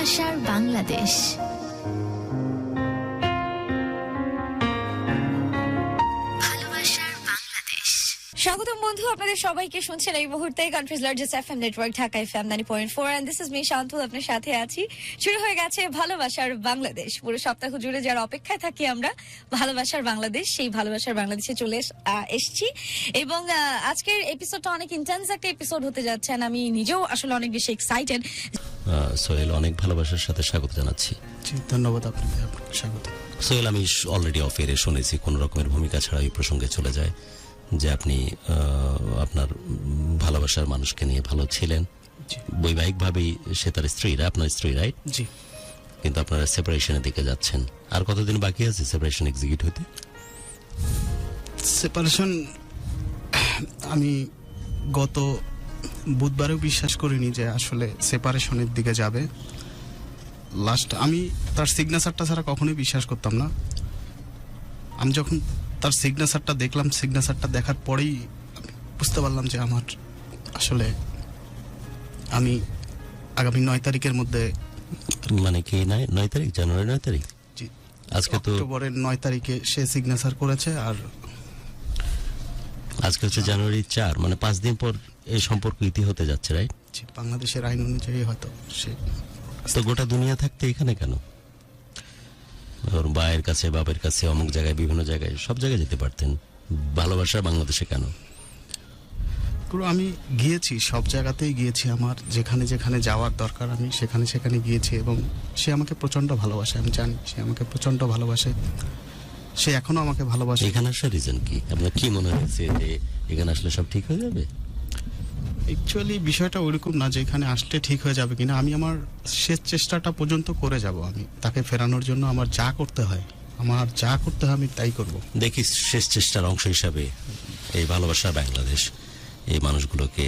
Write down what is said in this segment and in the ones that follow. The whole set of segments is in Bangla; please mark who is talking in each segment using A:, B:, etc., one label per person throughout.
A: ভালোবাসার বাংলাদেশ।
B: স্বাগতম বন্ধু, আপনাদের সবাইকে শুনছেন এই মুহূর্তে country's largest FM network Dhaka FM 90.4 and this is me Shantul, আপনার সাথে আছি। শুরু হয়ে গেছে ভালোবাসার বাংলাদেশ। পুরো সপ্তাহ জুড়ে যার অপেক্ষায় থাকি আমরা ভালোবাসার বাংলাদেশ, সেই ভালোবাসার বাংলাদেশে চলে এসেছি এবং আজকের এপিসোডটা অনেক ইন্টেন্স একটা এপিসোড হতে যাচ্ছে। আমি নিজেও আসলে অনেক বেশি এক্সাইটেড।
C: সোহেল, অনেক ভালোবাসার সাথে স্বাগত জানাচ্ছি।
D: ধন্যবাদ আপনাকে, স্বাগত।
C: সোহেল, আমি অলরেডি অফ এয়ারে শুনেছি কোন রকমের ভূমিকা ছাড়া এই প্রসঙ্গে চলে যায় যে আপনি আপনার ভালোবাসার মানুষকে নিয়ে ভালো ছিলেন, বৈবাহিকভাবেই সে তার স্ত্রীরা, আপনার স্ত্রী, রাইট?
D: জি।
C: কিন্তু আপনারা সেপারেশনের দিকে যাচ্ছেন। আর কতদিন বাকি আছে সেপারেশন এক্সিকিউট হতে?
D: সেপারেশন আমি গত বুধবারেও বিশ্বাস করিনি যে আসলে সেপারেশনের দিকে যাবে। লাস্ট আমি তার সিগনেচারটা ছাড়া কখনোই বিশ্বাস করতাম না। আমি যখন তার সিগনেচারটা দেখলাম, সিগনেচারটা দেখার পরেই বুঝতে পারলাম যে আমার আসলে আমি আগামী 9 তারিখের মধ্যে,
C: মানে কি 9 তারিখ, জানুয়ারি 9 তারিখ?
D: জি,
C: আজকে তো
D: অক্টোবরের 9 তারিখে সে সিগনেচার করেছে। আর
C: আজকে হচ্ছে জানুয়ারি 4, মানে 5 দিন পর এই সম্পর্ক ইতি হতে যাচ্ছে, রাইট?
D: জি, বাংলাদেশের আইন অনুযায়ী হয়তো সে
C: তো গোটা দুনিয়া থাকতে এখানে কেন? ওর ভাইয়ের কাছে, বাপের কাছে, অমুক জায়গায়, বিভিন্ন জায়গায়, সব জায়গায় যেতে পারতেন। ভালোবাসা বাংলাদেশে কেন?
D: আমি গিয়েছি, সব জায়গাতেই গিয়েছি। আমার যেখানে যেখানে যাওয়ার দরকার আমি সেখানে সেখানে গিয়েছি এবং সে আমাকে প্রচন্ড ভালোবাসে। আমি জানি সে আমাকে প্রচন্ড ভালোবাসে, সে এখনো আমাকে ভালোবাসে।
C: এখানে আসার রিজন কি? আপনার কি মনে হচ্ছে যে এখানে আসলে সব ঠিক হয়ে যাবে?
D: অ্যাকচুয়ালি বিষয়টা ওইরকম না যে এখানে আসলে ঠিক হয়ে যাবে কিনা। আমি আমার শেষ চেষ্টাটা পর্যন্ত করে যাব। আমি তাকে ফেরানোর জন্য আমার যা করতে হয় আমি তাই করব।
C: দেখি শেষ চেষ্টার অংশ হিসাবে এই ভালোবাসার বাংলাদেশ এই মানুষগুলোকে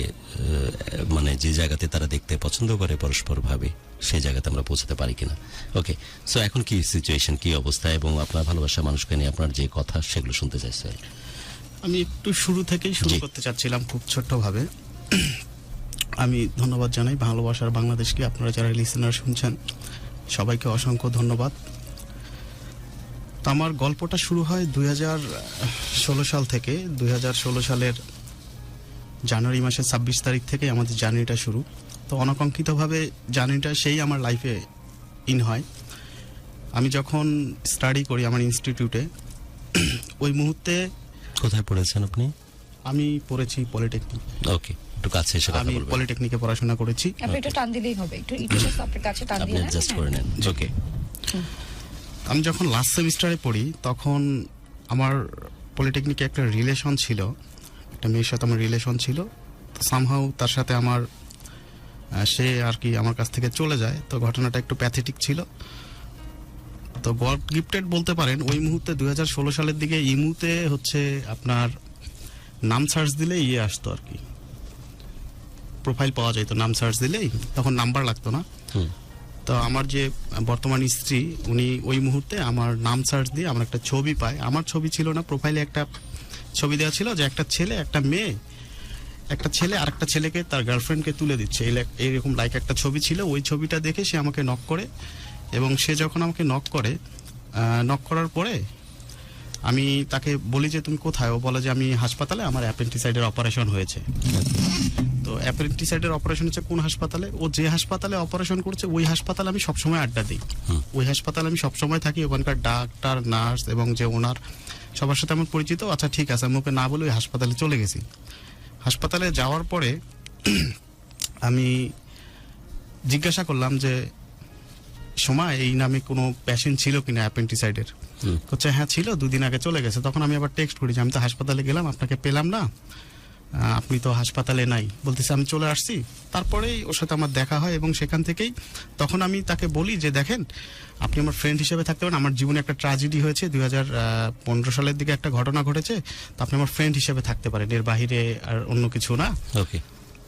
C: মানে যে জায়গাতে তারা দেখতে পছন্দ করে পরস্পর ভাবে, সেই জায়গাতে আমরা পৌঁছাতে পারি কিনা। ওকে, সো এখন কি সিচুয়েশন, কি অবস্থা এবং আপনার ভালোবাসার মানুষকে নিয়ে আপনার যে কথা সেগুলো শুনতে চাইছে।
D: আমি একটু শুরু থেকেই শুরু করতে চাচ্ছিলাম, খুব ছোট্টভাবে। আমি ধন্যবাদ জানাই ভালোবাসার বাংলাদেশকে। আপনারা যারা লিসেনার শুনছেন সবাইকে অসংখ্য ধন্যবাদ। তো আমার গল্পটা শুরু হয় 2016 সাল থেকে। 2016 সালের জানুয়ারি মাসের 26 তারিখ থেকে আমাদের জার্নিটা শুরু। তো অনাকাঙ্ক্ষিতভাবে জার্নিটা সেই আমার লাইফে ইন হয়। আমি যখন স্টাডি করি আমার ইনস্টিটিউটে, ওই মুহূর্তে।
C: কোথায় পড়েছেন আপনি?
D: আমি পড়েছি পলিটেকনিক।
C: ওকে, একটু কাছে এসে কথা
D: আমি
C: বলবেন।
D: পলিটেকনিকে পড়াশোনা করেছি।
B: আপনি একটু টান দিলেই হবে, একটু আপনার কাছে টান
C: আপনি
B: দিয়ে
C: অ্যাডজাস্ট করে নেন। ওকে।
D: আমি যখন লাস্ট সেমিস্টারে পড়ি তখন আমার পলিটেকনিকে একটা রিলেশন ছিল, একটা মেয়ের সাথে আমার রিলেশন ছিল। তো সামহাউ তার সাথে আমার সে আর কি আমার কাছ থেকে চলে যায়। তো ঘটনাটা একটু প্যাথেটিক ছিল। তো গড গিফটেড বলতে পারেন। ওই মুহূর্তে 2016 সালের দিকে ইমুতে হচ্ছে আপনার নাম সার্চ দিলে আসতো আর কি, প্রোফাইল পাওয়া যায়। তো নাম সার্চ দিলেই তখন নাম্বার লাগতো না। তো আমার যে বর্তমান স্ত্রী, উনি ওই মুহূর্তে আমার নাম সার্চ দিয়ে আমার একটা ছবি পায়। আমার ছবি ছিল না, প্রোফাইলে একটা ছবি দেওয়া ছিল যে একটা ছেলে, একটা মেয়ে, একটা ছেলে আর একটা ছেলেকে তার গার্লফ্রেন্ডকে তুলে দিচ্ছে, এইরকম লাইক একটা ছবি ছিল। ওই ছবিটা দেখে সে আমাকে নক করে এবং সে যখন আমাকে নক করার পরে আমি তাকে বলি যে তুমি কোথায়? ও বলে যে আমি হাসপাতালে, আমার অ্যাপেন্ডিসাইডের অপারেশন হয়েছে। তো অ্যাপেন্ডিসাইডের অপারেশন হচ্ছে কোন হাসপাতালে? ও যে হাসপাতালে অপারেশন করছে ওই হাসপাতালে আমি সবসময় আড্ডা দিই। ওই হাসপাতালে আমি সবসময় থাকি। ওখানকার ডাক্তার, নার্স এবং যে ওনার সবার সাথে আমার পরিচিত। আচ্ছা ঠিক আছে, আমি ওকে না বলে ওই হাসপাতালে চলে গেছি। হাসপাতালে যাওয়ার পরে আমি জিজ্ঞাসা করলাম যে সময় এই নামে কোনো পেশেন্ট ছিল কিনা অ্যাপেন্ডিসাইডের। হচ্ছে হ্যাঁ ছিল, 2 দিন আগে চলে গেছে। তখন আমি আবার টেক্সট করি যে আমি তো হাসপাতালে গেলাম, আপনাকে পেলাম না, আপনি তো হাসপাতালে নাই। বলতেছে আমি চলে আসছি। তারপরেই ওর সাথে আমার দেখা হয় এবং সেখান থেকেই তখন আমি তাকে বলি যে দেখেন, আপনি আমার ফ্রেন্ড হিসেবে থাকতে পারেন। আমার জীবনে একটা ট্র্যাজেডি হয়েছে, 2015 সালের দিকে একটা ঘটনা ঘটেছে। তো আপনি আমার ফ্রেন্ড হিসেবে থাকতে পারেন, এর বাহিরে আর অন্য কিছু না।
C: ওকে।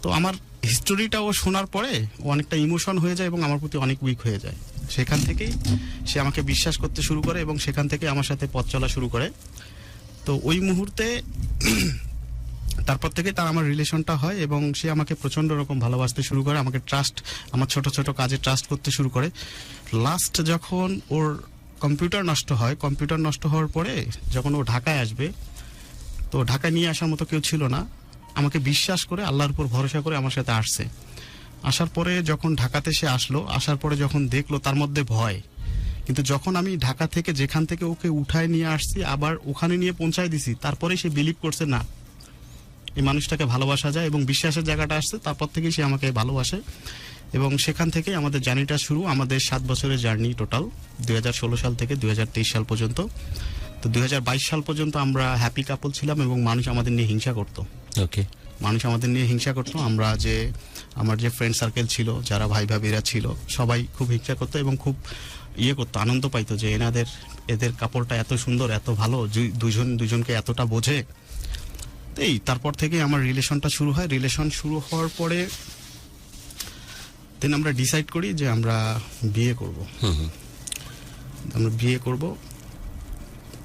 D: তো আমার হিস্টোরিটা ও শোনার পরে ও অনেকটা ইমোশন হয়ে যায় এবং আমার প্রতি অনেক উইক হয়ে যায়। সেখান থেকেই সে আমাকে বিশ্বাস করতে শুরু করে এবং সেখান থেকে আমার সাথে পথ চলা শুরু করে। তো ওই মুহূর্তে তারপর থেকে তার আমার রিলেশনটা হয় এবং সে আমাকে প্রচন্ড রকম ভালোবাসতে শুরু করে, আমাকে ট্রাস্ট, আমার ছোট ছোট কাজে ট্রাস্ট করতে শুরু করে। লাস্ট যখন ওর কম্পিউটার নষ্ট হয়, কম্পিউটার নষ্ট হওয়ার পরে যখন ও ঢাকায় আসবে, তো ঢাকায় নিয়ে আসার মতো কেউ ছিল না, আমাকে বিশ্বাস করে আল্লাহর উপর ভরসা করে আমার সাথে আসছে। আসার পরে যখন ঢাকাতে সে আসলো, আসার পরে যখন দেখলো তার মধ্যে ভয়, কিন্তু যখন আমি ঢাকা থেকে যেখান থেকে ওকে উঠায় নিয়ে আসছি আবার ওখানে নিয়ে পৌঁছায় দিছি, তারপরে সে বিলিভ করছে না এই মানুষটাকে ভালোবাসা যায় এবং বিশ্বাসের জায়গাটা আসছে, তারপর থেকে সে আমাকে ভালোবাসে এবং সেখান থেকে আমাদের জার্নিটা শুরু। আমাদের 7 বছরের জার্নি টোটাল, 2016 সাল থেকে 2023 সাল পর্যন্ত। তো 2022 সাল পর্যন্ত আমরা হ্যাপি কাপল ছিলাম এবং মানুষ আমাদের নিয়ে হিংসা করতো।
C: ওকে,
D: মানুষ আমাদের নিয়ে হিংসা করতো। আমার যে ফ্রেন্ড সার্কেল ছিল, যারা ভাই ভাবিরা ছিল, সবাই খুব হিংসা করতো এবং খুব করতো, আনন্দ পাইতো যে এদের কাপড়টা এত সুন্দর, এত ভালো, দুজনকে এতটা বোঝে। এই তারপর থেকে আমার রিলেশনটা শুরু হয়। রিলেশন শুরু হওয়ার পরে দেন আমরা ডিসাইড করি যে আমরা বিয়ে করব। আমরা বিয়ে করব।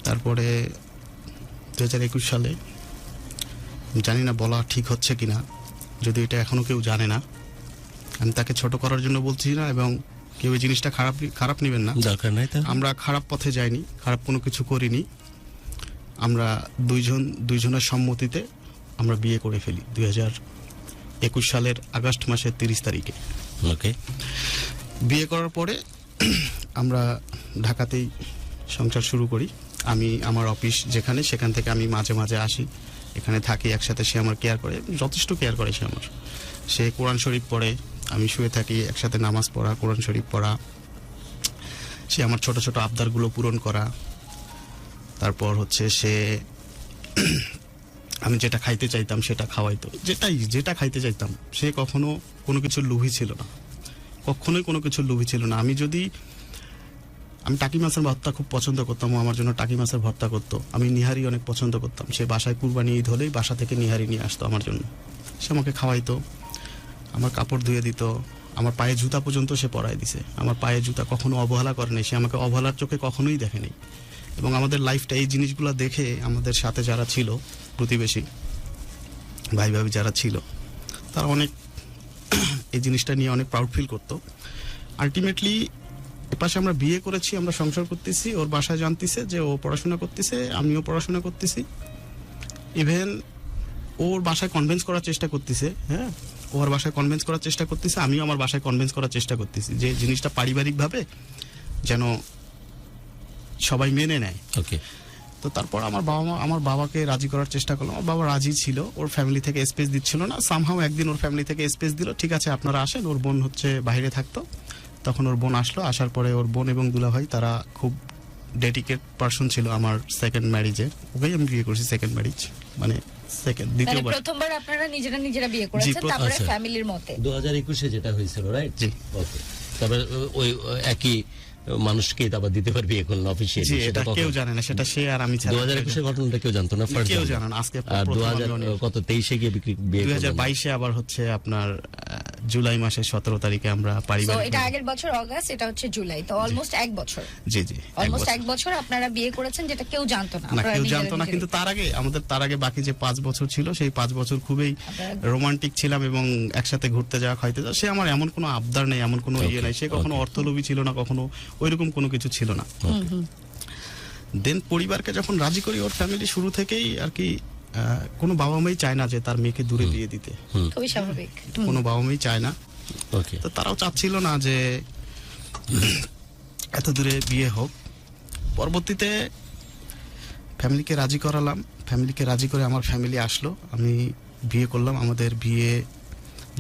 D: তারপরে 2021 সালে, জানি না বলা ঠিক হচ্ছে কিনা, যদি এটা এখনো কেউ জানে না, আমি তাকে ছোট করার জন্য বলছি না এবং কেউ এই জিনিসটা খারাপ নেবেন না,
C: দরকার নাই।
D: আমরা খারাপ পথে যাইনি, খারাপ কোনো কিছু করিনি। আমরা দুইজনের সম্মতিতে আমরা বিয়ে করে ফেলি 2021 সালের আগস্ট মাসের 30 তারিখে।
C: ওকে,
D: বিয়ে করার পরে আমরা ঢাকাতেই সংসার শুরু করি। আমি আমার অফিস যেখানে, সেখান থেকে আমি মাঝে মাঝে আসি, এখানে থাকি একসাথে। সে আমার কেয়ার করে, যথেষ্ট কেয়ার করে সে কোরআন শরীফ পড়ে, আমি শুয়ে থাকি, একসাথে নামাজ পড়া, কোরআন শরীফ পড়া, সে আমার ছোট ছোট আবদারগুলো পূরণ করা। তারপর হচ্ছে সে আমি যেটা খাইতে চাইতাম সেটা খাওয়াইতো, যেটা খাইতে চাইতাম। সে কখনো কোনো কিছুর লোভী ছিল না, কখনোই কোনো কিছুর লোভী ছিল না। আমি টাকি মাছের ভর্তা খুব পছন্দ করতাম, ও আমার জন্য টাকি মাছের ভর্তা করতো। আমি নিহারি অনেক পছন্দ করতাম, সে বাসায় কুরবানি ঈদ হলেই বাসা থেকে নিহারি নিয়ে আসতো আমার জন্য। সে আমাকে খাওয়াইতো, আমার কাপড় ধুয়ে দিত, আমার পায়ে জুতা পর্যন্ত সে পরায় দিছে। আমার পায়ে জুতা কখনো অবহেলা করেনি, সে আমাকে অবহেলার চোখে কখনোই দেখেনি। এবং আমাদের লাইফটা, এই জিনিসগুলো দেখে আমাদের সাথে যারা ছিল, প্রতিবেশী ভাই ভাবি যারা ছিল, তারা অনেক এই জিনিসটা নিয়ে অনেক প্রাউড ফিল করতো। আলটিমেটলি এপাশে আমরা বিয়ে করেছি, আমরা সংসার করতেছি, ওর বাসায় জানতেছে যে ও পড়াশোনা করতেছে, আমিও পড়াশোনা করতেছি। ইভেন ওর বাসায় কনভিন্স করার চেষ্টা করতেছে, হ্যাঁ, ওর বাসায় কনভিন্স করার চেষ্টা করতেছে, আমিও আমার বাসায় কনভিন্স করার চেষ্টা করতেছি যে জিনিসটা পারিবারিকভাবে যেন সবাই মেনে নেয়।
C: ওকে।
D: তো তারপর আমার বাবাকে রাজি করার চেষ্টা করলাম। আমার বাবা রাজি ছিল, ওর ফ্যামিলি থেকে স্পেস দিচ্ছিল না। সামহাও একদিন ওর ফ্যামিলি থেকে স্পেস দিল, ঠিক আছে আপনারা আসেন। ওর বোন হচ্ছে বাইরে থাকতো, তখন ওর বোন আসলো। আসার পরে ওর বোন এবং দুলাভাই তারা খুব ডেডিকেট পার্সন ছিল আমার সেকেন্ড ম্যারিজে। ওকেই আমি বিয়ে করছি সেকেন্ড ম্যারিজ, মানে দ্বিতীয়বার।
B: প্রথমবার আপনারা নিজেরা বিয়ে করেছেন, তারপরে ফ্যামিলির মতে
C: 2021 যেটা হয়েছিল, রাইট?
D: জি।
C: ওকে। তারপরে ওই একই মানুষকে তারপর দিতে পারবে বিয়ে করলেন অফিসিয়ালি,
D: জি, এটা কেউ জানে না, সেটা সে আর আমি ছাড়া।
C: 2021 ঘটনাটা কেউ জানতো না,
D: কেউ জানে না। আজকে
C: আর 2023 গিয়ে বিয়ে
D: 2022 আবার হচ্ছে আপনার জুলাই মাসের 17 তারিখে আমরা পারিবারিক।
B: এটা আগের বছর অগাস্ট, এটা হচ্ছে জুলাই, তো অলমোস্ট 1 বছর।
D: জি,
B: অলমোস্ট 1 বছর আপনারা বিয়ে করেছেন, যেটা কেউ জানতো না।
D: কেউ জানতো না, কিন্তু তার আগে বাকি যে 5 বছর ছিল, সেই 5 বছর খুবই রোমান্টিক ছিলাম এবং একসাথে ঘুরতে যাওয়া, খাইতে যাওয়া। সে আমার এমন কোনো আবদার নেই, এমন কোনো ইয়ে নাই। সে কখনো অর্থলোভী ছিল না, কখনো ওইরকম কোনো কিছু ছিল না। দেন পরিবারকে যখন রাজি করি, ওর ফ্যামিলি শুরু থেকেই আর কি, কোনো বাবা মাই চায় না যে তার মেয়েকে দূরে বিয়ে দিতে,
B: খুবই স্বাভাবিক।
D: কোনো বাবা মাই চায় না।
C: ওকে।
D: তো তারাও চাচ্ছিল না যে এত দূরে বিয়ে হোক। পরবর্তীতে ফ্যামিলিকে রাজি করালাম, ফ্যামিলিকে রাজি করে আমার ফ্যামিলি আসলো, আমি বিয়ে করলাম। আমাদের বিয়ে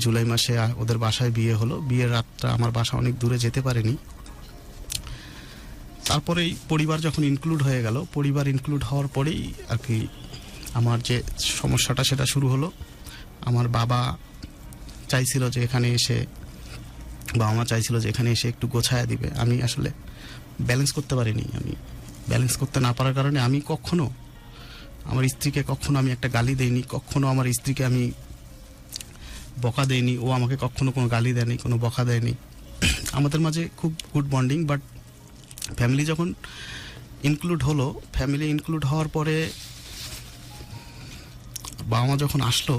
D: জুলাই মাসে ওদের বাসায় বিয়ে হলো। বিয়ের রাতটা আমার বাসা অনেক দূরে, যেতে পারেনি। তারপরেই পরিবার যখন ইনক্লুড হয়ে গেল, পরিবার ইনক্লুড হওয়ার পরেই আর কি আমার যে সমস্যাটা সেটা শুরু হলো। আমার বাবা চাইছিল যে এখানে এসে, বাবা মা চাইছিল যে এখানে এসে একটু গোছায়া দিবে। আমি আসলে ব্যালেন্স করতে পারিনি। আমি ব্যালেন্স করতে না পারার কারণে আমি কখনো আমার স্ত্রীকে আমি একটা গালি দেইনি, কখনো আমার স্ত্রীকে আমি বকা দেইনি, ও আমাকে কখনো কোনো গালি দেয়নি, কোনো বকা দেয়নি। আমাদের মাঝে খুব গুড বন্ডিং। বাট ফ্যামিলি যখন ইনক্লুড হলো, ফ্যামিলি ইনক্লুড হওয়ার পরে বাবা মা যখন আসলো,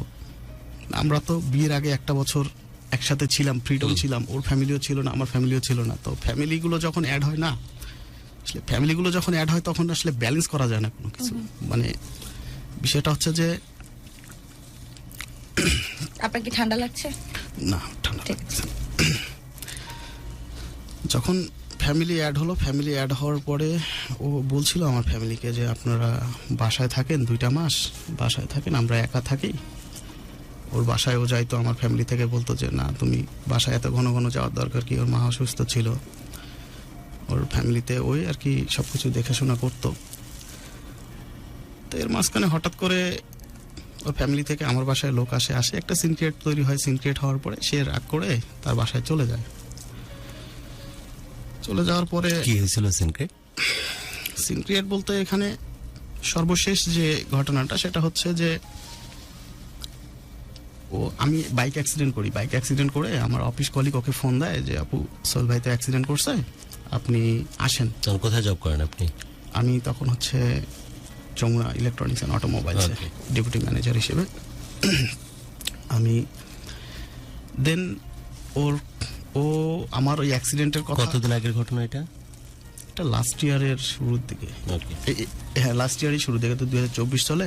D: আমরা তো বিয়ের আগে একটা বছর একসাথে ছিলাম, ফ্রিডম ছিলাম, ওর ফ্যামিলিও ছিল না, আমার ফ্যামিলিও ছিল না। তো ফ্যামিলিগুলো যখন অ্যাড হয় না, আসলে ফ্যামিলিগুলো যখন অ্যাড হয় তখন আসলে ব্যালেন্স করা যায় না কোনো কিছু। মানে বিষয়টা হচ্ছে যে
B: আপনার কি ঠান্ডা লাগছে?
D: না, ঠান্ডা
B: ঠিক
D: লাগছে না। যখন ফ্যামিলি অ্যাড হলো, ফ্যামিলি অ্যাড হওয়ার পরে ও বলছিল আমার ফ্যামিলিকে যে আপনারা বাসায় থাকেন 2টা মাস, বাসায় থাকেন, আমরা একা থাকি। ওর বাসায় ও যাইতো, আমার ফ্যামিলি থেকে বলতো যে না তুমি বাসায় এত ঘন ঘন যাওয়ার দরকার কি, ওর মা অসুস্থ ছিল, ওর ফ্যামিলিতে ওই আর কি সবকিছু দেখাশোনা করতো। তো এর মাঝখানে হঠাৎ করে ওর ফ্যামিলি থেকে আমার বাসায় লোক আসে, একটা সিন ক্রিয়েট তৈরি হয়। সিন ক্রিয়েট হওয়ার পরে সে রাগ করে তার বাসায় চলে যায়। চলে যাওয়ার পরে
C: কি হয়েছিল সিনক্রেট?
D: সিন ক্রিয়েট বলতে এখানে সর্বশেষ যে ঘটনাটা সেটা হচ্ছে যে আমি বাইক অ্যাক্সিডেন্ট করে আমার অফিস কলিগ ওকে ফোন দেয় যে আপু সোহেল ভাই তো অ্যাক্সিডেন্ট করছে, আপনি আসেন।
C: তখন কোথায় জব করেন আপনি?
D: আমি তখন হচ্ছে যমুনা ইলেকট্রনিক্স অ্যান্ড অটোমোবাইলসে
C: Okay.
D: ডেপুটি ম্যানেজার হিসেবে আমি। দেন ও আমার ওই অ্যাক্সিডেন্টের কথা,
C: কতদিন আগের ঘটনা এটা?
D: এটা লাস্ট ইয়ারের শুরুর দিকে।
C: ওকে।
D: হ্যাঁ, লাস্ট ইয়ারই শুরু দিকে, তো 2024 চলে।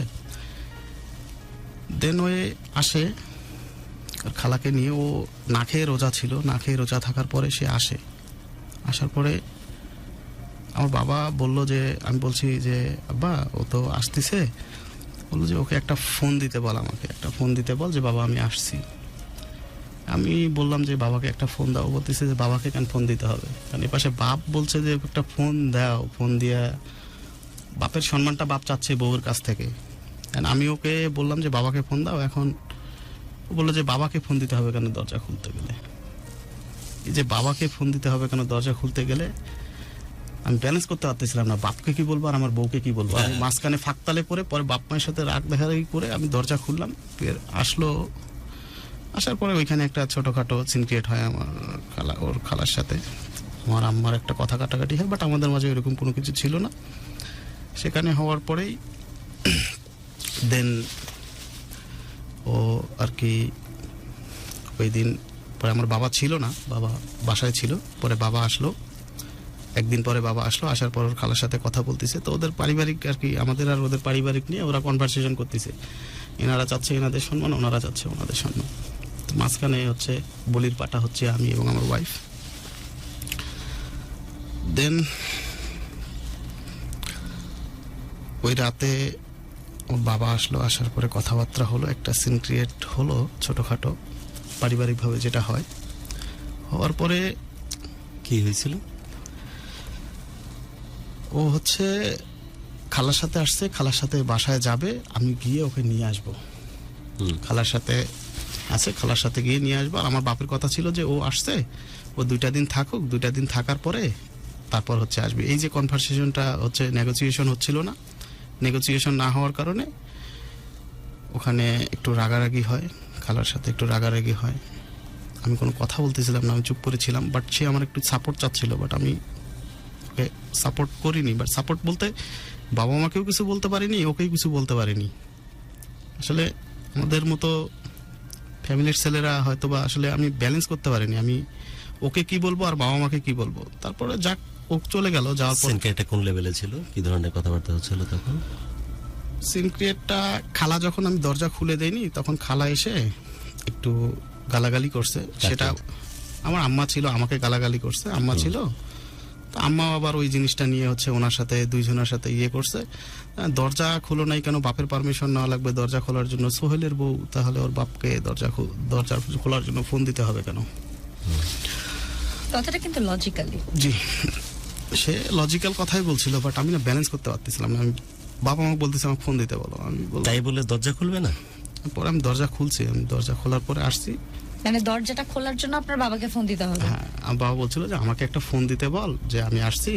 D: দেন ওই আসে আর খালাকে নিয়ে, ও না খেয়ে রোজা ছিল, না খেয়ে রোজা থাকার পরে সে আসার পরে আমার বাবা বললো যে, আমি বলছি যে আব্বা ও তো আসতেছে, বললো যে ওকে একটা ফোন দিতে বল, আমাকে একটা ফোন দিতে বল যে বাবা আমি আসছি। আমি বললাম যে বাবাকে একটা ফোন দাও। বলতেছে যে বাবাকে কেন ফোন দিতে হবে, কারণ এ পাশে বাপ বলছে যে একটা ফোন দাও, ফোন দিয়া বাপের সম্মানটা বাপ চাচ্ছে বউয়ের কাছ থেকে। আমি ওকে বললাম যে বাবাকে ফোন দাও। এখন ও বললো যে বাবাকে ফোন দিতে হবে কেন দরজা খুলতে গেলে। এই যে বাবাকে ফোন দিতে হবে কেন দরজা খুলতে গেলে, আমি ব্যালেন্স করতে পারতেছিলাম না, বাপকে কি বলবো আর আমার বউকে কি বলবো। আমি মাঝখানে ফাঁকতালে পরে পরে বাপ মায়ের সাথে রাগ দেখাদেখি করে আমি দরজা খুললাম। আসার পরে ওইখানে একটা ছোটখাটো সিন ক্রিয়েট হয় আমার ওর খালার সাথে, আমার আম্মার একটা কথা কাটাকাটি হয়, বাট আমাদের মাঝে এরকম কোনো কিছু ছিল না। সেখানে হওয়ার পরেই দেন ও আর কি ওই দিন পরে আমার বাবা ছিল না, বাবা বাসায় ছিল। পরে বাবা আসলো, একদিন পরে বাবা আসলো, আসার পর ওর খালার সাথে কথা বলতেছে। তো ওদের পারিবারিক আর কি, আমাদের আর ওদের পারিবারিক নিয়ে ওরা কনভারসেশন করতেছে। এনারা চাচ্ছে এনাদের সম্মান, ওনারা চাচ্ছে ওনাদের সম্মান। তো মাঝখানে হচ্ছে বলির পাটা হচ্ছে আমি এবং আমার ওয়াইফ। দেন ওই রাতে ওর বাবা আসলো, আসার পরে কথাবার্তা হলো, একটা সিন ক্রিয়েট হলো ছোটখাটো পারিবারিকভাবে যেটা হয়। হওয়ার পরে
C: কি হয়েছিল?
D: ও হচ্ছে খালার সাথে আসছে, খালার সাথে বাসায় যাবে, আমি গিয়ে ওকে নিয়ে আসবো। খালার সাথে আছে, খালার সাথে গিয়ে নিয়ে আসবো। আর আমার বাপের কথা ছিল যে ও আসছে, ও 2টা দিন থাকুক, 2টা দিন থাকার পরে তারপর হচ্ছে আসবে। এই যে কনভারসেশনটা হচ্ছে, নেগোসিয়েশন হচ্ছিল না, নেগোসিয়েশন না হওয়ার কারণে ওখানে একটু রাগারাগি হয়, খালার সাথে একটু রাগারাগি হয়। আমি কোনো কথা বলতেছিলাম না, আমি চুপ করেছিলাম। বাট সে আমার একটু সাপোর্ট চাচ্ছিল, বাট আমি ওকে সাপোর্ট করিনি। বাট সাপোর্ট বলতে বাবা মাকেও কিছু বলতে পারিনি, ওকেই কিছু বলতে পারিনি। আসলে আমাদের মতো ফ্যামিলির ছেলেরা হয়তো বা আসলে আমি ব্যালেন্স করতে পারিনি, আমি ওকে কি বলবো আর বাবা মাকে কি বলবো। তারপরে যাক ও চলে গেল, যাওয়ার পর
C: সিনক্রেটটা কোন লেভেলে ছিল, কি ধরনের কথাবার্তা হচ্ছিল তখন?
D: সিন ক্রিয়েটটা খালা যখন আমি দরজা খুলে দেইনি তখন খালা এসে একটু গালাগালি করছে। সেটা আমার আম্মা ছিল, আমাকে গালাগালি করছে, আম্মা ছিল। তো আম্মা আবার ওই জিনিসটা নিয়ে হচ্ছে ওনার সাথে দুইজনের সাথে ইয়ে করছে, দরজা খুলো নাই কেন, বাপের পারমিশন নেওয়া লাগবে দরজা খোলার জন্য। সোহেলের বউ, তাহলে ওর বাপকে দরজা খোলার জন্য ফোন দিতে হবে কেন?
B: কথাটা কিন্তু লজিক্যালি,
D: জি সে লজিক্যাল কথাই বলছিল, বাট আমি না ব্যালেন্স করতে পারতেছিলাম না। আমি বাবা আমাকে বলতেছে আমাকে ফোন দিতে বলো, আমি বললাম
C: তাই বলে দরজা খুলবে না।
D: পরে আমি দরজা খুলছি, আমি দরজা খোলার পরে আসছি।
B: মানে দরজাটা খোলার জন্য আপনার বাবাকে ফোন দিতে হবে?
D: হ্যাঁ, আমার বাবা বলছিল যে আমাকে একটা ফোন দিতে বল যে আমি আসছি।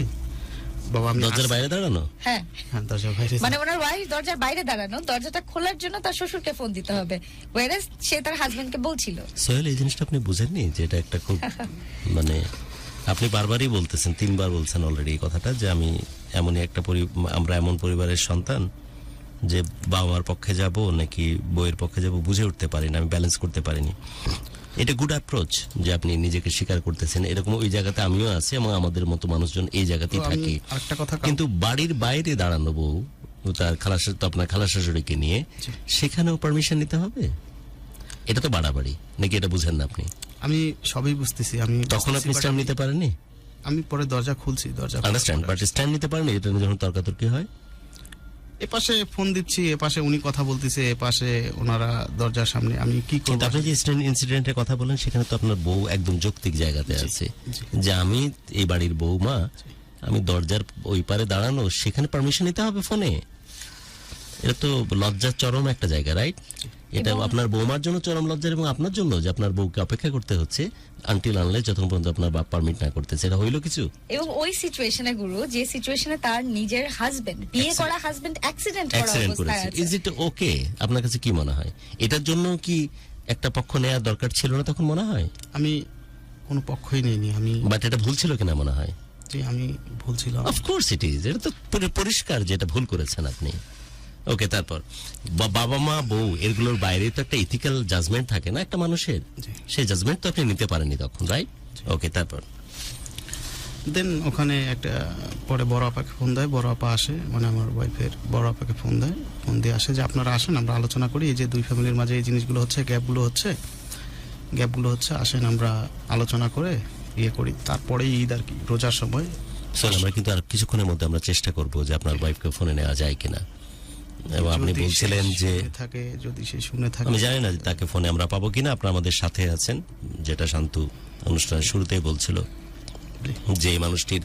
D: বাবা আমি
C: দরজার বাইরে দাঁড়ানো?
B: হ্যাঁ,
D: হ্যাঁ দরজার বাইরে।
B: মানে ওনার ওয়াইফ দরজার বাইরে দাঁড়ানো, দরজাটা খোলার জন্য তার শ্বশুরকে ফোন দিতে হবে, ওয়ারেস সে তার হাজবেন্ডকে বলছিল।
C: সোহেল, এই জিনিসটা আপনি বুঝেননি যে এটা একটা খুব মানে আপনি বারবারই বলতেছেন, 3বার বলছেন অলরেডি এই কথাটা, যে আমি এমনই একটা আমরা এমন পরিবারের সন্তান যে বাবা মার পক্ষে যাব নাকি বইয়ের পক্ষে যাব বুঝে উঠতে পারিনি, আমি ব্যালেন্স করতে পারিনি। এটা গুড অ্যাপ্রোচ যে আপনি নিজেকে স্বীকার করতেছেন। এরকম ওই জায়গাতে আমিও আছি এবং আমাদের মতো মানুষজন এই জায়গাতেই
D: তো আমি
C: থাকি।
D: আরেকটা কথা
C: কিন্তু বাড়ির বাইরে দাঁড়ানো বউ, তার তো আপনার খালা শাশুড়িকে নিয়ে, সেখানেও পারমিশন নিতে হবে? এটা তো বাড়াবাড়ি, নাকি এটা বুঝেন না আপনি?
D: আমি সবই বুঝতেছি, আমি
C: তখন আপনি স্ট্যান্ড নিতে পারেননি?
D: আমি পরে দরজা খুলছি, দরজা
C: আন্ডারস্ট্যান্ড, বাট স্ট্যান্ড নিতে পারেন এটা নিয়ে যখন তর্কাতর্কি হয়?
D: এপাশে ফোন দিচ্ছি, এপাশে উনি কথা বলতেছে, এপাশে ওনারা দরজার সামনে, আমি কি করব?
C: কিন্তু আপনি যে ইনসিডেন্টের কথা বলেন সেখানে তো আপনার বউ একদম যৌক্তিক জায়গাতে আছে যে আমি এই বাড়ির বউমা, আমি দরজার ওই পারে দাঁড়ানো, সেখানে পারমিশন নিতে হবে ফোনে? এটা তো লজ্জার চরম একটা জায়গা, রাইট? এটা আপনার বৌমার জন্য চরম লজ্জার এবং আপনার জন্য যে আপনার বউকে অপেক্ষা করতে হচ্ছে আনটিল আনলেস যতক্ষণ পর্যন্ত আপনার বাপ পারমিট না করতেছে। এটা হইলো কিছু?
B: এবং ওই সিচুয়েশনে গুরু, যে সিচুয়েশনে তার নিজের হাজবেন্ড, বিয়ে করা হাজবেন্ড অ্যাক্সিডেন্ট অবস্থায়
C: করেছে,
B: আছে,
C: ইজ ইট ওকে? আপনার কাছে কি মনে হয় এটার জন্য কি একটা পক্ষ নেওয়ার দরকার ছিল না তখন মনে হয়?
D: আমি কোনো পক্ষই নেইনি, আমি
C: বাট এটা ভুল ছিল কিনা মনে হয়?
D: যে আমি ভুল ছিলাম।
C: অফকোর্স ইট ইজ, এটা তো পরিষ্কার যে এটা ভুল করেছেন আপনি। ওকে, তারপর বাবা মা বউ এগুলোর বাইরে তো একটা ইথিক্যাল জাজমেন্ট থাকে না একটা মানুষের, সেই জাজমেন্ট তো আপনি নিতে পারেননি তখন, রাইট? ওকে, তারপর
D: দেন ওখানে একটা পরে বড় আপাকে ফোন দেয়, বড় আপা আসে, মানে আমার ওয়াইফের বড় আপাকে ফোন দেয়, ফোন দিয়ে আসে যে আপনারা আসেন, আমরা আলোচনা করি, এই যে দুই ফ্যামিলির মাঝে এই জিনিসগুলো হচ্ছে, গ্যাপগুলো হচ্ছে, আসেন আমরা আলোচনা করে ইয়ে করি। তারপরে ঈদ আর কি, রোজার সময়।
C: শোন, আমরা কিন্তু আর কিছুক্ষণের মধ্যে আমরা চেষ্টা করব যে আপনার ওয়াইফকে ফোনে নেওয়া যায় কিনা। এবং আপনি
D: যদি
C: বলছিলেন
D: সে
C: যে
D: শুনে থাকে, যদি সে শুনে থাকে,
C: আমি জানি না যে তাকে ফোনে আমরা পাবো কিনা। আপনারা আমাদের সাথে আছেন, যেটা শান্তু অনুষ্ঠানের শুরুতেই বলছিল যে এই মানুষটির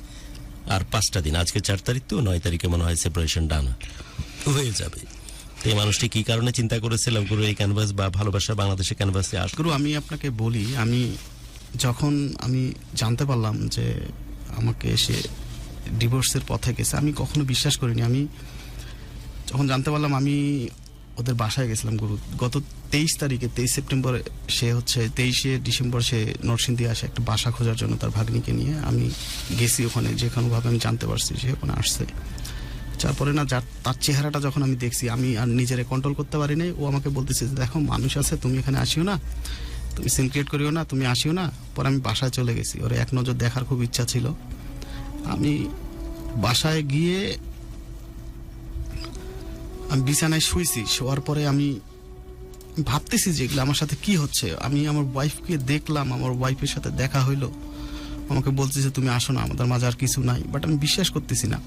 C: আর 5টা দিন, আজকে 4 তারিখ, তো 9 তারিখে মনে হয় সেপারেশন ডান হয়ে যাবে। তো এই মানুষটি কি কারণে চিন্তা করেছিলাম গুরু এই ক্যানভাস বা ভালোবাসা বাংলাদেশের ক্যানভাসে
D: গুরু আমি আপনাকে বলি, আমি যখন আমি জানতে পারলাম যে আমাকে সে ডিভোর্সের পথে গেছে, আমি কখনো বিশ্বাস করিনি। আমি যখন জানতে পারলাম, আমি ওদের বাসায় গেছিলাম গুরু, গত 23 সেপ্টেম্বর। সে হচ্ছে 23 ডিসেম্বর সে নরসিংদী আসে একটা বাসা খোঁজার জন্য তার ভাগ্নিকে নিয়ে। আমি গেছি ওখানে, যে কোনোভাবে আমি জানতে পারছি সে ওখানে আসছে। তারপরে না, তার চেহারাটা যখন আমি দেখছি, আমি আর নিজেরে কন্ট্রোল করতে পারি নাই। ও আমাকে বলতেছে যে দেখো মানুষ আছে, তুমি এখানে আসিও না, তুমি সিন ক্রিয়েট করিও না, তুমি আসিও না। পরে আমি বাসায় চলে গেছি, ওর এক নজর দেখার খুব ইচ্ছা ছিল। আমি বাসায় গিয়ে আমি বিছানায় শুয়েছি, শোয়ার পরে আমি ভাবতেছি যে এগুলো আমার সাথে কি হচ্ছে। আমি আমার ওয়াইফকে দেখলাম, আমার ওয়াইফের সাথে দেখা হইলো, আমাকে বলতেছে তুমি আসো না, আমাদের মাঝে আর কিছু নাই, বাট আমি বিশ্বাস করতেছি না।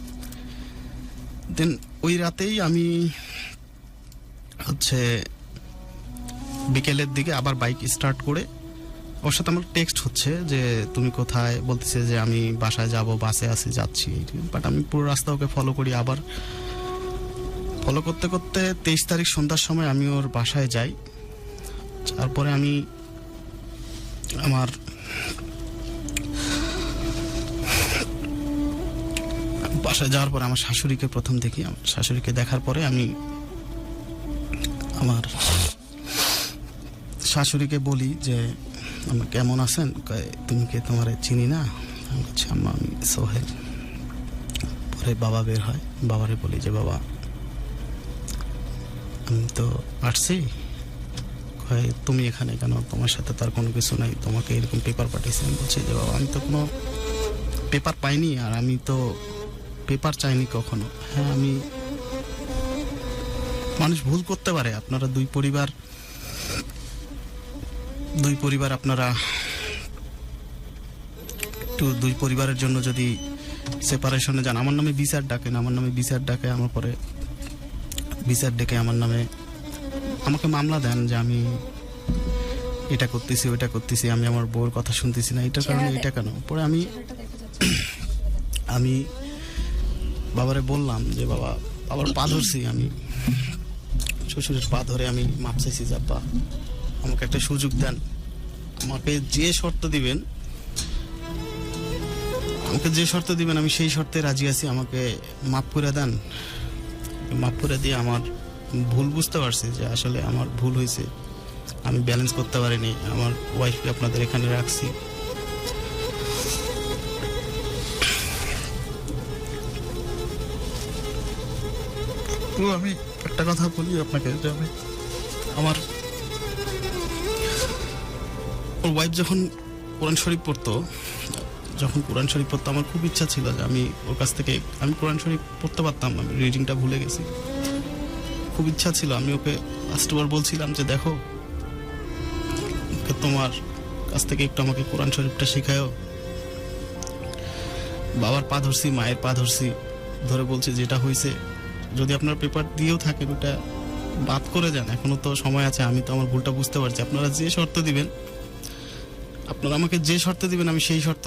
D: দেন ওই রাতেই আমি হচ্ছে বিকেলের দিকে আবার বাইক স্টার্ট করে ওর সাথে আমার টেক্সট হচ্ছে যে তুমি কোথায়, বলতেছে যে আমি বাসায় যাব, বাসে আছি, যাচ্ছি। বাট আমি পুরো রাস্তা ওকে ফলো করি, আবার ফলো করতে করতে 23 তারিখ সন্ধ্যার সময় আমি ওর বাসায় যাই। তারপরে আমি আমার বাসায় যাওয়ার পরে আমার শাশুড়িকে প্রথম দেখি। আমার শাশুড়িকে দেখার পরে আমি আমার শাশুড়িকে বলি যে আমার কেমন আছেন, তুমি কে, তোমার চিনি না। আমি বলছি আম্মা আমি সোহেল। পরে বাবা বের হয়, বাবারে বলি যে বাবা আমি তো আসছি, তুমি এখানে কেন, তোমার সাথে তার কোনো কিছু নাই, তোমাকে এরকম পেপার পাঠিয়েছি। আমি বলছি যে বাবা আমি তো কোনো পেপার পাইনি, আর আমি তো পেপার চাইনি কখনো। হ্যাঁ, আমি, মানুষ ভুল করতে পারে, আপনারা দুই পরিবার আপনারা একটু দুই পরিবারের জন্য যদি সেপারেশনে যান, আমার নামে বিচার ডাকেন, আমার পরে বিচার ডেকে আমার নামে আমাকে মামলা দেন যে আমি এটা করতেছি, ওইটা করতেছি, আমি আমার বউর কথা শুনতেছি না, এটার কারণে এটা কেন। পরে আমি বাবারে বললাম যে বাবা, আবার পা ধরছি, আমি শ্বশুরের পা ধরে আমি মাপ চাইছি যে আব্বা আমাকে একটা সুযোগ দেন, আমাকে যে শর্ত দিবেন আমি সেই শর্তে রাজি আছি, আমাকে মাফ করে দেন। মাফ করে দিয়ে আমার ভুল বুঝতে পারছি যে আসলে আমার ভুল হয়েছে, আমি ব্যালেন্স করতে পারিনি, আমার ওয়াইফকে আপনাদের এখানে রাখছি। আমি একটা কথা বলি আপনাকে, যে আমার ওর ওয়াইফ যখন কোরআন শরীফ পড়তো, আমার খুব ইচ্ছা ছিল যে আমি ওর কাছ থেকে আমি কোরআন শরীফ পড়তে পারতাম, আমি রিডিংটা ভুলে গেছি। খুব ইচ্ছা ছিল, আমি ওকে লাস্টবার বলছিলাম যে দেখো, তোমার কাছ থেকে একটু আমাকে কোরআন শরীফটা শেখায়ও। বাবার পা ধরছি, মায়ের পা ধরছি, ধরে বলছি যেটা হয়েছে যদি আপনার পেপার দিয়েও থাকেন ওটা বাদ করে যান, এখনো তো সময় আছে। আমি তো আমার ভুলটা বুঝতে পারছি, আপনারা যে শর্ত দিবেন, আপনারা আমাকে যে শর্ত দিবেন আমি সেই শর্ত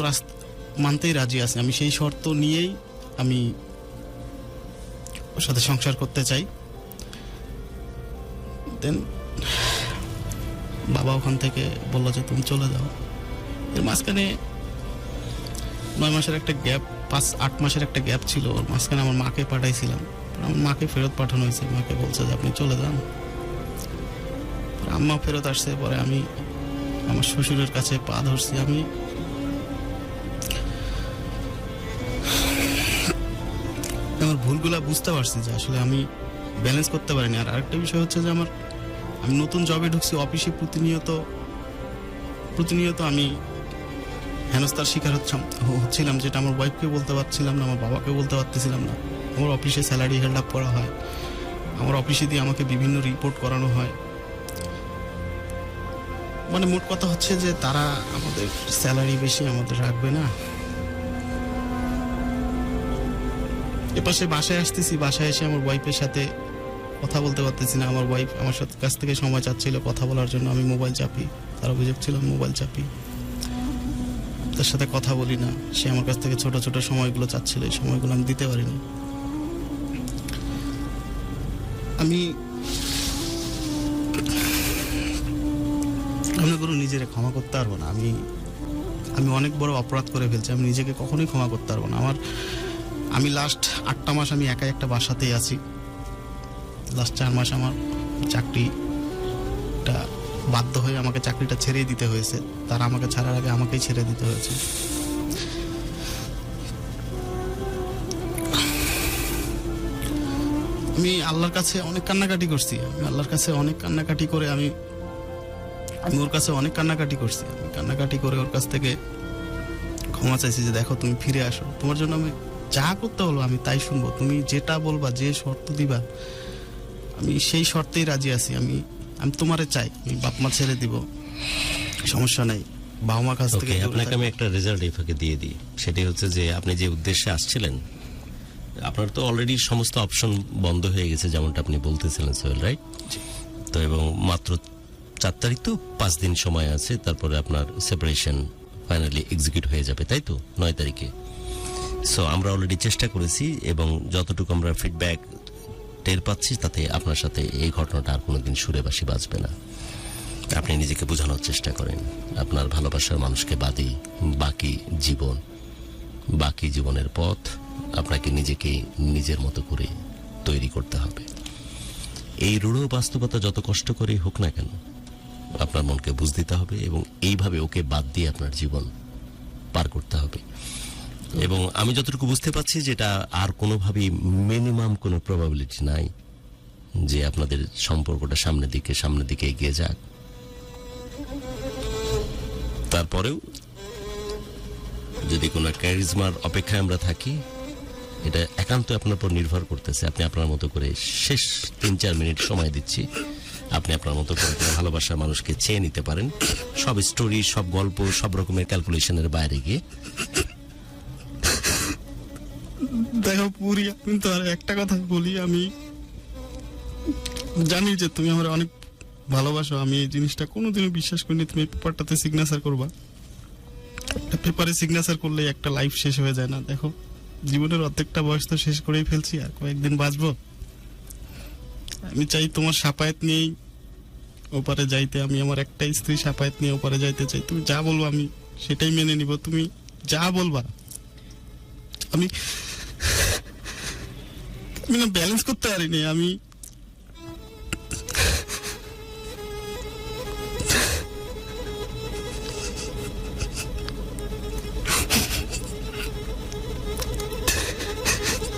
D: মানতেই রাজি আছি। আমি সেই শর্ত নিয়েই আমি ওর সাথে সংসার করতে চাই। দেন বাবা ওখান থেকে বললো যে তুমি চলে যাও। এর মাঝখানে 9 মাসের একটা গ্যাপ, 5-8 মাসের একটা গ্যাপ ছিল। ওর মাঝখানে আমার মাকে পাঠাইছিলাম, আমার মাকে ফেরত পাঠানো হয়েছে। মাকে বলছে যে আপনি চলে যান। আম্মা ফেরত আসছে, পরে আমি আমার শ্বশুরের কাছে পা ধরছি। আমি আমার ভুলগুলা বুঝতে পারছি যে আসলে আমি ব্যালেন্স করতে পারিনি। আর আরেকটা বিষয় হচ্ছে যে আমি নতুন জবে ঢুকছি, অফিসে প্রতিনিয়ত আমি হেনস্থার শিকার হচ্ছিলাম, যেটা আমার ওয়াইফকে বলতে পারছিলাম না, আমার বাবাকে বলতে পারতেছিলাম না। আমার অফিসে স্যালারি হেল্ড আপ করা হয়, আমার অফিসে দিয়ে আমাকে বিভিন্ন রিপোর্ট করানো হয়। মানে মোট কথা হচ্ছে যে তারা আমাদের স্যালারি বেশি আমাদের রাখবে না। এপাশে বাসায় আসতেছি, বাসায় এসে আমার ওয়াইফের সাথে কথা বলতে পারতেছি না। আমার ওয়াইফ আমার সাথে কাছ থেকে সময় চাচ্ছিল কথা বলার জন্য, আমি মোবাইল চাপি। তার অভিযোগ ছিল মোবাইল চাপি, তার সাথে কথা বলি না। সে আমার কাছ থেকে ছোট ছোট সময়গুলো চাচ্ছিল, এই সময়গুলো আমি দিতে পারিনি। আমি কোনো নিজেরে ক্ষমা করতে পারবো না। আমি অনেক বড় অপরাধ করে ফেলছি, আমি নিজেকে কখনোই ক্ষমা করতে পারবো না। আমি লাস্ট 8টা মাস আমি একাই একটা বাসাতেই আছি। লাস্ট 4 মাস আমার চাকরিটা বাধ্য হয়ে আমাকে চাকরিটা ছেড়ে দিতে হয়েছে। তারা আমাকে ছাড়ার আগে আমাকেই ছেড়ে দিতে হয়েছে। আমি আল্লাহর কাছে অনেক কান্নাকাটি করছি। আল্লাহর কাছে অনেক কান্নাকাটি করে আমি ওর কাছে অনেক কান্নাকাটি করছি। আমি কান্নাকাটি করে ওর কাছ থেকে ক্ষমা চাইছি যে দেখো তুমি ফিরে আসো, তোমার জন্য আমি যা করতে বলবো আমি তাই শুনবো, তুমি যেটা বলবা, যে শর্ত দিবা আমি সেই শর্তেই রাজি আছি। আমি তোমারে চাই, আমি বাপ মা ছেড়ে দিব, সমস্যা নাই, বাবা মা কাছ থেকে।
C: আপনাকে আমি একটা রেজাল্ট এই ফাঁকে দিয়ে দিই। সেটাই হচ্ছে যে আপনি যে উদ্দেশ্যে আসছিলেন, আপনার তো অলরেডি সমস্ত অপশন বন্ধ হয়ে গেছে, যেমনটা আপনি বলতেছিলেন সোহেল, রাইট? তো এবং মাত্র 4 তারিখ তো 5 দিন সময় আছে, তারপরে আপনার সেপারেশন ফাইনালি এক্সিকিউট হয়ে যাবে, তাই তো 9 তারিখে। সো আমরা অলরেডি চেষ্টা করেছি এবং যতটুকু আমরা ফিডব্যাক টের পাচ্ছি তাতে আপনার সাথে এই ঘটনাটা আর কোনোদিন সুরে বাঁশি বাজবে না। আপনি নিজেকে বোঝানোর চেষ্টা করেন, আপনার ভালোবাসার মানুষকে বাদে বাকি জীবনের পথ আপনাকে নিজেকে নিজের মতো করে তৈরি করতে হবে। এই রূঢ় বাস্তবতা যত কষ্ট করে হোক না কেন, আপনার মনকে বুঝ দিতে হবে এবং এইভাবে ওকে বাদ দিয়ে আপনার জীবন পার করতে হবে। এবং আমি যতটুকু বুঝতে পারছি যেটা আর কোনোভাবেই মিনিমাম কোনো প্রবাবিলিটি নাই যে আপনাদের সম্পর্কটা সামনের দিকে এগিয়ে যাক। তারপরেও যদি কোনো ক্যারিজমার অপেক্ষায় আমরা থাকি, এটা একান্ত আপনার উপর নির্ভর করতেছে। আপনি আপনার মতো করে শেষ 3-4 মিনিট সময় দিচ্ছি, আপনি আপনার মতো করে ভালোবাসার মানুষকে চেয়ে নিতে পারেন, সব স্টোরি, সব গল্প, সব রকমের ক্যালকুলেশনের বাইরে গিয়ে।
D: দেখো পুরি, আমি তো আর একটা কথা বলি, আমি জানি যে তুমি আমার অনেক ভালোবাসো। আমি এই জিনিসটা কোনোদিনও বিশ্বাস করিনি তুমি এই পেপারটাতে সিগনেচার করবা। একটা পেপারে সিগনেচার করলে একটা লাইফ শেষ হয়ে যায় না? দেখো, জীবনের অর্ধেকটা বয়স তো শেষ করেই ফেলছি, আর কয়েকদিন বাঁচবো। আমি চাই তোমার সাপায়াত নিয়েই ওপারে যাইতে। আমি আমার একটাই স্ত্রী, সাপায়াত নিয়ে ওপারে যাইতে চাই। তুমি যা বলবো আমি সেটাই মেনে নিব, তুমি যা বলবা। আমি না ব্যালেন্স করতে পারিনি। আমি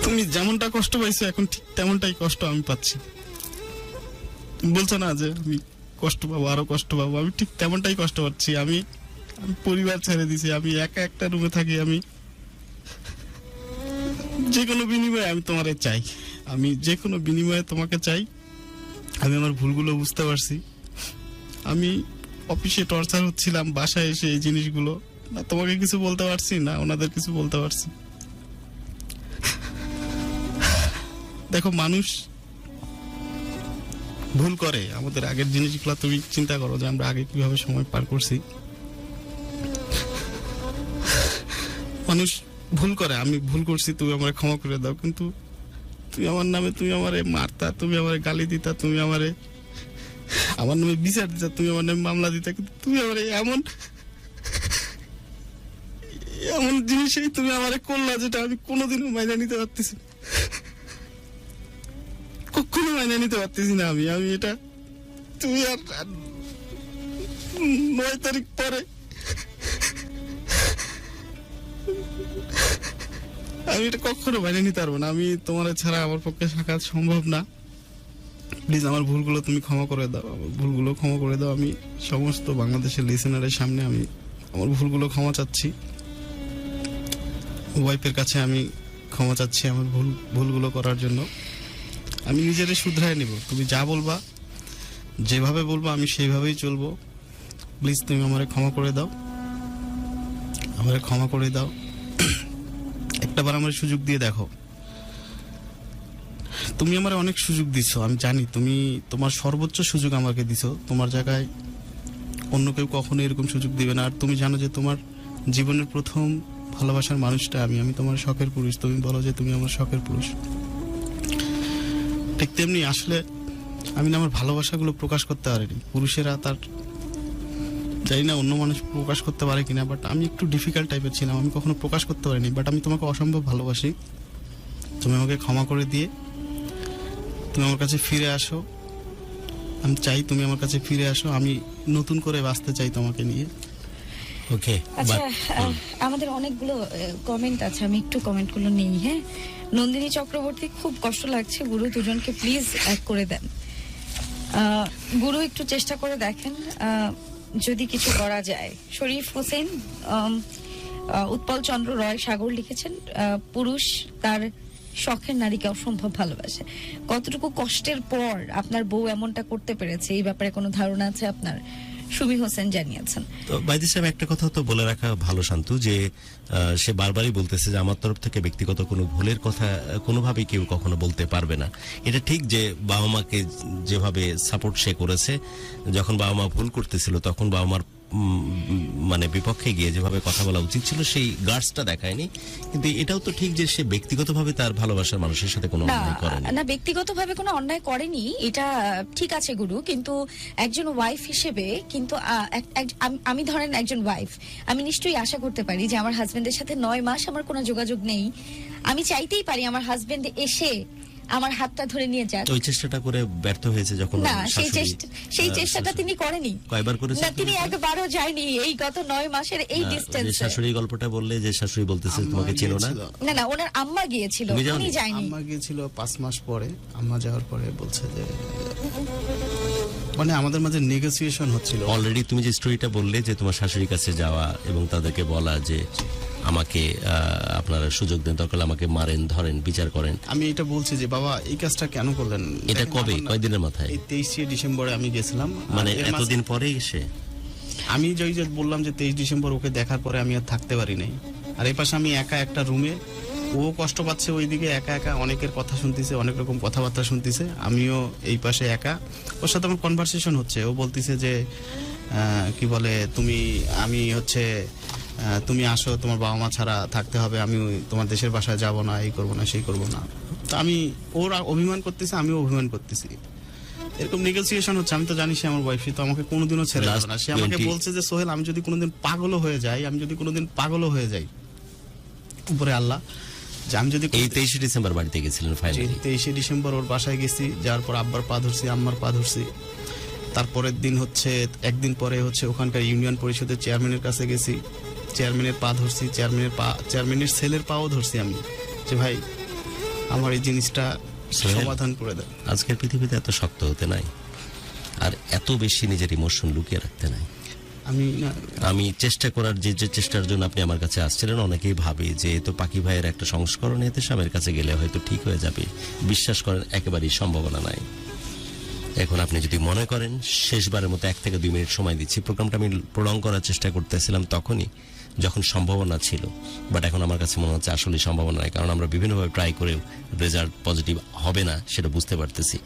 D: তুমি যেমনটা কষ্ট পাইছো এখন ঠিক তেমনটাই কষ্ট আমি পাচ্ছি। বলছো না যে আমি কষ্ট পাবো, আরো কষ্ট পাবো, আমি ঠিক তেমনটাই কষ্ট পাচ্ছি। আমি পরিবার ছেড়ে দিছি, আমি একা একটা রুমে থাকি। আমি যে কোনো বিনিময়ে আমি তোমারে চাই, আমি যে কোনো বিনিময়ে তোমাকে চাই। আমি আমার ভুলগুলো বুঝতে পারছি। আমি অফিসে টর্চার হচ্ছিলাম, বাসায় এসে এই জিনিসগুলো না তোমাকে কিছু বলতে পারছি না ওনাদের কিছু বলতে পারছি। দেখো, মানুষ ভুল করে। আমাদের আগের জিনিসগুলো তুমি চিন্তা করো যে আমরা আগে কিভাবে সময় পার করছি। মানুষ ভুল করে, আমি ভুল করছি, তুমি আমার ক্ষমা করে দাও। কিন্তু তুমি আমার নামে, তুমি আমারে মারতা, তুমি আমারে গালি দিতা, তুমি আমারে আমার নামে বিচার দিতা, তুমি আমার নামে মামলা দিতা। কিন্তু তুমি আমারে এমন এমন জিনিসই তুমি আমারে করলা যেটা আমি কোনোদিনও মাইনা নিতে পারতেছি না। কখনো মাইনা নিতে পারতেছি না আমি এটা। তুমি আর 9 তারিখ পরে আমি এটা কখনো মাইনে নিতে পারবো না। আমি তোমার ছাড়া আমার পক্ষে সাক্ষাৎ সম্ভব না। প্লিজ আমার ভুলগুলো তুমি ক্ষমা করে দাও, আমার ভুলগুলো ক্ষমা করে দাও। আমি সমস্ত বাংলাদেশের লিসেনারের সামনে আমি আমার ভুলগুলো ক্ষমা চাচ্ছি। ওয়াইফের কাছে আমি ক্ষমা চাচ্ছি আমার ভুলগুলো করার জন্য। আমি নিজেরে শুধরায় নিব। তুমি যা বলবা, যেভাবে বলবো আমি সেইভাবেই চলবো। প্লিজ তুমি আমারে ক্ষমা করে দাও, আমারে ক্ষমা করে দাও। একটাবার আমার সুযোগ দিয়ে দেখো। তুমি আমার অনেক সুযোগ দিছো, আমি জানি। তুমি তোমার সর্বোচ্চ সুযোগ আমাকে দিছো। তোমার জায়গায় অন্য কেউ কখনো এরকম সুযোগ দিবে না। আর তুমি জানো যে তোমার জীবনের প্রথম ভালোবাসার মানুষটা আমি তোমার শখের পুরুষ। তুমি বলো যে তুমি আমার শখের পুরুষ। ঠিক তেমনি আসলে আমি না আমার ভালোবাসাগুলো প্রকাশ করতে পারিনি। পুরুষেরা তার জানি না অন্য মানুষ প্রকাশ করতে পারে কিনা, বাট আমি একটু ডিফিকাল্ট টাইপের ছিলাম, আমি কখনো প্রকাশ করতে পারিনি। বাট আমি তোমাকে অসম্ভব ভালোবাসি। তুমি আমাকে ক্ষমা করে দিয়ে তুমি আমার কাছে ফিরে আসো। আমি চাই তুমি আমার কাছে ফিরে আসো। আমি নতুন করে বাঁচতে চাই তোমাকে নিয়ে।
C: ওকে,
B: আচ্ছা, আমাদের অনেকগুলো কমেন্ট আছে, আমি একটু কমেন্টগুলো নেই। হ্যাঁ, নন্দিনী চক্রবর্তী, খুব কষ্ট লাগছে গুরু, দুজনকে প্লিজ এক করে দেন। গুরু একটু চেষ্টা করে দেখেন যদি কিছু করা যায়। শরীফ হোসেন, উৎপল চন্দ্র রয় সাগর লিখেছেন, পুরুষ তার শখের নারীকে অসম্ভব ভালোবাসে। কতটুকু কষ্টের পর আপনার বউ এমনটা করতে পেরেছে, এই ব্যাপারে কোনো ধারণা আছে আপনার? সুমি হোসেন জানিয়েছেন।
C: তো বাইদি সাহেব, একটা কথা তো বলে রাখা ভালো শান্তু, যে সে বারবারই বলতেছে যে আমার তরফ থেকে ব্যক্তিগত কোনো ভুলের কথা কোনোভাবেই কেউ কখনো বলতে পারবে না। এটা ঠিক যে বাবা মাকে যেভাবে সাপোর্ট সে করেছে, যখন বাবা মা ভুল করতেছিল তখন বাবা মার মানে বিপক্ষে গিয়ে যেভাবে কথা বলা উচিত ছিল সেই গার্ডসটা দেখায়নি। কিন্তু এটাও তো ঠিক যে সে ব্যক্তিগতভাবে তার ভালোবাসার মানুষের সাথে কোনো অন্যায় করেনি।
B: না, ব্যক্তিগতভাবে কোনো অন্যায় করেনি, এটা ঠিক আছে গুরু। কিন্তু একজন ওয়াইফ হিসেবে কিন্তু আমি ধরেন একজন ওয়াইফ, আমি নিশ্চয়ই আশা করতে পারি যে আমার হাজবেন্ডের সাথে 9 মাস আমার কোনো যোগাযোগ নেই। আমি চাইতেই পারি আমার হাজবেন্ড এসে আমার হাতটা ধরে নিয়ে যাক।
C: ওই চেষ্টাটা করে ব্যর্থ হয়েছে যখন
B: না, সেই চেষ্টাটা তিনি করেনি।
C: কয়বার করেছেন?
B: না, তিনি একবারও যায়নি এই গত 9 মাসের এই ডিসটেন্সে।
C: শাশুড়ি গল্পটা বললে যে শাশুড়ি বলতেছে তোমাকে চেনো না।
B: না না, ওনার আম্মা গিয়েছিল, উনি যায়নি।
D: আম্মা গিয়েছিল 5 মাস পরে। আম্মা যাওয়ার পরে বলছে যে মানে আমাদের মাঝে নেগোসিয়েশন হচ্ছিল।
C: অলরেডি তুমি যে স্টোরিটা বললে যে তোমার শাশুড়ির কাছে যাওয়া এবং তাদেরকে বলা যে আমাকে আপনারা সুযোগ দেন, দরকার আমাকে মারেন, ধরেন, বিচার করেন।
D: আমি এটা বলছি যে বাবা এই কাজটা কেন করলেন?
C: এটা কবে, কয়দিনের মাথায়?
D: এই 23 ডিসেম্বরে আমি গেছিলাম।
C: মানে এতদিন পরে এসে
D: আমি যে বললাম যে 23 ডিসেম্বর ওকে দেখার পরে আমি আর থাকতে পারি নাই। আর এই পাশে আমি একা একটা রুমে, ও কষ্ট পাচ্ছে ওইদিকে, একা একা অনেকের কথা শুনতেছে, অনেক রকম কথাবার্তা শুনতেছে। আমিও এই পাশে একা, ওর সাথে আমার কনভারসেশন হচ্ছে। ও বলতেছে যে কি বলে আমি হচ্ছে তুমি আসো, তোমার বাবা মা ছাড়া থাকতে হবে, আমি তোমার দেশের বাসায় যাব না, এই করবো না, সেই করবো না। তো আমি ওর অভিমান করতেছে, আমিও অভিমান করতেছি, এরকম নেগোসিয়েশন হচ্ছে। আমি তো জানি সে আমার ওয়াইফ, তো আমাকে কোনোদিনও ছেড়ে যাবে না। সে আমাকে বলছে যে সোহেল, আমি যদি কোনোদিন পাগলও হয়ে যাই, উপরে আল্লাহ, যে আমি যদি
C: এই 23 ডিসেম্বর বাড়িতে গেছিলেন ফাইনালি।
D: 23 ডিসেম্বর ওর বাসায় গেছি, যাওয়ার পর আব্বার পা ধরছি, আম্মার পা ধরছি। তারপরের দিন হচ্ছে একদিন পরে হচ্ছে ওখানকার ইউনিয়ন পরিষদের চেয়ারম্যানের কাছে গেছি, চেয়ারম্যানের পা ধরছি, চেয়ারম্যানের ছেলের পাও ধরছি আমি, যে ভাই আমার এই জিনিসটা সমাধান করে দেয়।
C: আজকের পৃথিবীতে এত শক্ত হতে নাই। আর এত বেশি নিজের ইমোশন লুকিয়ে রাখতে নাই।
D: আমি না,
C: আমি চেষ্টা করার যে চেষ্টার জন্য আপনি আমার কাছে আসছিলেন, অনেকেই ভাবে যে এ তো পাখি ভাইয়ের একটা সংস্করণ, এতে স্বামীর কাছে গেলে হয়তো ঠিক হয়ে যাবে। বিশ্বাস করেন, একেবারেই সম্ভাবনা নাই। এখন আপনি যদি মনে করেন, শেষবারের মতো 1 থেকে 2 মিনিট সময় দিচ্ছি। প্রোগ্রামটা আমি প্রলং করার চেষ্টা করতেছিলাম তখনই যখন সম্ভাবনা ছিল, বাট এখন আমার কাছে মনে হচ্ছে আসলে সম্ভাবনা নাই, কারণ আমরা বিভিন্নভাবে ট্রাই করেও রেজাল্ট পজিটিভ হবে না সেটা বুঝতে পারতেছি।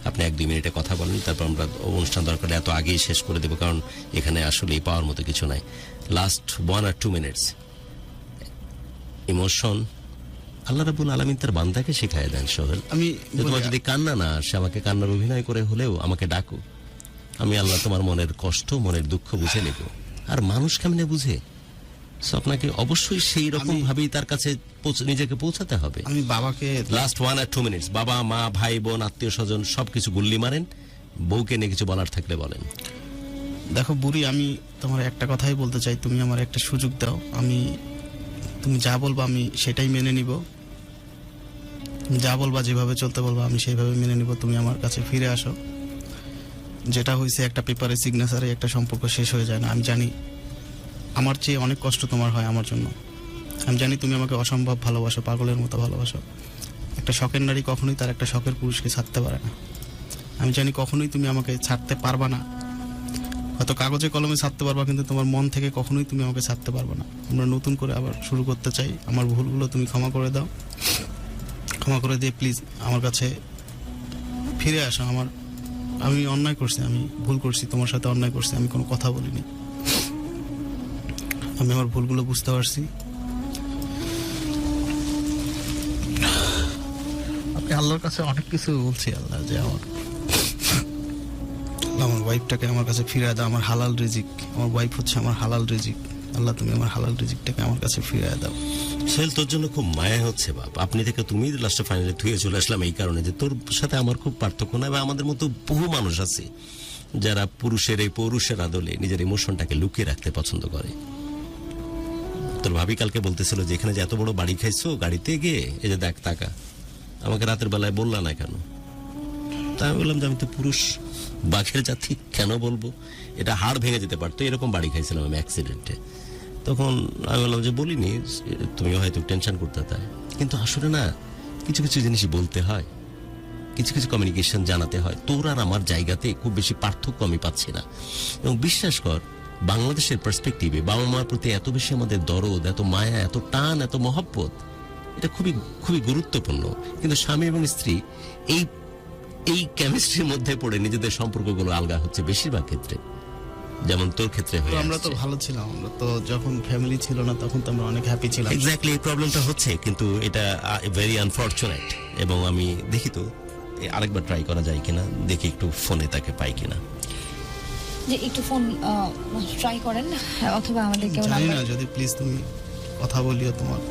C: আপনি 1-2 মিনিটে কথা বলেন, তারপর আমরা অনুষ্ঠান দরকার এত আগেই শেষ করে দেবো, কারণ এখানে আসলে পাওয়ার মতো কিছু নাই। লাস্ট 1 or 2 মিনিটস ইমোশন আল্লাহ রাব্বুল আলামিন তার বান্দাকে শিখায় দেন। সোহেল,
D: আমি
C: তোমার যদি কান্না না আসে, আমাকে কান্নার অভিনয় করে হলেও আমাকে ডাকো, আমি আল্লাহ তোমার মনের কষ্ট, মনের দুঃখ বুঝে নেব। আর মানুষ কেমনে বুঝে? So আপনাকে অবশ্যই সেই রকম ভাবেই তার কাছে নিজেকে পৌঁছাতে হবে।
D: আমি বাবাকে
C: লাস্ট 1 or 2 মিনিটস বাবা মা ভাই বোন আত্মীয় স্বজন সবকিছু গুল্লি মারেন, বউকে নিয়ে কিছু বলার থাকলে বলেন।
D: দেখো বুড়ি, আমি তোমার একটা কথাই বলতে চাই, তুমি আমার একটা সুযোগ দাও। তুমি যা বলবা আমি সেটাই মেনে নিব। তুমি যা বলবা, যেভাবে চলতে বলবা আমি সেইভাবে মেনে নিব। তুমি আমার কাছে ফিরে আসো। যেটা হয়েছে, একটা পেপারে সিগনেচারে একটা সম্পর্ক শেষ হয়ে যায় না। আমি জানি আমার চেয়ে অনেক কষ্ট তোমার হয় আমার জন্য। আমি জানি তুমি আমাকে অসম্ভব ভালোবাসো, পাগলের মতো ভালোবাসো। একটা শখের নারী কখনোই তার একটা শখের পুরুষকে ছাড়তে পারে না। আমি জানি কখনোই তুমি আমাকে ছাড়তে পারবা না। হয়তো কাগজে কলমে ছাড়তে পারবা, কিন্তু তোমার মন থেকে কখনোই তুমি আমাকে ছাড়তে পারবে না। আমরা নতুন করে আবার শুরু করতে চাই। আমার ভুলগুলো তুমি ক্ষমা করে দাও। ক্ষমা করে দিয়ে প্লিজ আমার কাছে ফিরে আসো। আমি অন্যায় করছি, আমি ভুল করছি, তোমার সাথে অন্যায় করছি। আমি কোনো কথা বলিনি। আমি আমার ভুলগুলো বুঝতে পারছি। আমি আল্লাহর কাছে অনেক কিছু বলছি, আল্লাহ যে আমার ওয়াইফটাকে আমার কাছে ফিরে দাও। আমার হালাল রিজিক, আমার ওয়াইফ হচ্ছে আমার হালাল রিজিক। আল্লাহ তুমি আমার হালাল রিজিকটাকে আমার কাছে ফিরে দাও।
C: সোহেল, তোর জন্য খুব মায়া হচ্ছে বাপ। আপনি থেকে তুমি লাস্টে ফাইনালে ধুয়ে চলে আসলাম এই কারণে যে তোর সাথে আমার খুব পার্থক্য না, এবং আমাদের মতো বহু মানুষ আছে যারা পুরুষের এই পৌরুষের আদলে নিজের ইমোশনটাকে লুকিয়ে রাখতে পছন্দ করে। তোর ভাবি কালকে বলতেছিল যে এখানে যে এত বড় বাড়ি খাইছো গাড়িতে গিয়ে, এই যে দেখ টাকা, আমাকে রাতের বেলায় বললা না কেন? তা আমি বললাম যে আমি তো পুরুষ, বাঘের জাতি, কেন বলবো? এটা হাড় ভেঙে যেতে পারতো, এরকম বাড়ি খাইছিলাম আমি অ্যাক্সিডেন্টে। তখন আমি বললাম যে বলিনি, তুমিও হয়তো টেনশন করতে। তাই কিন্তু আসলে না, কিছু কিছু জিনিসই বলতে হয়, কিছু কিছু কমিউনিকেশন জানাতে হয়। তোর আর আমার জায়গাতে খুব বেশি পার্থক্য আমি পাচ্ছি না। এবং বিশ্বাস কর, বাংলাদেশের পার্সপেক্টিভে বাবা মার প্রতি এত বেশি আমাদের দরদ, এত মায়া, এত টান, এত মহব্বত, এটা খুবই খুবই গুরুত্বপূর্ণ। কিন্তু স্বামী এবং স্ত্রী এই কেমিস্ট্রির মধ্যে পড়ে নিজেদের সম্পর্কগুলো আলগা হচ্ছে বেশিরভাগ ক্ষেত্রে, যেমন তোর ক্ষেত্রে হয়ে
D: আমরা তো ভালো ছিলাম। আমরা তো যখন ফ্যামিলি ছিল না তখন তো আমরা অনেক হ্যাপি ছিলাম।
C: এক্স্যাক্টলি, এই প্রবলেমটা হচ্ছে, কিন্তু এটা ভেরি আনফরচুনেট। এবং আমি দেখি তো আরেকবার ট্রাই করা যায় কিনা, দেখি একটু ফোনে তাকে পাই কিনা।
B: যে একটু ফোন ট্রাই করেন, অথবা আমাদের কেউ
D: জানি না, যদি প্লিজ তুমি কথা বলিও তোমার।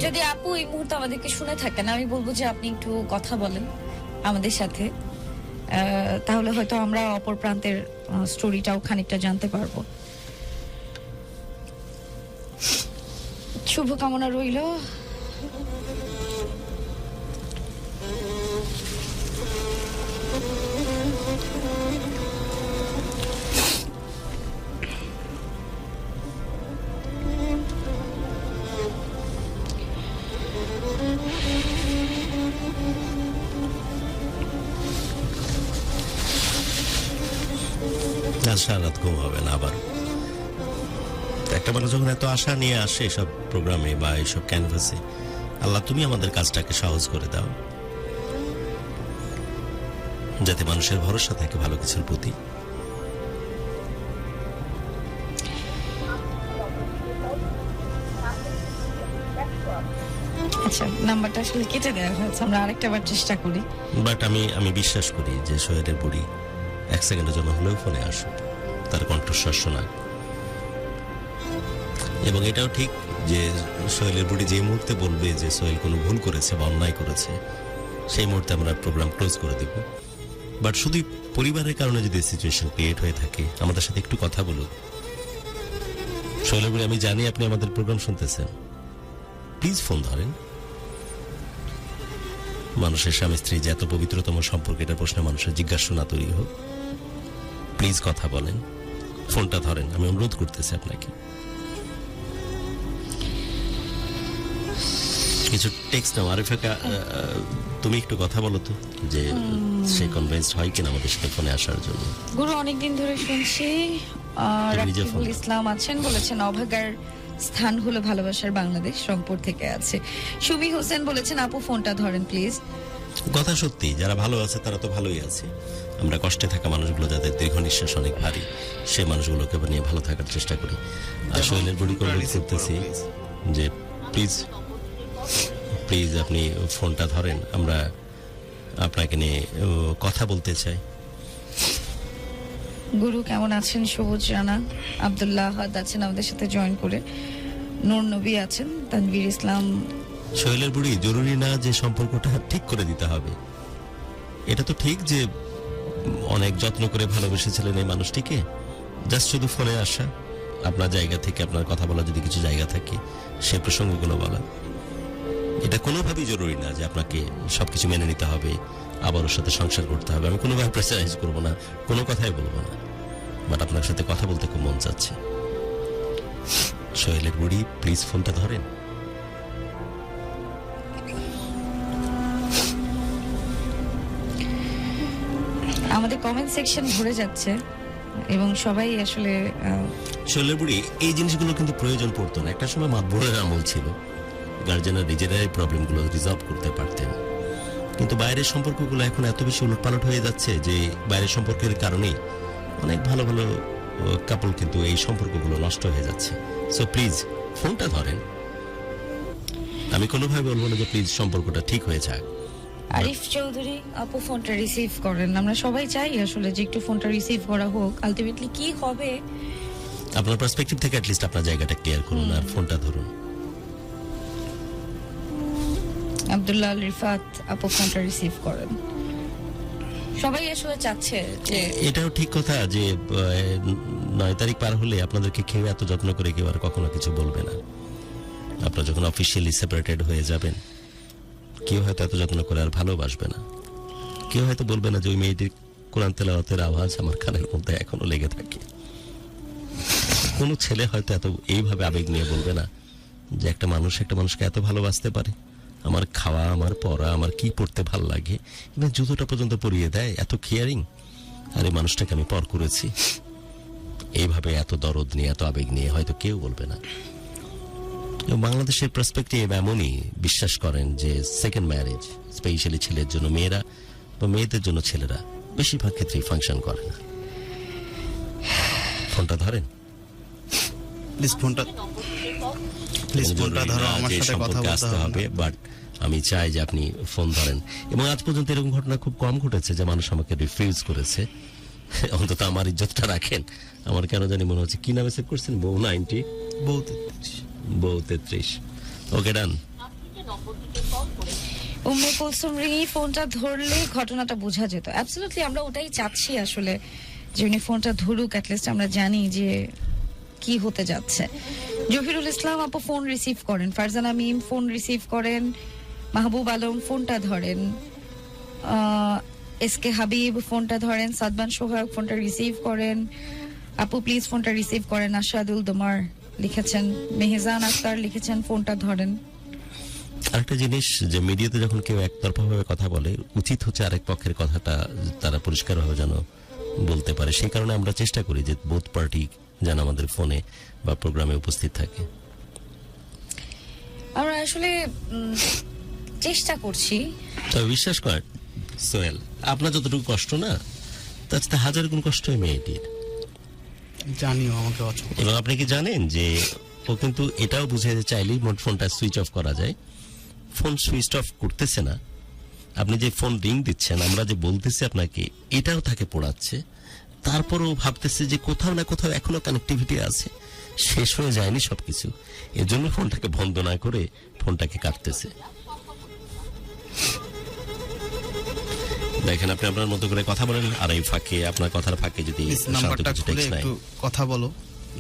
B: যদি আপু এই মুহূর্তে আমাদেরকে শুনে থাকেন, আমি বলবো যে আপনি একটু কথা বলেন আমাদের সাথে, তাহলে হয়তো আমরা অপর প্রান্তের স্টোরিটাও খানিকটা জানতে পারবো। শুভকামনা রইল।
C: সারা রাত ঘুম হবে না। আবার একটা মানুষ যখন এত আশা নিয়ে আসে এসব প্রোগ্রামে বা এইসব ক্যানভাসে, আল্লাহ তুমি আমাদের কাজটাকে সহজ করে দাও, যাতে মানুষের ভরসা থাকে ভালো কিছুর প্রতি।
B: আচ্ছা, নাম্বারটা আসলে কেটে দেওয়া হয়েছে, আমরা আরেকটা বার চেষ্টা করি।
C: বাট আমি বিশ্বাস করি যে সোহেলের বুড়ি 1 সেকেন্ডের জন্য হলেও ফোনে আসুক, তার কণ্ঠস্বর শোনাক। এবং এটাও ঠিক যে সোহেলের বুড়ি যে মুহূর্তে বলবে যে সোহেল কোনো ভুল করেছে বা অন্যায় করেছে, সেই মুহূর্তে আমরা প্রোগ্রাম ক্লোজ করে দেব। বাট শুধু পরিবারের কারণে যদি সিচুয়েশন ক্রিয়েট হয়ে থাকে, আমাদের সাথে একটু কথা বলুন। সোহেলের বুড়ি, আমি জানি আপনি আমাদের প্রোগ্রাম শুনতেছেন, প্লিজ ফোন ধরেন। মানুষের স্বামী স্ত্রী যে এত পবিত্রতম সম্পর্ক, এটা প্রশ্নে মানুষের জিজ্ঞাসা তৈরি হোক। প্লিজ কথা বলেন, ফোনটা ধরেন, আমি অনুরোধ করতেছি আপনাকে। কিছু টেক্সট নাও আরিফাকা, তুমি একটু কথা বলো তো যে সে কনভিন্সড হয় কিনা আমাদের সাথে ফোনে আসার জন্য।
B: গুরু অনেকদিন ধরে শুনছি।
C: তুমি নিজে
B: রাকিবুল
C: ফোন।
B: ইসলাম আছেন, বলেছেন অভাগার স্থান হলো ভালোবাসার বাংলাদেশ, রংপুর থেকে আছে। সুমি হোসেন বলেছেন আপু ফোনটা ধরেন প্লিজ।
C: কথা সত্যি, যারা ভালো আছে তারা তো ভালোই আছে। আমরা কষ্টে থাকা মানুষগুলো যাদের দীর্ঘ নিঃশ্বাস অনেক ভারী, সেই মানুষগুলোকে নিয়ে ভালো থাকার চেষ্টা করি। আর শৈলের বডি কন্ট্রোল করতেছি যে প্লিজ প্লিজ আপনি ফোনটা ধরেন, আমরা আপনাকে নিয়ে কথা বলতে চাই।
B: গুরু কেমন আছেন? সবুজ রানা, আব্দুল্লাহ আহাদ আছেন আমাদের সাথে জয়েন করে, নূর নবী আছেন, তানভীর ইসলাম।
C: শৈলের বুড়ি, জরুরি না যে সম্পর্কটা ঠিক করে দিতে হবে। এটা তো ঠিক যে অনেক যত্ন করে ভালোবেসেছিলেন এই মানুষটিকে, জাস্ট শুধু ফোনে আসা, আপনার জায়গা থেকে আপনার কথা বলা যদি কিছু জায়গা থাকে সে প্রসঙ্গগুলো বলা, এটা কোনোভাবেই জরুরি না যে আপনাকে সবকিছু মেনে নিতে হবে, আবার ওর সাথে সংসার করতে হবে। আমি কোনোভাবে প্রেসারাইজ করবো না, কোনো কথাই বলবো না, বাট আপনার সাথে কথা বলতে খুব মন চাচ্ছে। শৈলের বুড়ি, প্লিজ ফোনটা ধরেন।
B: আমাদের কমেন্ট সেকশন ভরে যাচ্ছে এবং সবাই আসলে
C: শৈলের বুড়ি, এই জিনিসগুলো কিন্তু প্রয়োজন পড়তো না। একটা সময় মাতবরের আমল ছিল, গার্জেনরা নিজেরাই প্রবলেমগুলো রিজলভ করতে পারতেন, কিন্তু বাইরের সম্পর্কগুলো এখন এত বেশি উলটপালট হয়ে যাচ্ছে যে বাইরের সম্পর্কের কারণেই অনেক ভালো ভালো কাপল কিন্তু এই সম্পর্কগুলো নষ্ট হয়ে যাচ্ছে। সো প্লিজ ফোনটা ধরেন। আমি কোনোভাবে বলবো না যে প্লিজ সম্পর্কটা ঠিক হয়ে যাক।
B: আরিফ চৌধুরী আপু ফোনটা রিসিভ করেন। আমরা সবাই চাই আসলে যে একটু ফোনটা রিসিভ করা হোক, আলটিমেটলি কি হবে।
C: আপনার পার্সপেক্টিভ থেকে অ্যাটলিস্ট আপনার জায়গাটা ক্লিয়ার করুন আর ফোনটা ধরুন।
B: আব্দুল্লাহ আল রিফাত আপু ফোনটা রিসিভ করেন। সবাই আসলে চাচ্ছে যে
C: এটাও ঠিক কথা যে 9 তারিখ পার হলে আপনাদেরকে কেউ এত যত্ন করে কেউ আর কখনো কিছু বলবে না। আপনারা যখন অফিসিয়ালি সেপারেটেড হয়ে যাবেন, কেউ হয়তো এত যত্ন করে আর ভালোবাসবে না। কেউ হয়তো বলবে না যে ওই মেয়েটির কোরআন তেলাওয়াতের আওয়াজ আমার কানের মধ্যে এখনো লেগে থাকে। কোনো ছেলে হয়তো এত এইভাবে আবেগ নিয়ে বলবে না যে একটা মানুষকে এত ভালোবাসতে পারে, আমার খাওয়া, আমার পড়া, আমার কি পড়তে ভাল লাগে, এবার জুতোটা পর্যন্ত পরিয়ে দেয়, এত কেয়ারিং। আর এই মানুষটাকে আমি পর করেছি, এইভাবে এত দরদ নিয়ে এত আবেগ নিয়ে হয়তো কেউ বলবে না। বাংলাদেশের পার্সপেক্টিভ এমনই, বিশ্বাস করেন যে সেকেন্ড ম্যারেজ স্পেশালি ছেলের জন্য মেয়েরা বা মেয়েদের জন্য ছেলেরা বেশিরভাগ ক্ষেত্রেই ফাংশন করে না। ফোনটা ধরেন
D: প্লিজ, ফোনটা ধরো, আমার
C: যে
D: সাথে কথা
C: সম্পর্কে
D: বলতে
C: আসতে
D: হবে
C: হবে, বাট আমি চাই যে আপনি ফোন ধরেন। এবং আজ পর্যন্ত এরকম ঘটনা খুব কম ঘটেছে যে মানুষ আমাকে রিফিউজ করেছে। অন্তত আমার ইজ্জতটা রাখেন। আমার কেন জানি মনে হচ্ছে, কি নামে সেভ করছেন? বউ 90 বউ 33। ওকে, ডান।
B: উম্মে কুলসুম রিঙি ফোনটা ধরলে ঘটনাটা বোঝা যেত। অ্যাবসলিউটলি আমরা ওটাই চাচ্ছি আসলে, যে উনি ফোনটা ধরুক, অ্যাটলিস্ট আমরা জানি যে কি হতে যাচ্ছে। জহিরুল ইসলাম আপু ফোন রিসিভ করেন, ফারজানা মিম ফোন রিসিভ করেন, মাহবুব আলম ফোনটা ধরেন, এসকে হাবিব ফোনটা ধরেন, সাদমান সোহাগ ফোনটা রিসিভ করেন। আপু প্লিজ ফোনটা রিসিভ করেন। আশাদুল দোমার লিখেছেন, মেহজান আক্তার লিখেছেন ফোনটা ধরেন।
C: আরেকটা জিনিস, যে মিডিয়াতে যখন কেউ একতরফা ভাবে কথা বলে, উচিত হচ্ছে আরেক পক্ষের কথাটা তারা পরিষ্কারভাবে যেন বলতে পারে। সেই কারণে আমরা চেষ্টা করি যে বোথ পার্টি যেন আমাদের ফোনে বা প্রোগ্রামে উপস্থিত থাকে।
B: আমরা আসলে চেষ্টা করছি।
C: তবে বিশ্বাস করেন সোহেল, আপনার যতটুকু কষ্ট না, তার সাথে 1000 গুণ কষ্ট এই মেয়েটির।
D: জানিও আমাকে অচল।
C: এবং আপনি কি জানেন যে ও কিন্তু এটাও বুঝে যে চাইলেই ফোনটা সুইচ অফ করা যায়। ফোন সুইচ অফ করতেছে না, আপনি যে ফোন রিং দিচ্ছেন, আমরা যে বলতেছি আপনাকে, এটাও তাকে পড়াচ্ছে। তারপরও ভাবতেছে যে কোথাও না কোথাও এখনো কানেক্টিভিটি আছে, শেষ হয়ে যায়নি সবকিছু, এজন্য ফোনটাকে বন্ধ না করে ফোনটাকে কাটতেছে। দেখেন, আপনি আপনার মতো করে কথা বলেন, আর এই ফাঁকে, আপনার কথার ফাঁকে যদি
D: নাম্বারটা খুলে একটু কথা বলো।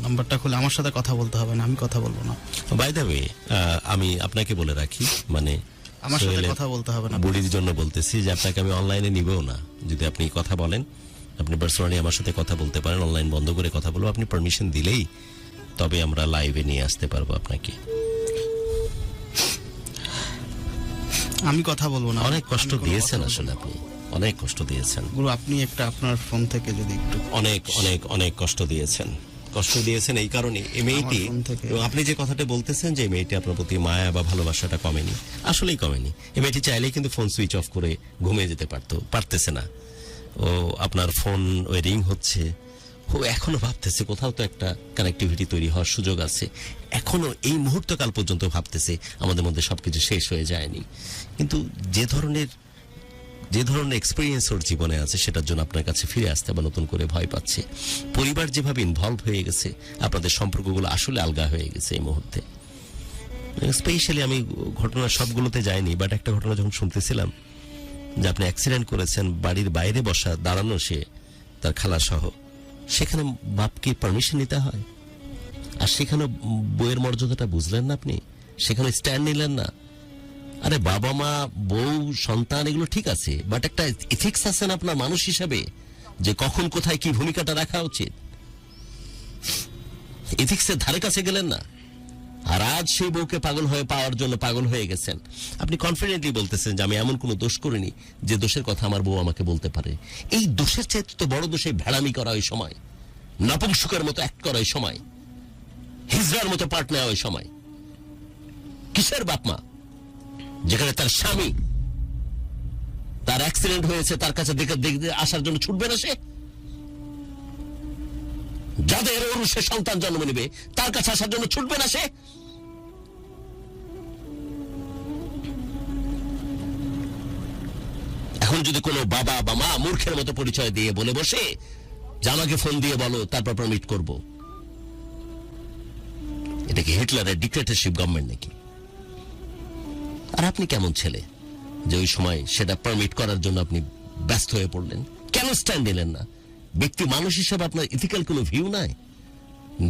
D: নাম্বারটা খুলে আমার সাথে কথা বলতে হবে না, আমি কথা বলবো না।
C: বাই দ্য ওয়ে, আমি আপনাকে বলে রাখি, মানে
D: আমার সাথে
C: সোহেলের
D: কথা বলতে হবে না।
C: বুড়ির জন্য বলতেছি যে আপনাকে আমি অনলাইনে নিবও না। যদি আপনি কথা বলেন, আপনি পার্সোনালি আমার সাথে কথা বলতে পারেন, অনলাইন বন্ধ করে কথা বলবো, আপনি পারমিশন দিলেই তবে আমরা লাইভে নিয়ে আসতে পারবো আপনাকে।
D: আমি কথা বলবো না।
C: অনেক কষ্ট
D: আমি কোনো
C: দিয়েছেন
D: কথা বলবো
C: আসলে
D: না।
C: আপনি, অনেক কষ্ট দিয়েছেন
D: গুরু, আপনি একটা আপনার ফোন থেকে যদি একটু
C: অনেক অনেক অনেক কষ্ট দিয়েছেন। কষ্ট দিয়েছেন এই কারণে এই মেয়েটি,
D: ফোন থেকে।
C: এবং আপনি যে কথাটা বলতেছেন যে এই মেয়েটি আপনার প্রতি মায়া বা ভালোবাসাটা কমেনি, আসলেই কমেনি। এই মেয়েটি চাইলেই কিন্তু ফোন সুইচ অফ করে ঘুমিয়ে যেতে পারতেছে না। ও আপনার ফোন ওই রিং হচ্ছে, ও এখনো ভাবতেছে কোথাও তো একটা কানেক্টিভিটি তৈরি হওয়ার সুযোগ আছে। এখনো এই মুহূর্তকাল পর্যন্ত ভাবতেছে আমাদের মধ্যে সবকিছু শেষ হয়ে যায়নি। কিন্তু যে ধরনের এক্সপিরিয়েন্স ওর জীবনে আছে সেটার জন্য আপনার কাছে ফিরে আসতে বা নতুন করে ভয় পাচ্ছে। পরিবার যেভাবে ইনভলভ হয়ে গেছে, আপনাদের সম্পর্কগুলো আসলে আলগা হয়ে গেছে এই মুহূর্তে। স্পেশালি আমি ঘটনা সবগুলোতে যাইনি, বাট একটা ঘটনা যখন শুনতেছিলাম যে আপনি অ্যাক্সিডেন্ট করেছেন, বাড়ির বাইরে বসা দাঁড়ানো সে তার খালা সহ, সেখানে বাপকে পারমিশন নিতে হয়। আর সেখানে বইয়ের মর্যাদাটা বুঝলেন না আপনি, সেখানে স্ট্যান্ড নিলেন না। আরে বাবা মা, বউ, সন্তান এগুলো ঠিক আছে, বাট একটা এথিক্স আছে না আপনার মানুষ হিসাবে, যে কখন কোথায় কি ভূমিকাটা রাখা উচিত। এথিক্সের ধারে কাছে গেলেন না। আর আজ সেই বউকে পাওয়ার জন্য পাগল হয়ে গেছেন। আপনি কনফিডেন্টলি বলতেছেন যে আমি এমন কোনো দোষ করিনি যে দোষের কথা আমার বউ আমাকে বলতে পারে। এই দোষের চাইতে তো বড় দোষে ভেড়ামি করা ওই সময়, নপুংসকের মতো অ্যাক্ট করা ওই সময়, হিজড়ার মতো পার্ট নেওয়া ওই সময়। কিসের বাপ মা, যেখানে তার স্বামী তার অ্যাক্সিডেন্ট হয়েছে, তার কাছে দেখতে আসার জন্য ছুটবে না সে? যাদের ওরুষে সন্তান জন্ম নেবে তার কাছে আসার জন্য ছুটবে না সে? এখন যদি কোনো বাবা বা মা মূর্খের মতো পরিচয় দিয়ে বলে বসে যে আমাকে ফোন দিয়ে বলো তারপর পারমিট করব, এটা কি হিটলারের ডিক্টেটরশিপ গভর্নমেন্ট নাকি? আর আপনি কেমন ছেলে যে ওই সময় সেটা পারমিট করার জন্য আপনি ব্যস্ত হয়ে পড়লেন? কেন স্ট্যান্ড নিলেন না? ব্যক্তি মানুষ হিসেবে আপনার ইথিক্যাল কোনো ভিউ নাই,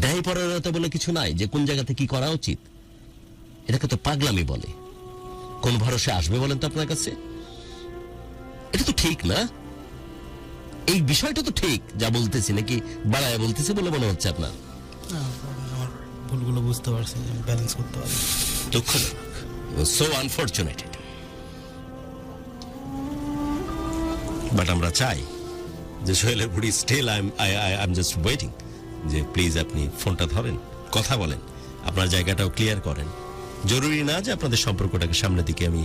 C: ন্যায়পরায়ণতা বলে কিছু নাই যে কোন জায়গাতে কি করা উচিত? এটাকে তো পাগলামি বলে। কোন ভরসা আসবে বলেন তো আপনার কাছে? এটা তো ঠিক না। এই বিষয়টা তো ঠিক যা বলতেছি, নাকি বাড়ায় বলতেছি বলে মনে হচ্ছে আপনার?
D: আমার ভুলগুলো বুঝতে পারছি, ব্যালেন্স করতে পারি।
C: দুঃখজনক, সো আনফরচুনেট। বাট আমরা চাই যে সোহেলের বুড়ি still I am just waiting, যে প্লিজ আপনি ফোনটা ধরেন, কথা বলেন, আপনার জায়গাটাও ক্লিয়ার করেন। জরুরি না যে আপনাদের সম্পর্কটাকে সামনের দিকে আমি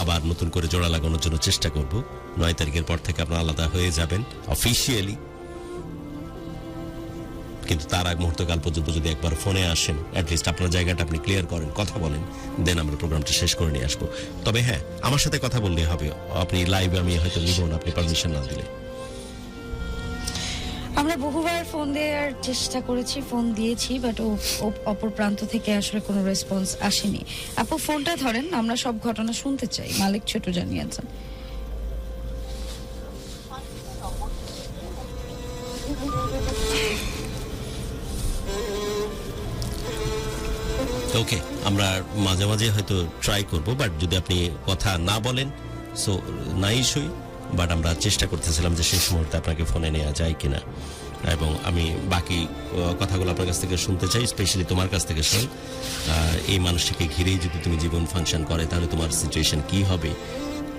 C: আবার নতুন করে জোড়া লাগানোর জন্য চেষ্টা করব। 9 তারিখের পর থেকে আপনারা আলাদা হয়ে যাবেন অফিসিয়ালি, কিন্তু তার আগ মুহূর্তকাল পর্যন্ত যদি একবার ফোনে আসেন, অ্যাটলিস্ট আপনার জায়গাটা আপনি ক্লিয়ার করেন, কথা বলেন, দেন আমরা প্রোগ্রামটা শেষ করে নিয়ে আসবো। তবে হ্যাঁ, আমার সাথে কথা বললেই হবে। আপনি লাইভে আমি হয়তো নিব না আপনি পারমিশন না দিলে।
B: আমরা বহুবার ফোন দেওয়ার চেষ্টা করেছি, ফোন দিয়েছি, বাট অপর প্রান্ত থেকে আসলে কোনো রেসপন্স আসেনি। আপু ফোনটা ধরেন, আমরা সব ঘটনা শুনতে চাই। মালিক ছোট জানিয়েছেন।
C: ওকে, আমরা মাঝে মাঝে হয়তো ট্রাই করব, বাট যদি আপনি কথা না বলেন সো নাই সই। বাট আমরা চেষ্টা করতেছিলাম যে শেষ মুহূর্তে আপনাকে ফোনে নেওয়া যায় কিনা, এবং আমি বাকি কথাগুলো আপনার কাছ থেকে শুনতে চাই, স্পেশালি তোমার কাছ থেকে শুন। এই মানুষটিকে ঘিরেই যদি তুমি জীবন ফাংশন করে তাহলে তোমার সিচুয়েশন কি হবে,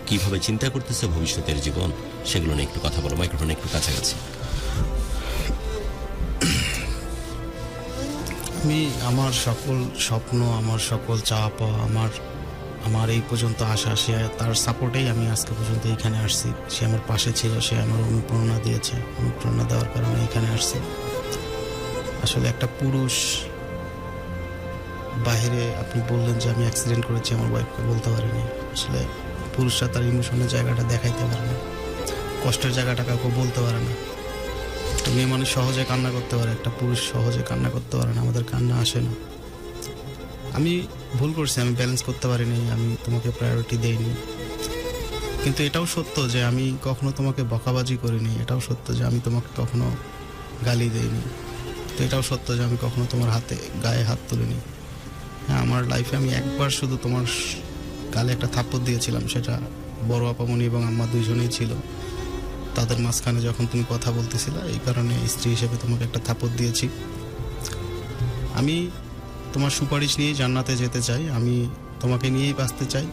C: কিভাবে চিন্তা করতেছে ভবিষ্যতের জীবন, সেগুলো নিয়ে একটু কথা বলো। মাইক্রোফোনে একটু কাছাকাছি।
D: আমি আমার সকল স্বপ্ন, আমার সকল চাওয়া পাওয়া, আমার এই পর্যন্ত আসা, সে তার সাপোর্টেই আমি আজকে পর্যন্ত এখানে আসছি। সে আমার পাশে ছিল, সে আমার অনুপ্রেরণা দিয়েছে, অনুপ্রেরণা দেওয়ার কারণে এখানে আসছি। আসলে একটা পুরুষ বাইরে, আপনি বললেন যে আমি অ্যাক্সিডেন্ট করেছি, আমার ওয়াইফকে বলতে পারিনি। আসলে পুরুষরা তার ইমোশনের জায়গাটা দেখাইতে পারে না, কষ্টের জায়গাটা কাউকে বলতে পারে না। একটা মেয়ে মানুষ সহজে কান্না করতে পারে, একটা পুরুষ সহজে কান্না করতে পারে না। আমাদের কান্না আসে না। আমি ভুল করছি, আমি ব্যালেন্স করতে পারিনি, আমি তোমাকে প্রায়োরিটি দেইনি। কিন্তু এটাও সত্য যে আমি কখনো তোমাকে বকাবাজি করিনি, এটাও সত্য যে আমি তোমাকে কখনো গালি দেইনি, তো এটাও সত্য যে আমি কখনো তোমার গায়ে হাত তুলিনি। হ্যাঁ, আমার লাইফে আমি একবার শুধু তোমার গালে একটা থাপ্পড় দিয়েছিলাম, সেটা বড় আপামনি এবং আম্মা দুইজনেই ছিল। তাদের মাঝখানে যখন তুমি কথা বলতেছিলে, এই কারণে স্ত্রী হিসেবে তোমাকে একটা থাপ্পড় দিয়েছি। আমি তোমার সুপারিশ নিয়েই জান্নাতে যেতে চাই, আমি তোমাকে নিয়েই বাঁচতে চাই।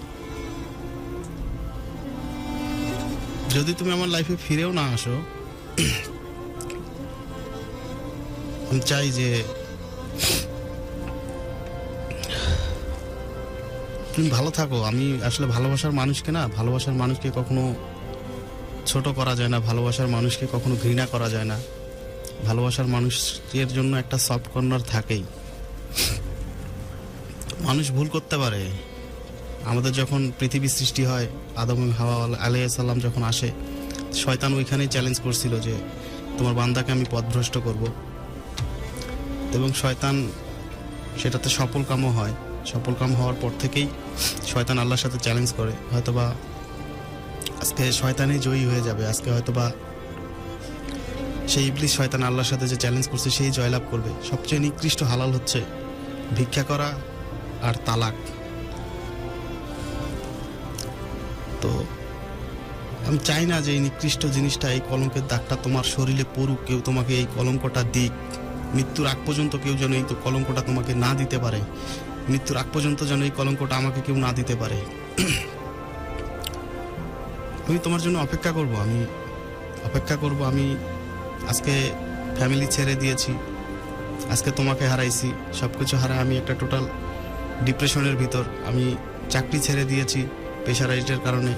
D: যদি তুমি আমার লাইফে ফিরেও না আসো, আমি চাই যে তুমি ভালো থাকো। আমি আসলে ভালোবাসার মানুষকে কখনো ছোট করা যায় না, ভালোবাসার মানুষকে কখনো ঘৃণা করা যায় না। ভালোবাসার মানুষের জন্য একটা সফট কর্নার থাকেই। মানুষ ভুল করতে পারে। আমাদের যখন পৃথিবী সৃষ্টি হয়, আদম এবং হাওয়া আলাইহিস সালাম যখন আসে, শয়তান ওইখানেই চ্যালেঞ্জ করছিল যে তোমার বান্দাকে আমি পথভ্রষ্ট করব, এবং শয়তান সেটাতে সফলকামও হয়। সফলকাম হওয়ার পর থেকেই শয়তান আল্লাহর সাথে চ্যালেঞ্জ করে, হয়তোবা আজকে শয়তানই জয়ী হয়ে যাবে, আজকে হয়তোবা সেই ইবলিস শয়তান আল্লাহর সাথে যে চ্যালেঞ্জ করছে সেই জয়লাভ করবে। সবচেয়ে নিকৃষ্ট হালাল হচ্ছে ভিক্ষা করা আর তালাক। তো আমি চাই না যে এই নিকৃষ্ট জিনিসটা, এই কলঙ্কের দাগটা তোমার শরীরে পড়ুক, কেউ তোমাকে এই কলঙ্কটা দিক। মৃত্যুর আগ পর্যন্ত কেউ যেন এই কলঙ্কটা তোমাকে না দিতে পারে, মৃত্যুর আগ পর্যন্ত যেন এই কলঙ্কটা আমাকে কেউ না দিতে পারে। আমি তোমার জন্য অপেক্ষা করব। আমি আজকে ফ্যামিলি ছেড়ে দিয়েছি, আজকে তোমাকে হারাইছি, সব কিছু হারাই আমি একটা টোটাল ডিপ্রেশনের ভিতর। আমি চাকরি ছেড়ে দিয়েছি প্রেশারাইজের কারণে।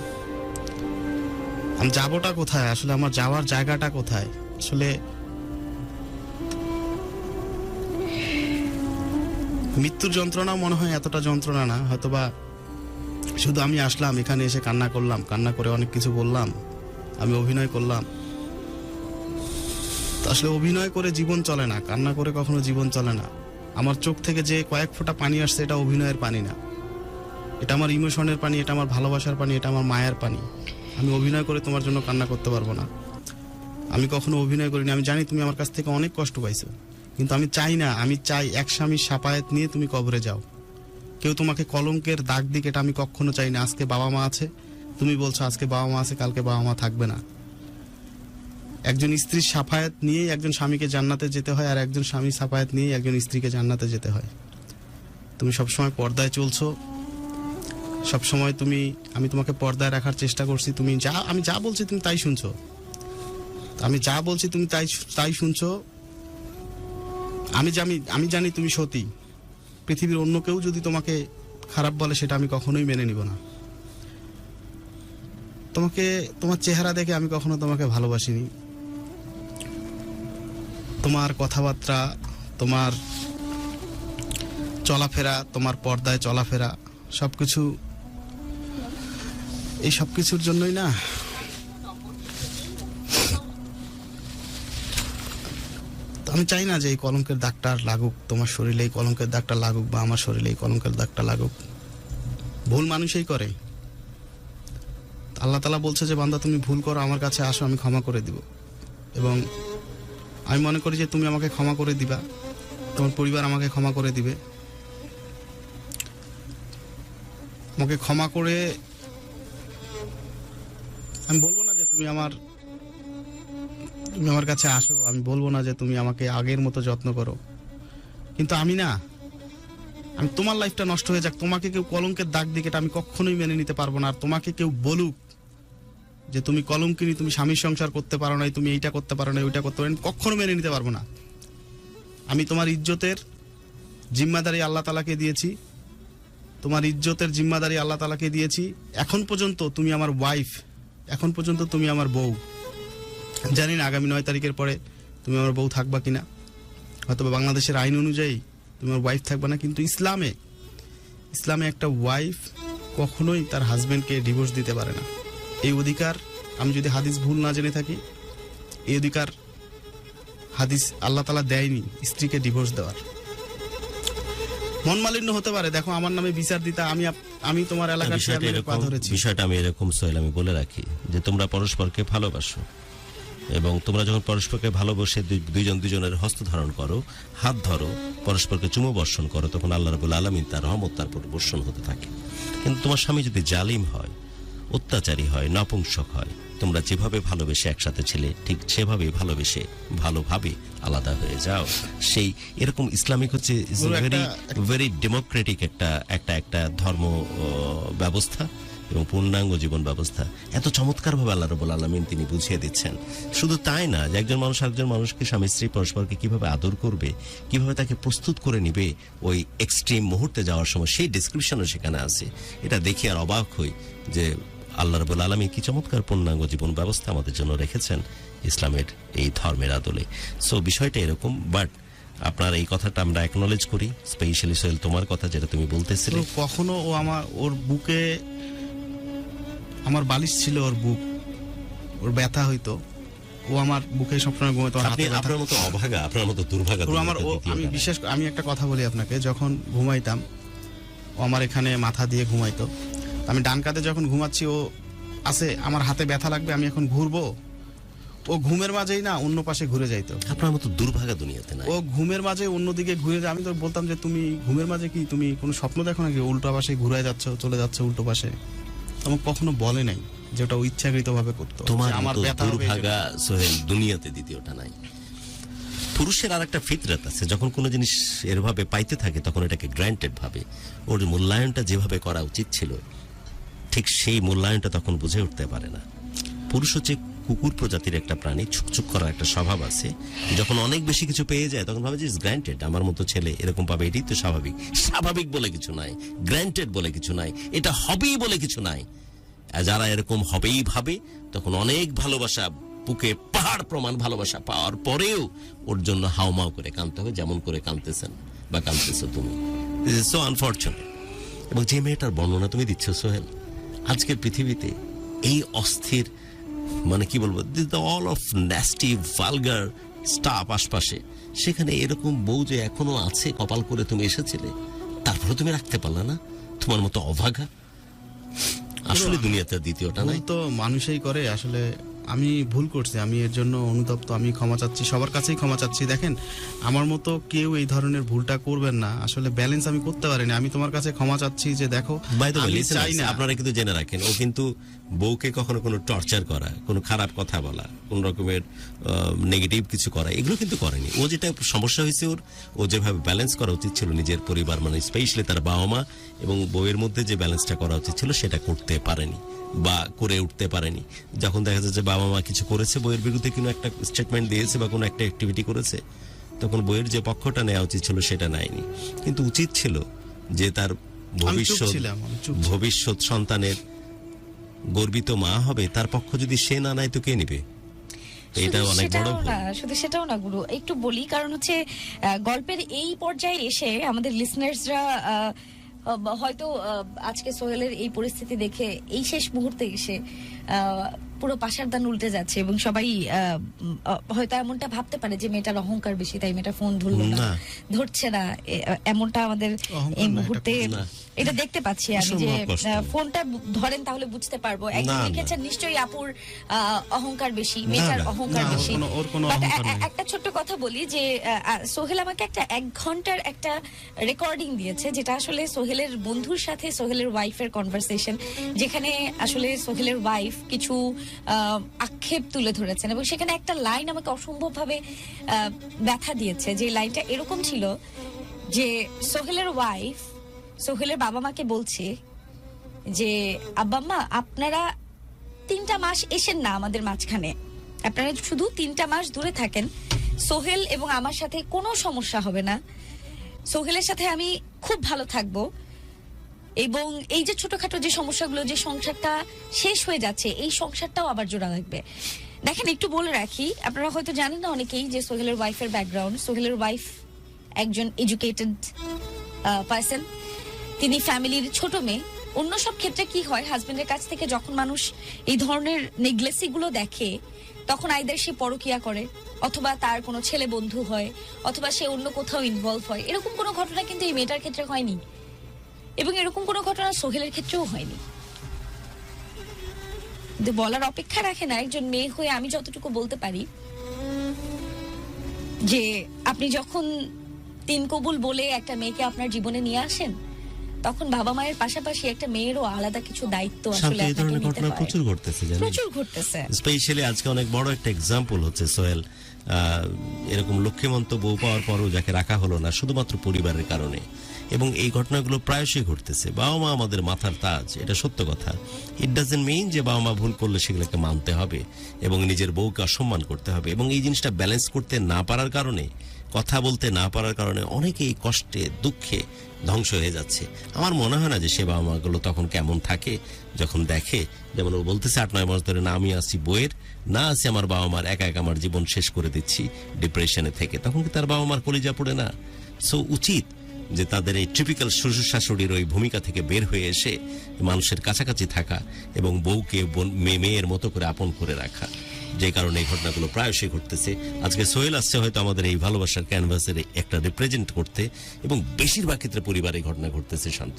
D: আমি যাবোটা কোথায় আসলে, আমার যাওয়ার জায়গাটা কোথায় আসলে? মৃত্যুর যন্ত্রণা মনে হয় এতটা যন্ত্রণা না, হয়তোবা শুধু আমি আসলাম এখানে এসে কান্না করলাম, কান্না করে অনেক কিছু বললাম, আমি অভিনয় করলাম। তো আসলে অভিনয় করে জীবন চলে না, কান্না করে কখনো জীবন চলে না। আমার চোখ থেকে যে কয়েক ফোঁটা পানি আসছে, এটা অভিনয়ের পানি না, এটা আমার ইমোশনের পানি, এটা আমার ভালোবাসার পানি, এটা আমার মায়ের পানি। আমি অভিনয় করে তোমার জন্য কান্না করতে পারবো না। আমি কখনো অভিনয় করিনি। আমি জানি তুমি আমার কাছ থেকে অনেক কষ্ট পাইছো, কিন্তু আমি চাই না। আমি চাই এক স্বামীর শাফায়াত নিয়ে তুমি কবরে যাও। কেউ তোমাকে কলঙ্কের দাগ দিক, এটা আমি কখনো চাই না। আজকে বাবা মা আছে, তুমি বলছো আজকে বাবা মা আছে, কালকে বাবা মা থাকবে না। একজন স্ত্রীর শাফায়াত নিয়ে একজন স্বামীকে জান্নাতে যেতে হয়, আর একজন স্বামীর শাফায়াত নিয়ে একজন স্ত্রীকে জান্নাতে যেতে হয়। তুমি সবসময় পর্দায় চলছো, সবসময় আমি তোমাকে পর্দায় রাখার চেষ্টা করছি। আমি যা বলছি তুমি তাই শুনছো, আমি যা বলছি তুমি তাই শুনছো। আমি জানি তুমি সতী। পৃথিবীর অন্য কেউ যদি তোমাকে খারাপ বলে, সেটা আমি কখনোই মেনে নিব না। তোমার চেহারা দেখে আমি কখনো তোমাকে ভালোবাসিনি। তোমার কথাবার্তা, তোমার চলাফেরা, তোমার পর্দায় চলাফেরা, সবকিছু, এই সবকিছুর জন্যই না আমি চাই না যে এই কলঙ্কের দাগটা লাগুক তোমার শরীরে, এই কলঙ্কের দাগটা লাগুক, বা আমার শরীরে এই কলঙ্কের দাগটা লাগুক। ভুল মানুষই করে। আল্লাহ তাআলা বলছে যে বান্দা তুমি ভুল করো, আমার কাছে আসো, আমি ক্ষমা করে দিব। এবং আমি মনে করি যে তুমি আমাকে ক্ষমা করে দিবা, তোমার পরিবার আমাকে ক্ষমা করে দিবে। আমাকে ক্ষমা করে, আমি বলবো না যে তুমি আমার কাছে আসো, আমি বলবো না যে তুমি আমাকে আগের মতো যত্ন করো, কিন্তু আমি তোমার লাইফটা নষ্ট হয়ে যাক, তোমাকে কেউ কলঙ্কের দাগ দিকে, এটা আমি কখনোই মেনে নিতে পারবো না। আর তোমাকে কেউ বলুক যে তুমি কলঙ্কিনী, তুমি স্বামীর সংসার করতে পারো না, তুমি এইটা করতে পারো না, ওইটা করতে পারো না, কখনো মেনে নিতে পারবো না। আমি তোমার ইজ্জতের জিম্মাদারি আল্লাহ তাআলাকে দিয়েছি, তোমার ইজ্জতের জিম্মাদারি আল্লাহ তাআলাকে দিয়েছি। এখন পর্যন্ত তুমি আমার ওয়াইফ, এখন পর্যন্ত তুমি আমার বউ। জানি না আগামী 9 তারিখের পরে তুমি আমার বউ থাকবা কিনা, হয়তো বাংলাদেশের আইন অনুযায়ী তুমি আমার ওয়াইফ থাকবা না, কিন্তু ইসলামে একটা ওয়াইফ কখনোই তার হাজবেন্ডকে ডিভোর্স দিতে পারে না। এই অধিকার, আমি যদি হাদিস ভুল না জেনে থাকি, এই অধিকার হাদিস আল্লাহ তাআলা দেয়নি স্ত্রীকে ডিভোর্স দেওয়ার। মন মালিন্য হতে পারে, দেখো আমার নামে বিচার দিতা, আমি তোমার এলাকার চেয়ারম্যানের পা ধরেছি।
C: বিষয়টা আমি এরকম সোহেল, আমি বলে রাখি যে তোমরা পরস্পরকে ভালোবাসো, এবং তোমরা যখন পরস্পরকে ভালোবেসে দুইজন দুজনের হস্ত ধারণ করো, হাত ধরো, পরস্পরকে চুমো বর্ষণ করো, তখন আল্লাহ রাব্বুল আলামিন তার রহমত তার উপর বর্ষণ হতে থাকে। কিন্তু তোমার স্বামী যদি জালিম হয়, অত্যাচারী হয়, নপুংসক হয়, তোমরা যেভাবে ভালোবেসে একসাথে ছিলে ঠিক সেভাবে ভালোবেসে ভালোভাবে আলাদা হয়ে যাও। সেই এরকম ইসলামিক হচ্ছে ভেরি ডেমোক্রেটিক একটা ধর্ম ব্যবস্থা এবং পূর্ণাঙ্গ জীবন ব্যবস্থা। এত চমৎকার ভাবে আল্লাহ রাব্বুল আলামিন তিনি বুঝিয়ে দিচ্ছেন। শুধু তাই না, যে একজন মানুষ আরেকজন মানুষকে, স্বামী স্ত্রী পরস্পরকে কিভাবে আদর করবে, কিভাবে তাকে প্রস্তুত করে নিবে ওই এক্সট্রিম মুহূর্তে যাওয়ার সময়, সেই ডিসক্রিপশনও সেখানে আছে। এটা দেখে আর অবাক হই যে আল্লাহ রাব্বুল আলামিন কি চমৎকার পূর্ণাঙ্গ জীবন ব্যবস্থা আমাদের জন্য রেখেছেন ইসলামের এই ধর্মের আদলে। সো বিষয়টা এরকম। বাট আপনার এই কথাটা আমরা অ্যাকনলেজ করি, স্পেশালি সোহেল তোমার কথা যেটা তুমি বলতেছিলে।
D: কখনো ও ওর বুকে, আমার বালিশ ছিল ওর বুক, ওর ব্যথা হইতো, ও আমার বুকে সবসময় ঘুমাইতো।
C: আপনার মতো অভাগা, আপনার মতো দুর্ভাগা
D: আমি একটা কথা বলি আপনাকে, যখন ঘুমাইতাম ও আমার এখানে মাথা দিয়ে ঘুমাইতো। আমি ডান কাঁধে যখন ঘুমাচ্ছি, ও আছে আমার হাতে ব্যথা লাগবে, আমি এখন ঘুরবো, ও ঘুমের মাঝেই না অন্য পাশে ঘুরে যাইতো।
C: আপনার মতো দুর্ভাগা দুনিয়াতে নাই।
D: ও ঘুমের মাঝে অন্যদিকে ঘুরে যায়। আমি তো বলতাম যে তুমি ঘুমের মাঝে কি তুমি কোনো স্বপ্ন দেখো নাকি, উল্টো পাশে ঘুরে যাচ্ছ, চলে যাচ্ছ উল্টো পাশে। আমাকে কখনো বলে নাই যে ওটা ইচ্ছাকৃত ভাবে করতো।
C: তোমার মতো দুর্ভাগা সোহেল দুনিয়াতে দ্বিতীয়টা নাই। পুরুষের আর একটা ফিতরাত আছে, যখন কোনো জিনিস এরভাবে পাইতে থাকে তখন এটাকে গ্র্যান্টেড ভাবে, ওর মূল্যায়নটা যেভাবে করা উচিত ছিল ঠিক সেই মূল্যায়নটা তখন বুঝে উঠতে পারে না। পুরুষ হচ্ছে কুকুর প্রজাতির একটা প্রাণী, ছুকছুক করার একটা স্বভাব আছে। যখন অনেক বেশি কিছু পেয়ে যায় তখন ভাবে যে গ্র্যান্টেড, আমার মতো ছেলে এরকম পাবে, এটাই তো স্বাভাবিক। স্বাভাবিক বলে কিছু নাই, গ্র্যান্টেড বলে কিছু নাই, এটা হবেই বলে কিছু নাই। যারা এরকম হবেই ভাবে তখন অনেক ভালোবাসা, বুকে পাহাড় প্রমাণ ভালোবাসা পাওয়ার পরেও ওর জন্য হাউমাউ করে কাঁদতে হবে, যেমন করে কাঁদতেছেন বা কাঁদতেছো তুমি। This is so unfortunate. এবং যে মেয়েটার বর্ণনা তুমি দিচ্ছ সোহেল, আজকের পৃথিবীতে এই অস্থির, মানে কি বলবো, all of nasty vulgar staff আশপাশে, সেখানে এরকম বউ যে এখনো আছে, কপাল করে তুমি এসেছিলে, তারপরে তুমি রাখতে পারলা না। তোমার মতো অভাগা আসলে দুনিয়াতে দ্বিতীয়টা নাই।
D: তো মানুষই করে। আসলে আমি ভুল করছি, আমি এর জন্য অনুতপ্ত, আমি ক্ষমা চাচ্ছি, সবার কাছেই ক্ষমা চাচ্ছি। দেখেন, আমার মতো কেউ এই ধরনের ভুলটা করবেন না। আসলে ব্যালেন্স আমি করতে পারিনি, আমি তোমার কাছে ক্ষমা চাচ্ছি যে দেখো,
C: চাই না। আপনারা কিন্তু জেনে রাখেন, ও কিন্তু বউকে কখনো কোনো টর্চার করা, কোনো খারাপ কথা বলা, কোন রকমের নেগেটিভ কিছু করা, এগুলো কিন্তু করেনি। ও যেটা সমস্যা হয়েছে ওর, ও যেভাবে ব্যালেন্স করা উচিত ছিল নিজের পরিবার, মানে স্পেশালি তার বাবা মা এবং বউয়ের মধ্যে যে ব্যালেন্সটা করা উচিত ছিল সেটা করতে পারেনি বা করে উঠতে পারেনি। যখন দেখা যাচ্ছে বাবা মা কিছু করেছে, বইয়ের বিরুদ্ধে কোনো একটা স্টেটমেন্ট দিয়েছে বা কোনো একটা অ্যাক্টিভিটি করেছে, তখন বইয়ের যে পক্ষটা নেওয়া উচিত ছিল সেটা নেয়নি। কিন্তু উচিত ছিল যে তার ভবিষ্যৎ সন্তানের গর্বিত মা হবে, তার পক্ষ যদি সে না নেয় তো কে নিবে? এটা অনেক বড় ভুল।
B: শুধু সেটাও না গুরু, একটু বলি, কারণ হচ্ছে গল্পের এই পর্যায়ে এসে আমাদের লিসনার্সরা হয়তো আজকে সোহেলের এই পরিস্থিতি দেখে এই শেষ মুহূর্তে এসে পুরো পাশার দান উল্টে যাচ্ছে এবং সবাই হয়তো এমনটা ভাবতে পারে যে মেয়েটার অহংকার বেশি, তাই মেয়েটা ফোন ধরলো না, ধরছে না। এমনটা আমাদের এই মুহূর্তে এটা দেখতে পাচ্ছি আমি, যে ফোনটা ধরেন তাহলে বুঝতে পারবো। একজন লিখেছেন নিশ্চয়ই আপুর অহংকার বেশি, মেয়েটার অহংকার বেশি। একটা ছোট্ট কথা বলি যে সোহেল আমাকে একটা 1 ঘন্টার একটা রেকর্ডিং দিয়েছে, যেটা আসলে সোহেলের বন্ধুর সাথে সোহেলের ওয়াইফের কনভারসেশন, যেখানে আসলে সোহেলের ওয়াইফ কিছু আক্ষেপ তুলে ধরেছেন এবং সেখানে একটা লাইন আমাকে অসম্ভবভাবে ব্যথা দিয়েছে। যে লাইনটা এরকম ছিল যে সোহেলের ওয়াইফ সোহেলের বাবা মাকে বলছে যে আব্বাম্মা, আপনারা 3টা মাস এসেন না আমাদের মাঝখানে, আপনারা শুধু 3টা মাস দূরে থাকেন, সোহেল এবং আমার সাথে কোনো সমস্যা হবে না, সোহেলের সাথে আমি খুব ভালো থাকবো, এবং এই যে ছোটখাটো যে সমস্যাগুলো, যে সংসারটা শেষ হয়ে যাচ্ছে, এই সংসারটাও আবার জোড়া লাগবে। দেখেন, একটু বলে রাখি, আপনারা হয়তো জানেন না অনেকেই যে সোহেলের ওয়াইফের ব্যাকগ্রাউন্ড। সোহেলের ওয়াইফ একজন এডুকেটেড পার্সন, তিনি ফ্যামিলির ছোট মেয়ে। অন্য সব ক্ষেত্রে কি হয়, হাজবেন্ডের কাছ থেকে যখন মানুষ এই ধরনের নেগলেসি গুলো দেখে, তখন আইদার সে পরকিয়া করে, অথবা তার কোনো ছেলে বন্ধু হয়, অথবা সে অন্য কোথাও ইনভলভ হয়। এরকম কোনো ঘটনা কিন্তু এই মেয়েটার ক্ষেত্রে হয়নি, এবং এরকম কোনো ঘটনা সোহেলের ক্ষেত্রেও হয়নি। কিন্তু বলার অপেক্ষা রাখে না। একজন মেয়ে হয়ে আমি যতটুকু বলতে পারি যে আপনি যখন তিন কবুল বলে একটা মেয়েকে আপনার জীবনে নিয়ে আসেন, তখন বাবা মায়ের পাশাপাশি একটা মেয়েরও আলাদা কিছু দায়িত্ব
C: শান্ত,
B: আসলে
C: এই
B: আপনাকে
C: ধরনের
B: নিতে
C: ঘটনা
B: হয়।
C: প্রচুর ঘটতেছে জানেন,
B: প্রচুর ঘটতেছে।
C: স্পেশালি আজকে অনেক বড় একটা এক্সাম্পল হচ্ছে সোহেল, এরকম লক্ষ্মীমন্ত বউ পাওয়ার পরও যাকে রাখা হলো না শুধুমাত্র পরিবারের কারণে, এবং এই ঘটনাগুলো প্রায়শই ঘটতেছে। বাবা মা আমাদের মাথার তাজ, এটা সত্য কথা। ইট ডাজন্ট মিন যে বাবা মা ভুল করলে সেগুলোকে মানতে হবে এবং নিজের বউকে অসম্মান করতে হবে, এবং এই জিনিসটা ব্যালেন্স করতে না পারার কারণে, কথা বলতে না পারার কারণে অনেকেই কষ্টে দুঃখে ধ্বংস হয়ে যাচ্ছে। আমার মনে হয় না যে সে বাবা মাগুলো তখন কেমন থাকে যখন দেখে, যেমন ও বলতেছে 8-9 মাস ধরে না আমি আসি বইয়ের, না আসি আমার বাবা মার, একা একা আমার জীবন শেষ করে দিচ্ছি ডিপ্রেশনে থেকে, তখন কি তার বাবা মার কলিজা পড়ে না? সো উচিত যে তাদের এই টিপিক্যাল শ্বশুর শাশুড়ির ওই ভূমিকা থেকে বের হয়ে এসে মানুষের কাছাকাছি থাকা এবং বউকে মেয়ের মতো করে আপন করে রাখা, যে কারণে এই ঘটনাগুলো প্রায়শই ঘটতেছে। আজকে সোহেল আসছে হয়তো আমাদের এই ভালোবাসার ক্যানভাসের একটা রিপ্রেজেন্ট করতে, এবং বেশিরভাগ ক্ষেত্রে পরিবারে ঘটনা ঘটতেছে। শান্ত,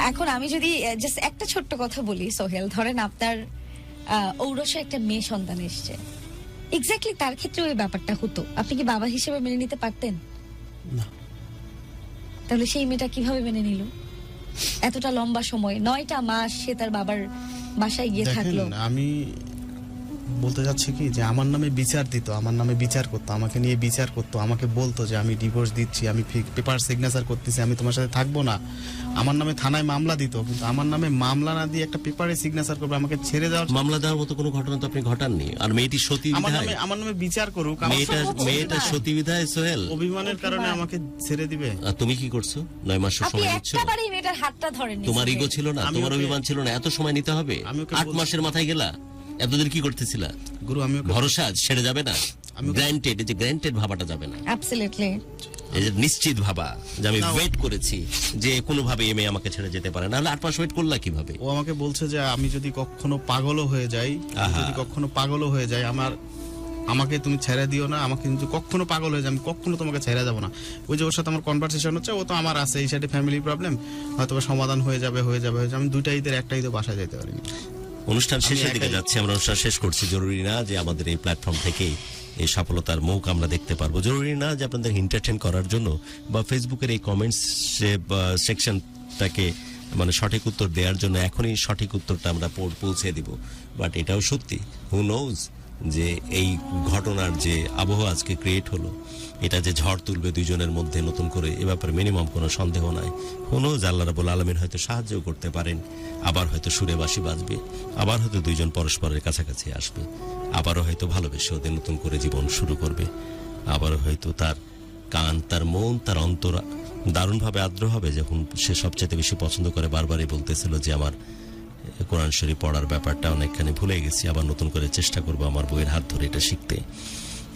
B: এখন আমি যদি জাস্ট একটা ছোট্ট কথা বলি সোহেল, ধরেন আপনার ঔরসে একটা মেয়ে সন্তান এসছে, এক্স্যাক্টলি তার ক্ষেত্রে ওই ব্যাপারটা হতো, আপনি কি বাবা হিসেবে মেনে নিতে পারতেন?
D: না।
B: তাহলে সেই মেয়েটা কিভাবে মেনে নিল? এতটা লম্বা সময়, 9টা মাস সে তার বাবার বাসায় গিয়ে থাকলো।
D: দেখেন, আমি বলতে যাচ্ছি কি যে আমার নামে বিচার দিত, আমার নামে বিচার করতো, আমাকে নিয়ে বিচার করতো, আমাকে বলতো যে আমি ডিভোর্স দিচ্ছি, আমি পেপার সিগনেচার করতেছি, আমি তোমার সাথে থাকবো না। আমার নামে থানায় মামলা দিত, কিন্তু আমার নামে মামলা না দিয়ে একটা পেপারে সিগনেচার করবে, আমাকে ছেড়ে দেওয়ার।
C: মামলা দেওয়ার মতো কোনো ঘটনা তো আপনি ঘটাননি। আর মেয়েটি সতী বিধায়,
D: আমার নামে বিচার করুক, আমার
C: মেয়েটা সতী বিধায় সোহেল
D: অভিমানের কারণে আমাকে ছেড়ে দিবে।
C: আর তুমি কি করছো? 9 মাস
B: আপনি
C: সময় নিচ্ছ?
B: একবারই মেয়েটার হাতটা ধরেন।
C: তোমার ইগো ছিল না, তোমার অভিমান ছিল না, এত সময় নিতে হবে?
D: আমি ওকে
C: 8 মাসের মাথায় গেলা, এতদিন কি করতেছিলা?
D: গুরু, আমি
C: ভরসা ছেড়ে যাবে না, গ্র্যান্টেড, যে গ্র্যান্টেড ভাবাটা যাবে না,
B: অ্যাবসলিউটলি
C: এই যে নিশ্চিত ভাবা যে আমি ওয়েট করেছি যে কোনোভাবে এই মেয়ে আমাকে ছেড়ে যেতে পারে না। 8 মাস ওয়েট করলা কিভাবে?
D: ও আমাকে বলছে যে আমি যদি কখনো পাগলও হয়ে যাই, আমাকে তুমি ছেড়ে দিও না, আমাকে কিন্তু কখনো পাগল হয়ে যায়, আমি কখনো তোমাকে ছেড়ে যাবো না। ওই যে ওর সাথে আমার কনভারসেশন হচ্ছে, ও তো আমার আছে এই সাইডে ফ্যামিলি প্রবলেম, হয়তো সমাধান হয়ে যাবে। আমি 2টা ঈদের 1টা ঈদে বাসায় যেতে পারিনি।
C: অনুষ্ঠান শেষের দিকে যাচ্ছে, আমরা অনুষ্ঠান শেষ করছি। জরুরি না যে আমাদের এই প্ল্যাটফর্ম থেকে এই সফলতার মুখ আমরা দেখতে পারবো, জরুরি না যে আপনাদের এন্টারটেইন করার জন্য বা ফেসবুকের এই কমেন্টস সেকশনটাকে মানে সঠিক উত্তর দেওয়ার জন্য এখনই সঠিক উত্তরটা আমরা পৌঁছে দিব। বাট এটাও সত্যি, হু নোজ যে এই ঘটনার যে আবহ আজকে ক্রিয়েট হলো, এটা যে ঝড় তুলবে দুইজনের মধ্যে নতুন করে, এ ব্যাপারে মিনিমাম কোনো সন্দেহ নাই। কোনো আল্লাহ রাব্বুল আলামিন হয়তো সাহায্য করতে পারেন, আবার হয়তো সুরে বাঁশি বাজবে, আবার হয়তো দুইজন পরস্পরের কাছাকাছি আসবে, আবারও হয়তো ভালোবেসে ওদের নতুন করে জীবন শুরু করবে, আবারও হয়তো তার কান, তার মন, তার অন্তর দারুণভাবে আর্দ্র হবে যখন সে সবচেয়ে বেশি পছন্দ করে। বারবারই বলতেছিল যে আমার কোরআন শরীফ পড়ার ব্যাপারটা অনেকখানি ভুলে গেছি, আবার নতুন করে চেষ্টা করবো আমার বইয়ের হাত ধরে এটা শিখতে,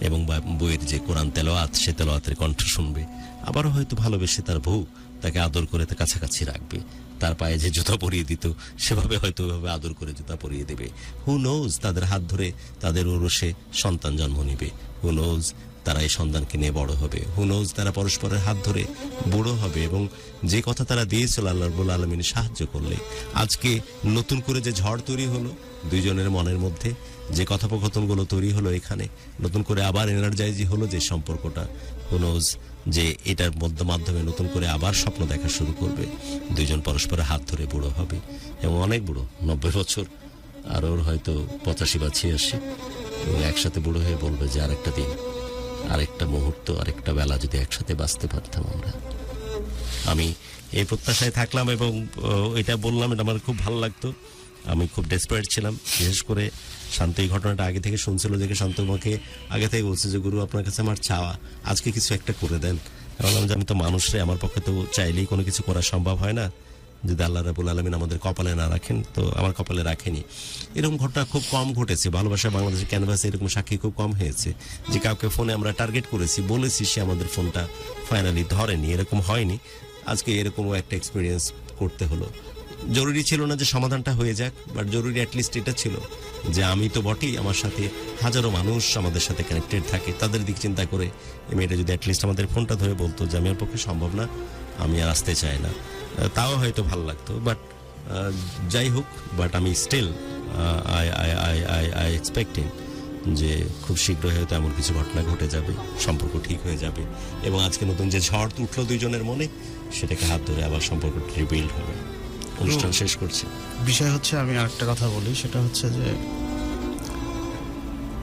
C: এবং বইয়ের যে কোরআন তেলাওয়াত, সে তেলাওয়াতের কণ্ঠ শুনবে। আবারও হয়তো ভালোবেসে তার বউ তাকে আদর করে তার কাছাকাছি রাখবে, তার পায়ে যে জুতা পরিয়ে দিত সেভাবে হয়তো ওইভাবে আদর করে জুতা পরিয়ে দেবে। হু নোজ তাদের হাত ধরে তাদের ওরসে সন্তান জন্ম নিবে, হু নোজ তারা এই সন্তানকে নিয়ে বড় হবে, হু নোজ তারা পরস্পরের হাত ধরে বুড়ো হবে, এবং যে কথা তারা দিয়েছিল আল্লাহ রাব্বুল আলামিন সাহায্য করলে আজকে নতুন করে যে ঝড় তৈরি হলো দুইজনের মনের মধ্যে, যে কথোপকথনগুলো তৈরি হলো এখানে, নতুন করে আবার এনার্জাইজি হলো যে সম্পর্কটা, হু নোজ যে এটার মাধ্যমে নতুন করে আবার স্বপ্ন দেখা শুরু করবে, দুইজন পরস্পরের হাত ধরে বুড়ো হবে, এবং অনেক বুড়ো, 90 বছর, আর ওর হয়তো 85 বা 86, এবং একসাথে বুড়ো হয়ে বলবে যে আরেকটা দিন, আরেকটা মুহূর্ত, আরেকটা বেলা যদি একসাথে বাঁচতে পারতাম আমরা। আমি এই প্রত্যাশায় থাকলাম এবং এটা বললাম, এটা আমার খুব ভালো লাগতো। আমি খুব ডেসপারেট ছিলাম, বিশেষ করে শান্ত এই ঘটনাটা আগে থেকে শুনছিল, দেখে শান্ত আমাকে আগে থেকে বলছে যে গুরু আপনার কাছে আমার চাওয়া আজকে কিছু একটা করে দেন। বললাম যে আমি তো মানুষরে, আমার পক্ষে তো চাইলেই কোনো কিছু করা সম্ভব হয় না, যদি আল্লাহ রাব্বুল আলামিন আমাদের কপালে না রাখেন, তো আমার কপালে রাখেনি। এরকম ঘটনা খুব কম ঘটেছে ভালোবাসা বাংলাদেশের ক্যানভাসে, এরকম সাক্ষী খুব কম হয়েছে যে কাউকে ফোনে আমরা টার্গেট করেছি, বলেছি, সে আমাদের ফোনটা ফাইনালি ধরেনি, এরকম হয়নি। আজকে এরকমও একটা এক্সপিরিয়েন্স করতে হলো। জরুরি ছিল না যে সমাধানটা হয়ে যাক, বাট জরুরি অ্যাটলিস্ট এটা ছিল যে আমি তো বটেই, আমার সাথে হাজারো মানুষ আমাদের সাথে কানেক্টেড থাকে, তাদের দিক চিন্তা করে এই মেয়েটা যদি অ্যাটলিস্ট আমাদের ফোনটা ধরে বলতো যে আমি আমার পক্ষে সম্ভব না, আমি আর আসতে চাই না, তাও হয়তো ভালো লাগতো। বাট যাই হোক, বাট আমি স্টিল আই এক্সপেক্টিং যে খুব শীঘ্রই হয়তো এমন কিছু ঘটনা ঘটে যাবে, সম্পর্ক ঠিক হয়ে যাবে, এবং আজকে নতুন যে ঝড় উঠলো দুইজনের মনে, সেটাকে হাত ধরে আবার সম্পর্ক রিবিল্ড হবে। অনুষ্ঠান শেষ করছি।
D: বিষয় হচ্ছে, আমি আরেকটা কথা বলি, সেটা হচ্ছে যে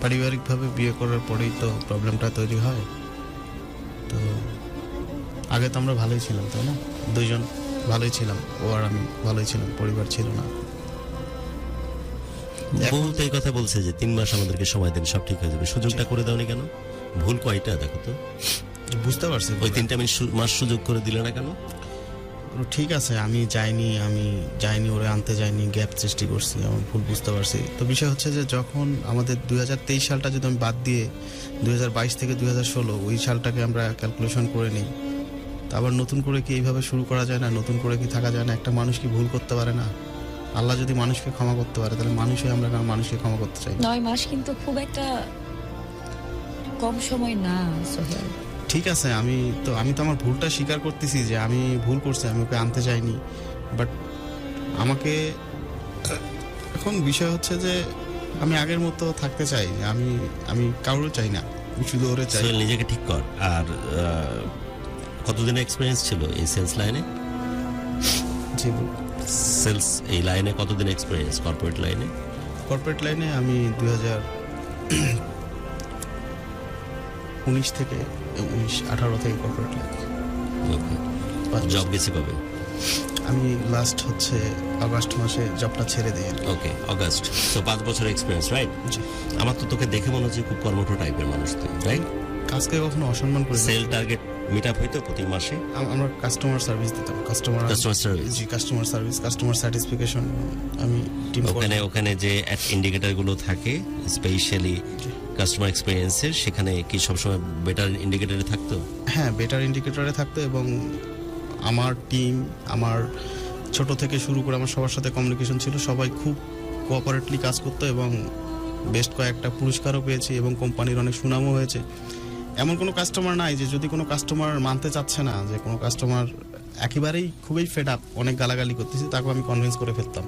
D: পারিবারিকভাবে বিয়ে করার পরেই তো প্রবলেমটা তৈরি হয়। তো আগে তো আমরা ভালোই ছিলাম, তাই না? দুইজন ভালোই ছিলাম, ও আর আমি ভালোই ছিলাম, পরিবার ছিল না।
C: বহু তো এই কথা বলছে যে 3 মাস আমাদেরকে সময় দিন, সব ঠিক হয়ে যাবে। সুযোগটা করে দাওনি কেন? ভুল কয়টা দেখো তো।
D: বুঝতে পারছি,
C: ওই 3টা মাস সুযোগ করে দিলে না কেন?
D: ঠিক আছে, আমি যাইনি ওরে আনতে যাইনি, গ্যাপ সৃষ্টি করছি, আমার ভুল বুঝতে পারছি। তো বিষয় হচ্ছে যে যখন আমাদের 2023 সালটা যদি আমি বাদ দিয়ে 2022 থেকে 2016 ওই সালটাকে আমরা ক্যালকুলেশন করে নিই, তা আবার নতুন করে কি এইভাবে শুরু করা যায় না? নতুন করে কি থাকা যায় না? একটা মানুষ কি ভুল করতে পারে না? আল্লাহ যদি মানুষকে ক্ষমা করতে পারে, তাহলে মানুষই আমরা কেন মানুষকে ক্ষমা করতে চাই?
B: 9 মাস কিন্তু খুব একটা কম সময় না সোহেল।
D: ঠিক আছে, আমি তো আমার ভুলটা স্বীকার করতেছি যে আমি ভুল করছি, আমি ওকে আনতে চাইনি। বাট আমাকে এখন বিষয় হচ্ছে যে আমি আগের মতো থাকতে চাই, যে আমি কারোর চাই না, আমি শুধু ওরে চাই।
C: সোহেল, নিজেকে ঠিক কর। আর কতদিনের এক্সপিরিয়েন্স ছিল এই সেলস লাইনে?
D: জি,
C: সেলস এই লাইনে কতদিন এক্সপিরিয়েন্স? কর্পোরেট লাইনে?
D: কর্পোরেট লাইনে আমি 2019 থেকে 18 থেকে কর্পোরেট লাইন।
C: জব গেছি কবে?
D: আমি লাস্ট হচ্ছে আগস্ট মাসে জবটা ছেড়ে দিই।
C: ওকে, অগাস্ট। তো 5 বছর এক্সপিরিয়েন্স, রাইট?
D: জি।
C: আমার তো তোকে দেখে মনে হচ্ছে খুব কর্মঠ টাইপের মানুষ তুই, রাইট?
D: কাজকে কখনো অসম্মান করি না।
C: সেল টার্গেট মিট আপ হইতো প্রতি মাসে?
D: আমরা কাস্টমার সার্ভিস দিতাম, কাস্টমার সার্ভিস। জি, কাস্টমার সার্ভিস, কাস্টমার স্যাটিসফ্যাকশন। আমি টিম
C: ওখানে যে ইন্ডিকেটর গুলো থাকে স্পেশালি কাস্টমার এক্সপেরিয়েন্সের, সেখানে কি সবসময় বেটার ইন্ডিকেটরে থাকতো?
D: হ্যাঁ, বেটার ইন্ডিকেটরে থাকতো, এবং আমার টিম, আমার ছোট থেকে শুরু করে আমার সবার সাথে কমিউনিকেশন ছিল, সবাই খুব কোঅপারেটলি কাজ করতো, এবং বেস্ট কয়েকটা পুরস্কারও পেয়েছি, এবং কোম্পানির অনেক সুনামও হয়েছে। এমন কোনো কাস্টমার নাই যে যদি কোনো কাস্টমার মানতে চাচ্ছে না, যে কোনো কাস্টমার একেবারেই খুবই ফেড আপ, অনেক গালাগালি করতেছি, তাকে আমি কনভিন্স করে ফেলতাম।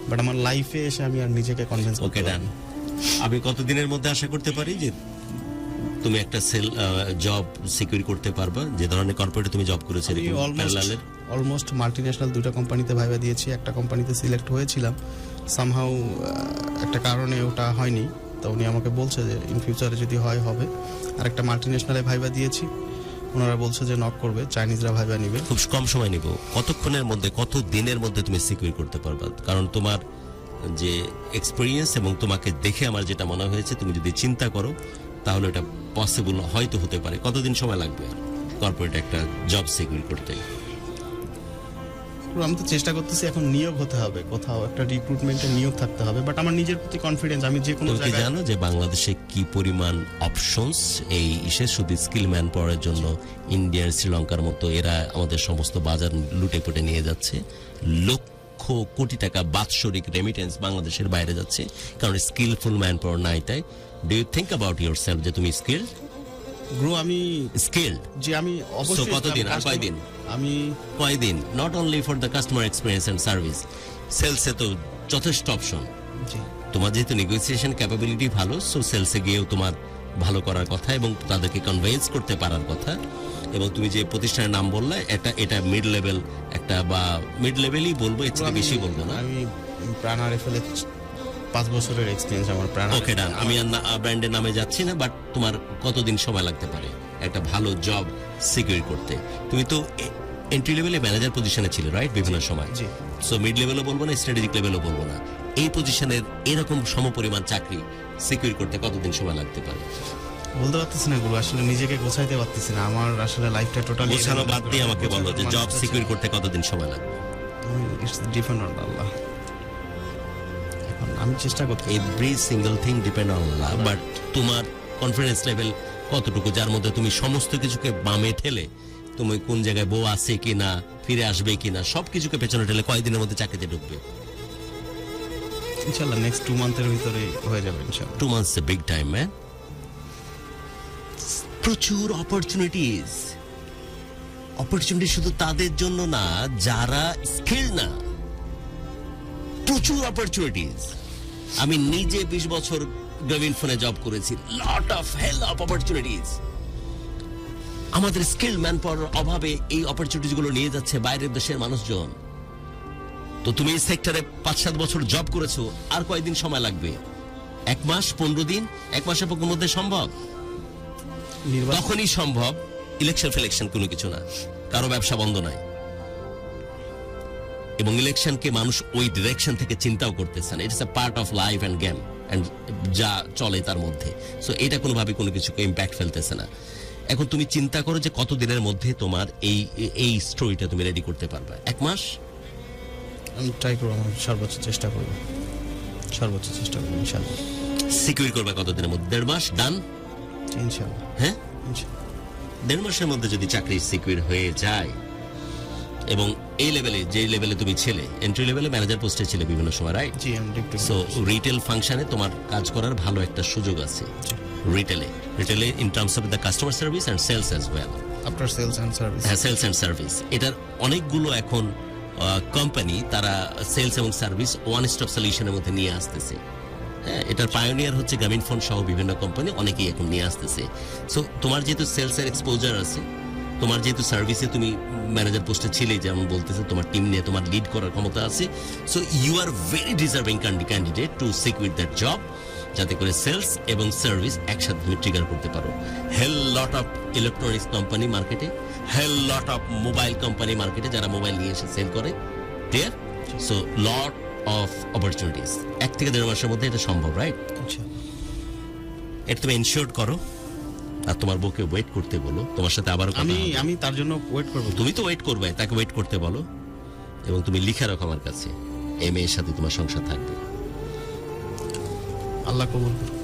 D: বাট আমার লাইফে এসে আমি আর নিজেকে কনভিন্স
C: ওকে, ডান। আমি কতদিনের মধ্যে আশা করতে পারি যে তুমি একটা জব সিকিউর করতে পারবা? যে ধরনের কর্পোরেটে তুমি জব করেছো,
D: অলমোস্ট মাল্টিন্যাশনাল 2টা কোম্পানিতে ভাইবা দিয়েছি, একটা কোম্পানিতে সিলেক্ট হয়েছিলাম, সামহাউ একটা কারণে ওটা হয়নি। তো উনি আমাকে বলছে যে ইন ফিউচারে যদি হয় হবে। আর একটা মাল্টিন্যাশনালে ভাইবা দিয়েছি, ওনারা বলছে যে নক করবে, চাইনিজরা ভাইবা নিবে।
C: খুব কম সময় নিব। কতক্ষণের মধ্যে, কত দিনের মধ্যে তুমি সিকিউর করতে পারবা? কারণ তোমার যে এক্সপেরিয়েন্স এবং তোমাকে দেখে আমার যেটা মনে হয়েছে, তুমি যদি চিন্তা করো তাহলে এটা পসিবল হয়তো হতে পারে। কতদিন সময় লাগবে কর্পোরেট একটা জব সিকিউর করতে?
D: আমি তো চেষ্টা করতেছি, এখন নিয়োগ হতে হবে, কোথাও একটা রিক্রুটমেন্টে নিয়োগ থাকতে হবে। বাট আমার নিজের প্রতি কনফিডেন্স, আমি যে কোনো জায়গায়।
C: জানো যে বাংলাদেশে কি পরিমাণ অপশনস এই শুধু স্কিল ম্যান পাওয়ার জন্য ইন্ডিয়ার, শ্রীলঙ্কার মতো এরা আমাদের সমস্ত বাজার লুটে পুটে নিয়ে যাচ্ছে। লক্ষ কোটি টাকা বাৎসরিক রেমিটেন্স বাংলাদেশের বাইরে যাচ্ছে, কারণ স্কিলফুল ম্যান পাওয়ার নাই। তাই do you think about yourself যে তুমি স্কিলড?
D: গ্রো, আমি
C: স্কিলড।
D: যে আমি অবশ্যই।
C: কতদিন আর কয়দিন?
D: আমি
C: কয়দিন? Not only for the customer experience and service, সেলসে তো যথেষ্ট অপশন।
D: জি,
C: তোমার যেহেতু নেগোসিয়েশন ক্যাপাবিলিটি ভালো, সো সেলসে গিয়েও তোমার ভালো করার কথা এবং তাদেরকে কনভিন্স করতে পারার কথা। এবং তুমি যে প্রতিষ্ঠানের নাম বললে, এটা মিড লেভেল একটা, বা মিড লেভেলই বলবো, এর চেয়ে বেশি বলবো না।
D: আমি প্রাণ আরএফএল 5 বছরের এক্সপেরিয়েন্স আমার প্রাণ।
C: ওকে, ডান। আমি ব্র্যান্ডের নামে যাচ্ছি না, বাট তোমার কতদিন সময় লাগতে পারে একটা ভালো জব সিকিউর করতে? তুমি তো এন্ট্রি লেভেলে ম্যানেজার পজিশনে ছিল, রাইট? বিভিন্ন সময়।
D: জি।
C: সো মিড লেভেলও বলবো না, স্ট্র্যাটেজিক লেভেলও বলবো না। এই পজিশনের এরকম সমপরিমাণ চাকরি সিকিউর করতে কতদিন সময় লাগতে পারে?
D: বলতে পারতেছি না গুরু, আসলে নিজেকে গোছাইতে পারতেছি না। আমার আসলে লাইফটা টোটালি
C: গোছানো বাদ দিয়ে আমাকে বলো যে জব সিকিউর করতে কতদিন সময় লাগবে?
D: ইটস ডিপেন্ড অন আল্লাহ। এখন আমি চেষ্টা করতে,
C: every single thing depend on Allah. But তোমার কনফিডেন্স লেভেল কতটুকু, যার মধ্যে তুমি সমস্ত কিছুকে বামে ঠেলে, তুমি কোন জায়গায় বউ আছে কিনা, ফিরে আসবে কিনা, সবকিছুকে পেছনে ঠেলে কয়েকদিনের মধ্যে চাকরিতে ঢুকবে?
D: ইনশাআল্লাহ নেক্সট 2 মান্থের ভিতরে হয়ে যাবে ইনশাআল্লাহ।
C: 2 months a big time, man. প্রচুর অপরচুনিটি শুধু তাদের জন্য না যারা স্কিল না, প্রচুর অপরচুনিটিস। আমি নিজে 20 বছর গ্রামীণ ফোনে জব করেছি, lot of hell of opportunities. আমাদের স্কিল ম্যান পাওয়ার অভাবে এই অপরচুনিটিস গুলো নিয়ে যাচ্ছে বাইরের দেশের মানুষজন। তো তুমি এই সেক্টরে 5-7 বছর জব করেছো, আর কয়দিন সময় লাগবে? 1 মাস, 15 দিন, 1 মাসের মধ্যে সম্ভব? তখনই সম্ভব। ইলেকশন ফিলেকশন কোনো কিছু না, কারো ব্যবসা বন্ধ নাই, এবং ইলেকশনকে মানুষ ওই ডিরেকশন থেকে চিন্তাও করতেছে না। It's a part of life and game, and যা চলে তার মধ্যে। সো এটা কোনোভাবে কোনো কিছুকে ইম্প্যাক্ট ফেলতেছে না। এখন তুমি চিন্তা করো যে কত দিনের মধ্যে তোমার এই স্টোরিটা তুমি রেডি করতে পারবে? 1 মাস?
D: আমি ট্রাই করবো, আমার সর্বোচ্চ চেষ্টা করবো ইনশাআল্লাহ।
C: সিকিউর করবে কত দিনের মধ্যে? 1.5 মাস? ডান?
D: ইনশাআল্লাহ।
C: হ্যাঁ,
D: ইনশাআল্লাহ।
C: 1.5 মাসের মধ্যে যদি চাকরি সিকিউর হয়ে যায়, এবং এই লেভেলে, যে লেভেলে তুমি ছিলে, এন্ট্রি লেভেলে ম্যানেজার পোস্টে ছিলে বিভিন্ন সময়, রাইট?
D: জি, আমি ডিরেক্টর।
C: সো রিটেল ফাংশনে তোমার কাজ করার ভালো একটা সুযোগ আছে। রিটেলে in terms of the customer service and sales as well.
D: After sales and service.
C: হ্যাঁ, সেলস এন্ড সার্ভিস। এটার অনেকগুলো এখন কোম্পানি তারা সেলস এবং সার্ভিস ওয়ান স্টপ সলিউশনের মধ্যে নিয়ে আসতেছে। হ্যাঁ, এটার পায়োনিয়ার হচ্ছে গ্রামীণ ফোন সহ বিভিন্ন কোম্পানি, অনেকেই এখন নিয়ে আসতেছে। সো তোমার যেহেতু সেলস এর এক্সপোজার আছে, তোমার যেহেতু সার্ভিসে তুমি ম্যানেজার পোস্টে ছিলে, যেমন বলতেছে তোমার টিম নিয়ে তোমার লিড করার ক্ষমতা আছে, so you are very deserving candidate to secure that job, যাতে করে সেলস এবং সার্ভিস একসাথে তুমি ট্রিগার করতে পারো। হেল লট অফ ইলেকট্রনিক্স কোম্পানি মার্কেটে, হেল লট অফ মোবাইল কোম্পানি মার্কেটে, যারা মোবাইল নিয়ে এসে সেল করে। Clear? So lot of opportunities. 1 থেকে 1.5 মাসের মধ্যে এটা সম্ভব, রাইট? এটা তুমি এনশিওর করো, আর তোমার বউকে ওয়েট করতে বলো। তোমার সাথে আবার
D: আমি তার জন্য ওয়েট করবো।
C: তুমি তো ওয়েট করবে, তাকে ওয়েট করতে বলো, এবং তুমি লিখে রাখো আমার কাছে, এই মেয়ের সাথে তোমার সংসার থাকবে।
D: আল্লাহ কবুল করুন।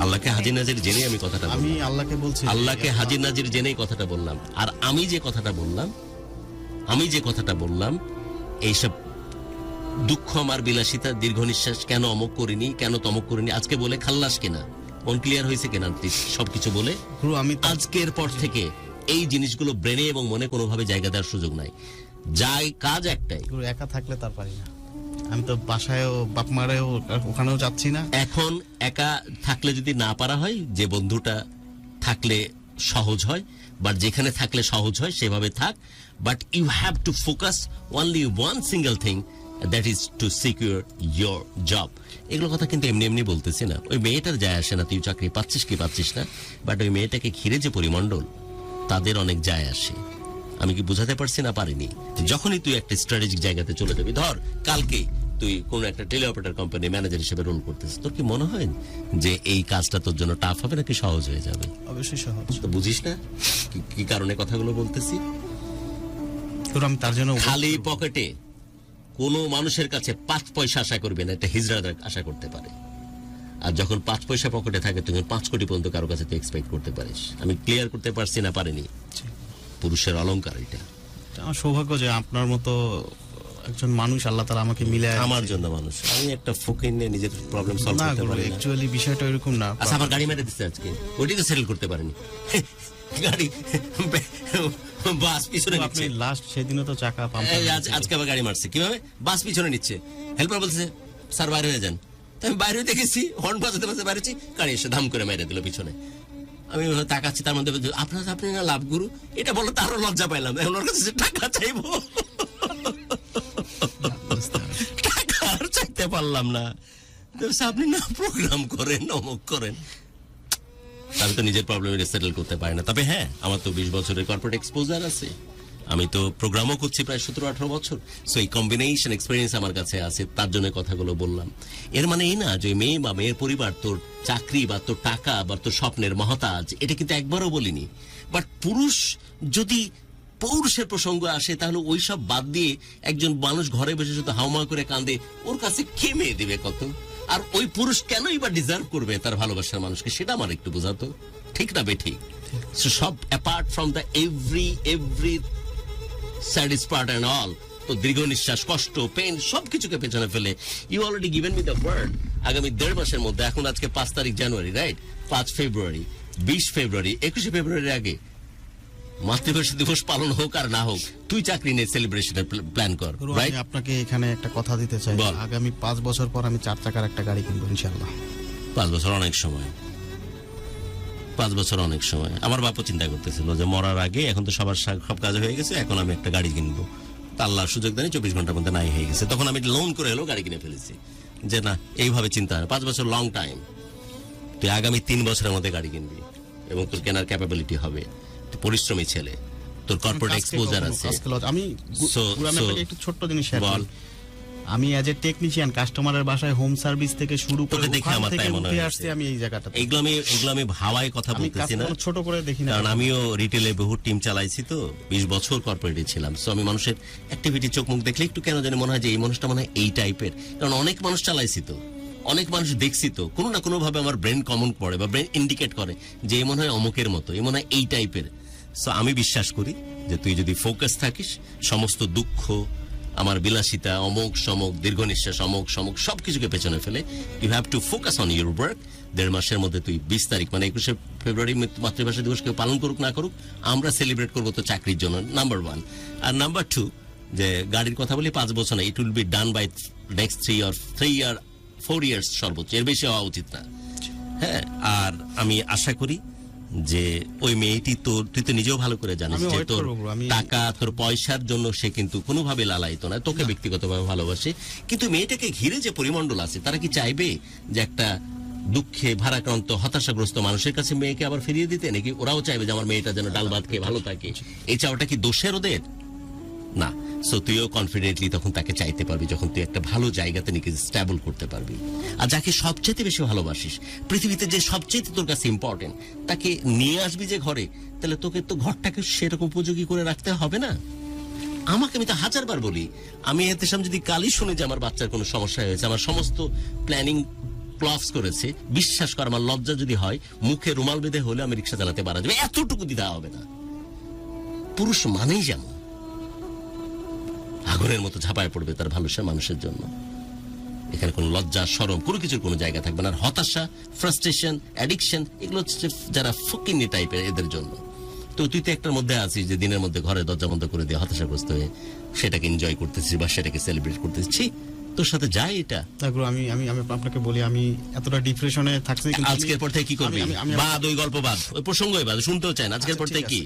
C: আল্লাহকে হাজির নাজির জেনে আমি কথাটা
D: আমি
C: বললাম।
D: আল্লাহকে বলছি,
C: আল্লাহকে হাজির নাজির জেনেই কথাটা বললাম। আর আমি যে কথাটা বললাম, এইসব দুঃখ আমার, বিলাসিতা, দীর্ঘ নিঃশ্বাস, কেন অমুক করিনি, কেন তমক করিনি, আজকে বলে খাল্লাস কিনা, মন ক্লিয়ার হয়েছে কিনা, সবকিছু বলে
D: গুরু আমি
C: আজকের পর থেকে এই জিনিসগুলো ব্রেনে এবং মনে কোনোভাবে জায়গা দেওয়ার সুযোগ নাই। যাই কাজ একটাই।
D: গুরু একা থাকলে তার পারি না। আমি তো বাসায়ও বাপ মারেও ওখানেও যাচ্ছি না।
C: এখন একা থাকলে যদি না পারা হয়, যে বন্ধুটা থাকলে সহজ হয়, বাট যেখানে থাকলে সহজ হয় সেভাবে থাক, but you have to focus only one single thing, that is to secure your job. এগুলো কথা কিন্তু এমনি এমনি বলতেছি না। ওই মেয়েটার যায় আসে না তুই চাকরি পাচ্ছিস কি পাচ্ছিস না, বাট ওই মেয়েটাকে ঘিরে যে পরিমণ্ডল, তাদের অনেক যায় আসে। আমি কি বুঝাতে পারছি না? পারিনি। যখনই তুই একটা স্ট্র্যাটেজিক জায়গাতে চলে যাবি, ধর কালকে তুই কোন একটা টেলিঅপারেটর কোম্পানি ম্যানেজার হিসেবে রোল করতেছিস, তোর কি মনে হয় যে এই কাজটা তোর জন্য টাফ হবে নাকি সহজ হয়ে যাবে?
D: অবশ্যই সহজ।
C: তো বুঝিস না কি কারণে কথাগুলো বলতেছি?
D: গুরু আমি তার জন্য
C: খালি পকেটে কোনো মানুষের কাছে 5 পয়সা আশা করবে না, এটা হিজড়া আশা করতে পারে। আর যখন 5 পয়সা পকেটে থাকে, তখন 5 কোটি পর্যন্ত কারো কাছে তুই এক্সপেক্ট করতে পারিস। আমি ক্লিয়ার করতে পারছি না? পারিনি। পুরুষের অলংকার এটা।
D: আমার সৌভাগ্য যে আপনার মতো একজন মানুষ আল্লাহ তাআলা আমাকে মিলে।
C: আমার জন্য মানুষ, আমি একটা ফকির নিয়ে নিজের প্রবলেম সলভ
D: না
C: করতে
D: গুরু,
C: পারি না।
D: অ্যাকচুয়ালি বিষয়টা এরকম না।
C: আচ্ছা, আমার গাড়ি মেরে দিচ্ছে আজকে, ওইটাই তো সেটেল করতে পারেনি। গাড়ি বাস পিছনে
D: আপনি
C: নিচ্ছে।
D: লাস্ট সেদিনও তো চাকা পাম্প।
C: আজকে আবার গাড়ি মারছে কিভাবে? বাস পিছনে নিচ্ছে। হেল্পার বলছে স্যার বাইরে হয়ে যান। তো আমি বাইরে দেখেছি, হর্ন বাজাতে বাজাতে বাইরে হচ্ছি, গাড়ি এসে ধাম করে মেরে দিল পিছনে। আমি তাকাচ্ছি, তার মধ্যে আপনি না লাভ গুরু, এটা বলো তারও লজ্জা পাইলাম। এখন ওর কাছে টাকা চাইবো, টাকা আর চাইতে পারলাম না। আপনি না প্রোগ্রাম করেন, অমুক করেন, আমি তো নিজের প্রবলেম সেটেল করতে পারি না। তবে হ্যাঁ, আমার তো 20 বছরের কর্পোরেট এক্সপোজার আছে, আমি তো প্রোগ্রামও করছি প্রায় 17-18 বছর। সো এই কম্বিনেশন এক্সপিরিয়েন্স আমার কাছে আছে, তার জন্য কথাগুলো বললাম। এর মানে এই না যে মেয়ে বা মেয়ের পরিবার তোর চাকরি বা তোর টাকা বা তোর স্বপ্নের মহতাজ, এটা কিন্তু একবারও বলিনি। বাট পুরুষ যদি পৌরুষের প্রসঙ্গ আসে, তাহলে ওই সব বাদ দিয়ে একজন মানুষ ঘরে বসে শুধু হাউমা করে কাঁদে, ওর কাছে কে মেয়ে দিবে কত? আর ওই পুরুষ কেনই বা ডিজার্ভ করবে তার ভালোবাসার মানুষকে, সেটা আমার একটু বোঝাতো। ঠিক না বেঠিক? সব apart from the every saddest part and all, তো দীর্ঘ নিঃশ্বাস, কষ্ট, পেন সবকিছুকে পেছনে ফেলে you already given me the word. আগামী 1.5 মাসের মধ্যে, এখন আজকে 5 তারিখ জানুয়ারি, রাইট? 5 ফেব্রুয়ারি, 20 ফেব্রুয়ারি, 21 ফেব্রুয়ারির আগে মাতৃভাষা দিবস পালন হোক আর না হোক, তুই চাকরি নিয়ে সেলিব্রেশনের প্ল্যান কর,
D: গুরু,
C: রাইট?
D: আমি আপনাকে এখানে একটা কথা দিতে চাই।
C: বল।
D: আগামী 5 বছর পর আমি 4 চাকার একটা গাড়ি কিনবো ইনশাল্লাহ।
C: 5 বছর অনেক সময়, 5 বছর অনেক সময়। আমার বাপও চিন্তা করতেছিল যে মরার আগে, এখন তো সবার সব কাজ হয়ে গেছে, এখন আমি একটা গাড়ি কিনবো। তা আল্লাহর সুযোগ দেয়নি, 24 ঘন্টার মধ্যে নাই হয়ে গেছে। তখন আমি লোন করে হলেও গাড়ি কিনে ফেলেছি, যে না এইভাবে চিন্তা হয়। 5 বছর লং টাইম। তুই আগামী 3 বছরের মধ্যে গাড়ি কিনবি এবং তোর কেনার ক্যাপাবিলিটি হবে। তুই পরিশ্রমী ছেলে, তোর কর্পোরেট এক্সপোজার আছে।
D: আমি
C: So-
D: গুরু, আমি
C: so-
D: আপনাকে একটু ছোট্ট জিনিস শেয়ার
C: বল।
D: করি। আমি অ্যাজ এ টেকনিশিয়ান কাস্টমারের বাসায় হোম সার্ভিস থেকে শুরু করে
C: তোকে দেখে
D: ওখান
C: আমার
D: থেকে
C: তাই মনে
D: উঠে
C: হয়েছে।
D: আসছি আমি এই জায়গাটাতে।
C: এগুলো আমি ভাওয়ায় কথা
D: আমি
C: বলতেছি না,
D: কাস্টমার ছোট করে দেখি না।
C: কারণ আমিও রিটেলে বহু টিম চালাইছি, তো 20 বছর কর্পোরেটে ছিলাম। সো আমি মানুষের অ্যাক্টিভিটি চোখ মুখ দেখলে একটু কেন জানি মনে হয় যে এই মানুষটা মনে হয় এই টাইপের। কারণ অনেক মানুষ চালাইছি, তো অনেক মানুষ দেখছি, তো কোনো না কোনো ভাবে আমার ব্রেন কমন পড়ে বা ব্রেন ইন্ডিকেট করে যে এই মনে হয় অমুকের মতো, এই মনে হয় এই টাইপের। সো আমি বিশ্বাস করি যে তুই যদি ফোকাস থাকিস, সমস্ত দুঃখ, আমার বিলাসিতা, অমুক সমক, দীর্ঘ নিঃশ্বাস, অমুক সমক সবকিছুকে পেছনে ফেলে you have to focus on your work. 1.5 মাসের মধ্যে তুই 20 তারিখ মানে 21শে ফেব্রুয়ারি মাতৃভাষা দিবস কেউ পালন করুক না করুক, আমরা সেলিব্রেট করবো তো চাকরির জন্য, নাম্বার 1। আর নাম্বার 2, যে গাড়ির কথা বলি 5 বছর না, it will be done by next 4 years সর্বোচ্চ, এর বেশি হওয়া উচিত না। হ্যাঁ, আর আমি আশা করি যে ওই মেয়েটি, তুই তো নিজেও ভালো করে জানিস
D: আমি
C: যে
D: wait
C: তোর
D: করবো bro, আমি-
C: টাকা, তোর পয়সার জন্য সে কিন্তু কোনোভাবে লালায়িত না, তোকে ব্যক্তিগতভাবে ভালোবাসে। কিন্তু মেয়েটাকে ঘিরে যে পরিমণ্ডল আছে, তারা কি চাইবে যে একটা দুঃখে ভারাক্রান্ত হতাশাগ্রস্ত মানুষের কাছে মেয়েকে আবার ফিরিয়ে দিতে, নাকি ওরাও চাইবে যে আমার মেয়েটা যেন ডাল ভাত খেয়ে ভালো থাকে? এই চাওয়াটা কি দোষের ওদের? না। সো তুইও কনফিডেন্টলি তখন তাকে চাইতে পারবি যখন তুই একটা ভালো জায়গাতে নিজেকে স্ট্যাবল করতে পারবি। আর যাকে সবচেয়ে বেশি ভালোবাসিস, পৃথিবীতে যে সবচেয়ে তোর কাছে ইম্পর্টেন্ট, তাকে নিয়ে আসবি যে ঘরে, তাহলে তোকে তো ঘরটাকে সেরকম উপযোগী করে রাখতে হবে না? আমাকে, আমি তো 1000বার বলি, আমি এতে যদি কালই শুনে যে আমার বাচ্চার কোনো সমস্যা হয়েছে, আমার সমস্ত প্ল্যানিং ক্লপস করেছে, বিশ্বাস কর আমার লজ্জা যদি হয়, মুখে রুমাল বেঁধে হলে আমি রিক্সা চালাতে পারা যাবে, এতটুকু দিতে হবে না। পুরুষ মানেই যেমন আগুনের মতো ঝাঁপায় পড়বে তার ভালোবাসা মানুষের জন্য। এখানে কোনো লজ্জা, শরম, কোনো কিছুর কোনো জায়গা থাকবে না। আর হতাশা, ফ্রাস্ট্রেশন, অ্যাডিকশন, এগুলো হচ্ছে যারা ফকিন্নি টাইপের, এদের জন্য। তো তুই তো একটার মধ্যে আছিস যে দিনের মধ্যে ঘরে দরজা বন্ধ করে দিয়ে হতাশাগ্রস্ত হয়ে সেটাকে এনজয় করতেছিস বা সেটাকে সেলিব্রেট করতেছিস। ছি, তোর সাথে যায় এটা?
D: না গুরু, আমি আমি আমি আপনাকে বলি, আমি এতটা ডিপ্রেশনে থাকছি, কিন্তু
C: আজকের পর থেকে কি করবি? বাদ, ওই গল্প বাদ, ওই প্রসঙ্গই বাদ, শুনতেও চাই না। আজকের পর থেকে কি?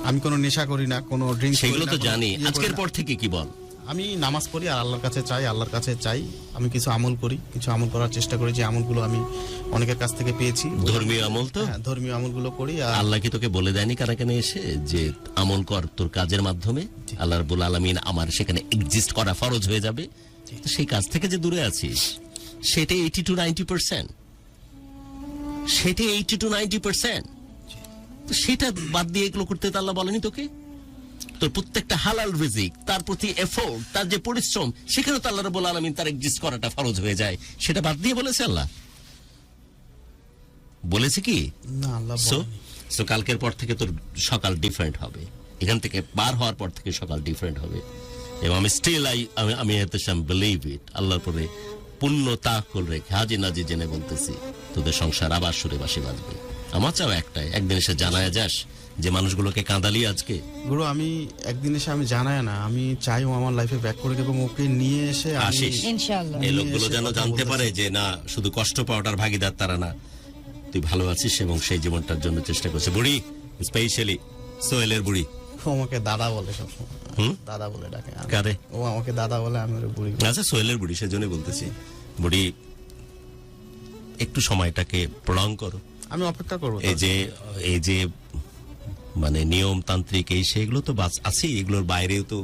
D: আমি কোনো নেশা করি না, কোনো ড্রিঙ্ক,
C: সেগুলো তো জানি। আজকের পর থেকে কি বল?
D: আমি নামাজ পড়ি আর আল্লাহর কাছে চাই। আমি কিছু আমল করি, কিছু আমল করার চেষ্টা করি, যে আমলগুলো আমি অনেকের কাছ থেকে পেয়েছি।
C: ধর্মীয় আমল তো?
D: হ্যাঁ, ধর্মীয় আমলগুলো করি। আর
C: আল্লাহ কি তোকে বলে দেয়নি কানে এসে যে আমল কর তোর কাজের মাধ্যমে আল্লাহ রাব্বুল আলামিন আমার সেখানে এক্সিস্ট করা ফরজ হয়ে যাবে? তো সেই কাজ থেকে যে দূরে আছিস, সেটা 80 to 90%, সেটা 80 to 90%। তো সেটা বাদ দিয়ে এগুলো করতে তো আল্লাহ বলেনি তোকে? তোর প্রত্যেকটা হালাল রিজিক, তার প্রতি এফোর্ট, তার যে পরিশ্রম, সেখানে তো আল্লাহ রাব্বুল আলামিন তার এক্সিস্ট করাটা ফরজ হয়ে যায়। সেটা বাদ দিয়ে বলেছে আল্লাহ? বলেছে কি?
D: না, আল্লাহ
C: সো
D: বলেনি।
C: সো কালকের পর থেকে তোর সকাল ডিফারেন্ট হবে, এখান থেকে বার হওয়ার পর থেকে সকাল ডিফারেন্ট হবে। এবং আমি স্টিল আমি বিলিভ ইট, আল্লাহর পরে পূর্ণ তাওয়াক্কুল রেখে হাজি নাজি জেনে বলতেছি, তোদের সংসার আবার সুরে বাসি বাজবে। আমার চাও একটাই, একদিন এসে জানায় যাস যে মানুষগুলোকে কাঁদালি আজকে।
D: গুরু, আমি একদিন এসে আমি জানাই না, আমি চাই ও আমার লাইফে ব্যাক করে এবং ওকে নিয়ে এসে আমি
C: আসিস।
B: ইনশাআল্লাহ।
C: এই লোকগুলো যেন জানতে পারে যে না, শুধু কষ্ট পাওয়াটার ভাগিদার তারা না, তুই ভালো আছিস এবং সেই জীবনটার জন্য চেষ্টা করছে। বুড়ি, স্পেশালি সোহেলের বুড়ি,
D: ও আমাকে দাদা বলে সবসময়, দাদা বলে ডাকে।
C: কারে?
D: ও আমাকে দাদা বলে, আমি ওরে বুড়ি বলি।
C: আচ্ছা, সোহেলের বুড়ি, সেজন্যই বলতেছি। বুড়ি, একটু সময়টাকে প্রলং করো।
D: আমি অপেক্ষা করবো।
C: এই যে মানে নিয়মতান্ত্রিক এই সেগুলো তো আছে, এগুলোর বাইরেও তো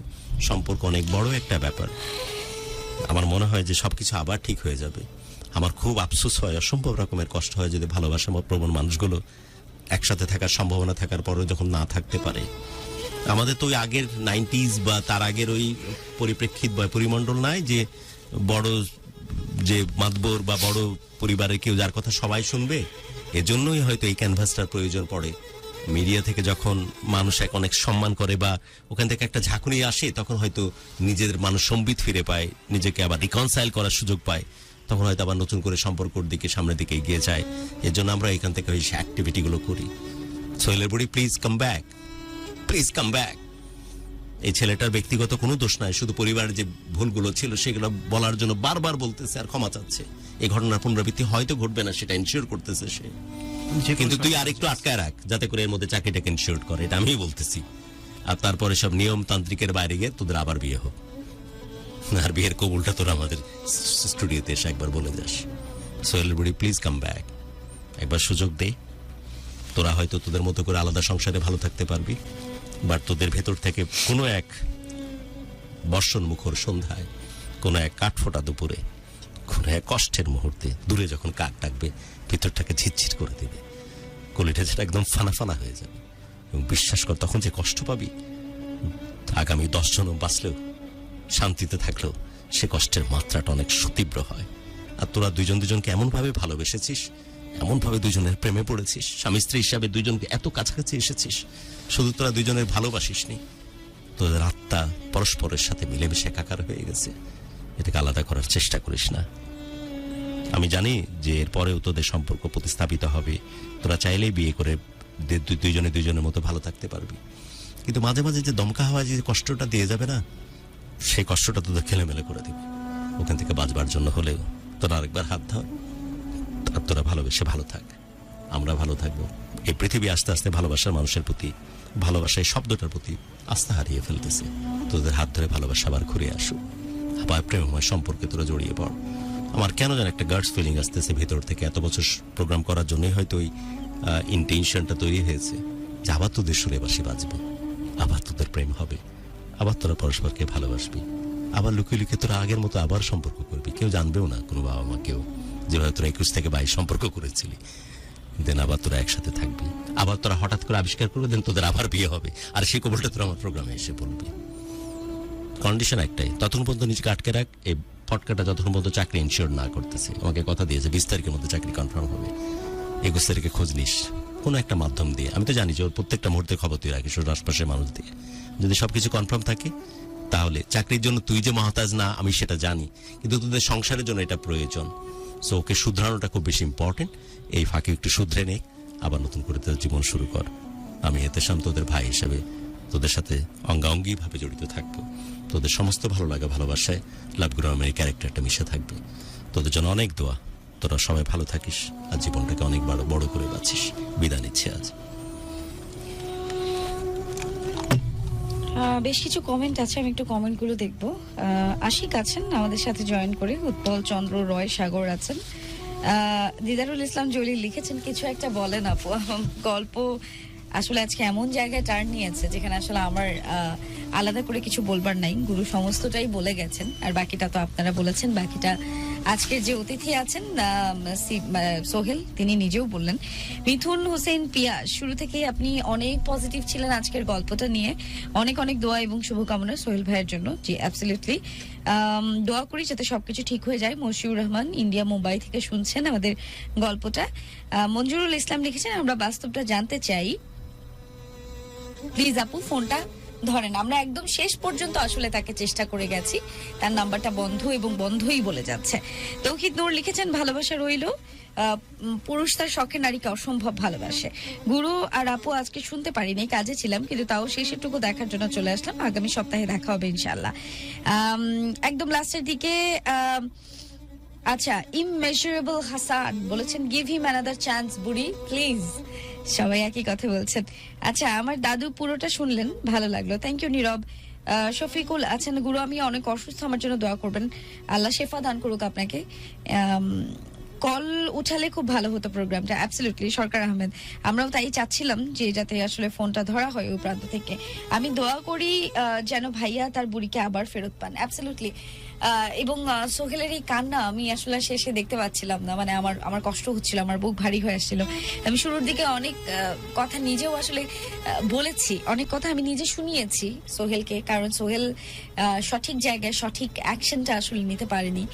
C: সম্পর্ক অনেক বড় একটা ব্যাপার। আমার মনে হয় যে সবকিছু আবার ঠিক হয়ে যাবে। আমার খুব আফসোস হয়, অসম্ভব রকমের কষ্ট হয় যদি ভালোবাসা প্রবণ মানুষগুলো একসাথে থাকার সম্ভাবনা থাকার পরেও যখন না থাকতে পারে। আমাদের তো ওই আগের 90s বা তার আগের ওই পরিপ্রেক্ষিত বা পরিমণ্ডল নাই যে বড় যে মাতবর বা বড় পরিবারের কেউ যার কথা সবাই শুনবে। এজন্যই হয়তো এই ক্যানভাসটার প্রয়োজন পড়ে। মিডিয়া থেকে যখন মানুষ অনেক সম্মান করে বা ওখান থেকে একটা ঝাঁকুনি আসে, তখন হয়তো নিজের মানুষ সম্বিত ফিরে পায়, নিজেকে আবার রিকনসাইল করার সুযোগ পায়, তখন হয়তো আবার নতুন করে সম্পর্কর দিকে সামনের দিকে এগিয়ে যায়। এর জন্য আমরা এখান থেকে ওই অ্যাক্টিভিটিগুলো করি। সোহেলের বুড়ি please come back, please come back. এই ছেলেটার ব্যক্তিগত কোনো দোষ নাই, শুধু পরিবারের যে ভুলগুলো ছিল সেগুলো বলার জন্য বারবার বলতেছে আর ক্ষমা চাচ্ছে। এই ঘটনার পুনরাবৃত্তি হয়তো ঘটবে না সেটা ইনশিওর করতেছে সে, কিন্তু তুই আর একটু আটকায় রাখ যাতে করে এর মধ্যে চাকরিটাকে ইনশিওর করে, এটা আমি বলতেছি। আর তারপরে সব নিয়ম তান্ত্রিকের বাইরে গিয়ে তোদের আবার বিয়ে হোক, আর বিয়ের কবুলটা তোরা আমাদের স্টুডিওতে এসে একবার বলে যাস। সোহেলের বুড়ি প্লিজ কাম ব্যাক, একবার সুযোগ দে। তোরা হয়তো তোদের মতো করে আলাদা সংসারে ভালো থাকতে পারবি, বাট তোদের ভেতর থেকে কোনো এক বর্ষণ মুখর সন্ধ্যায়, কোনো এক কাঠফোটা দুপুরে, কোনো এক কষ্টের মুহূর্তে দূরে যখন কাক ডাকবে, ভিতরটাকে ঝিরঝির করে দেবে, কলিটা যেটা একদম ফানা ফানা হয়ে যাবে। এবং বিশ্বাস কর, তখন যে কষ্ট পাবি, আগামী 10 জনম বাঁচলেও শান্তিতে থাকলেও সে কষ্টের মাত্রাটা অনেক সুতীব্র হয়। আর তোরা দুজন দুজনকে এমনভাবে ভালোবেসেছিস, এমনভাবে দুজনের প্রেমে পড়েছিস, স্বামী স্ত্রী হিসাবে দুজনকে এত কাছাকাছি এসেছিস, শুধু তোরা দুজনের ভালোবাসিসনি, তোদের আত্মা পরস্পরের সাথে মিলেমিশে একাকার হয়ে গেছে। এটাকে আলাদা করার চেষ্টা করিস না। আমি জানি যে এরপরেও তোদের সম্পর্ক প্রতিস্থাপিত হবে, তোরা চাইলেই বিয়ে করে দুইজনে দুইজনের মতো ভালো থাকতে পারবি, কিন্তু মাঝে মাঝে যে দমকা হাওয়া যে কষ্টটা দিয়ে যাবে না, সেই কষ্টটা তোদের খেলেমেলে করে দিবে। ওখান থেকে বাঁচবার জন্য হলেও তোরা আরেকবার হাত ধর, আর তোরা ভালোবেসে ভালো থাক, আমরা ভালো থাকবো। এই পৃথিবী আস্তে আস্তে ভালোবাসার মানুষের প্রতি, ভালোবাসা এই শব্দটার প্রতি আস্থা হারিয়ে ফেলতেছে। তোদের হাত ধরে ভালোবাসা আবার ঘুরে আসুক, আবার প্রেমময় সম্পর্কে তোরা জড়িয়ে পড়। আমার কেন যেন একটা গার্ডস ফিলিং আসতেছে ভেতর থেকে, এত বছর প্রোগ্রাম করার জন্যই হয়তো ওই ইন্টেনশনটা তৈরি হয়েছে যে আবার তোদের সুরে বাসি বাজবো, আবার তোদের প্রেম হবে, আবার তোরা পরস্পরকে ভালোবাসবি, আবার লুকিয়ে লুকিয়ে তোরা আগের মতো আবার সম্পর্ক করবি, কেউ জানবেও না, কোনো বাবা মা কেউ, যেভাবে তোরা 21 থেকে 22 সম্পর্ক করেছিলি। দেন আবার তোরা একসাথে থাকবি, আবার তোরা হঠাৎ করে আবিষ্কার করবে, দেন তোদের আবার বিয়ে হবে, আর সেই কবলটা তোরা আমার প্রোগ্রামে এসে বলবি। কন্ডিশন একটাই, ততক্ষণ পর্যন্ত নিজেকে আটকে রাখ। এই ফটকাটা যতক্ষণ পর্যন্ত চাকরি ইনশিওর না করতেছে, আমাকে কথা দিয়েছে 20 তারিখের মধ্যে চাকরি কনফার্ম হবে, 21 তারিখে খোঁজ নিস কোনো একটা মাধ্যম দিয়ে। আমি তো জানি যে ওর প্রত্যেকটা মুহূর্তে খবর তুই রাখিস ওর আশপাশের মানুষ দিয়ে। যদি সবকিছু কনফার্ম থাকে তাহলে চাকরির জন্য তুই যে মহাতাজ না আমি সেটা জানি, কিন্তু তোদের সংসারের জন্য এটা প্রয়োজন। সো ওকে শুধরানোটা খুব বেশি ইম্পর্টেন্ট। এই ফাঁকে একটু শুধরে নে, আবার নতুন করে তোদের জীবন শুরু কর। আমি এতে তোদের ভাই হিসেবে তোদের সাথে অঙ্গাঙ্গি ভাবে জড়িত থাকবো। তোদের সমস্ত ভালো লাগা ভালোবাসায় লাভ গ্রামের ক্যারেক্টারটা মিশে থাকবে। তোদের জন্য অনেক দোয়া, তোরা সবাই ভালো থাকিস আর জীবনটাকে অনেক বড় করে বাঁচিস। বিদায় নিচ্ছে আজ।
B: বেশ কিছু কমেন্ট আছে, আমি একটু কমেন্ট গুলো দেখবো। আশিক আছেন আমাদের সাথে জয়েন করে, উৎপল চন্দ্র রয় সাগর আছেন, দিদারুল ইসলাম জলিল লিখেছেন কিছু একটা বলেন আপু। গল্প আসলে আজকে এমন জায়গায় টার্ন নিয়েছে যেখানে আসলে আমার আলাদা করে কিছু বলবার নাই, গুরু সমস্তটাই বলে গেছেন, আর বাকিটা তো আপনারা বলেছেন। বাকিটা আজকের যে অতিথি আছেন সোহেল, তিনি নিজেও বললেন। মিথুন হোসেন পিয়া, শুরু থেকে আপনি অনেক পজিটিভ ছিলেন আজকের গল্পটা নিয়ে, অনেক অনেক দোয়া এবং শুভকামনা সোহেল ভাইয়ের জন্য। জি অ্যাবসলিউটলি, দোয়া করি যাতে সবকিছু ঠিক হয়ে যায়। মশিউর রহমান ইন্ডিয়া মুম্বাই থেকে শুনছেন আমাদের গল্পটা। মঞ্জুরুল ইসলাম লিখেছেন, আমরা বাস্তবটা জানতে চাই, প্লিজ আপু ফোনটা ধরেন। আমরা একদম শেষ পর্যন্ত আসলে তাকে চেষ্টা করে গেছি, তার নাম্বারটা বন্ধ এবং বন্ধই বলে যাচ্ছে। তৌহিদ নূর লিখেছেন, ভালোবাসা রইল, পুরুষ তার শখের নারীকে অসম্ভব ভালোবাসে। গুরু আর আপু আজকে শুনতে পারিনি, কাজে ছিলাম, কিন্তু তাও শেষেরটুকু দেখার জন্য চলে আসলাম। আগামী সপ্তাহে দেখা হবে ইনশাল্লাহ। একদম লাস্টের দিকে আচ্ছা, ইমমেজারেবল হাসান বলেছেন, গিভ হিম অ্যানাদার চান্স বুড়ি প্লিজ। সবাই একই কথা বলছেন। আচ্ছা, আমার দাদু পুরোটা শুনলেন, ভালো লাগলো, থ্যাংক ইউ নীরব। শফিকুল আছেন, গুরু আমি অনেক অসুস্থ, আমার জন্য দোয়া করবেন, আল্লাহ শেফা দান করুক আপনাকে। কল উঠালে খুব ভালো হতো প্রোগ্রামটা। অ্যাবসলিউটলি সরকার আহমেদ, আমরাও তাই চাচ্ছিলাম যে যাতে আসলে ফোনটা ধরা হয় ওই প্রান্ত থেকে। আমি দোয়া করি যেন ভাইয়া তার বুড়িকে আবার ফেরত পান। অ্যাবসলিউটলি। এবং সোহেলের এই কান্না আমি আসলে শেষে দেখতে পাচ্ছিলাম না, মানে আমার কষ্ট হচ্ছিল, আমার বুক ভারী হয়ে আসছিল। আমি শুরুর দিকে অনেক কথা নিজেও আসলে বলেছি, অনেক কথা আমি নিজে শুনিয়েছি সোহেলকে, কারণ সোহেল সঠিক জায়গায় সঠিক অ্যাকশনটা আসলে নিতে পারেনি,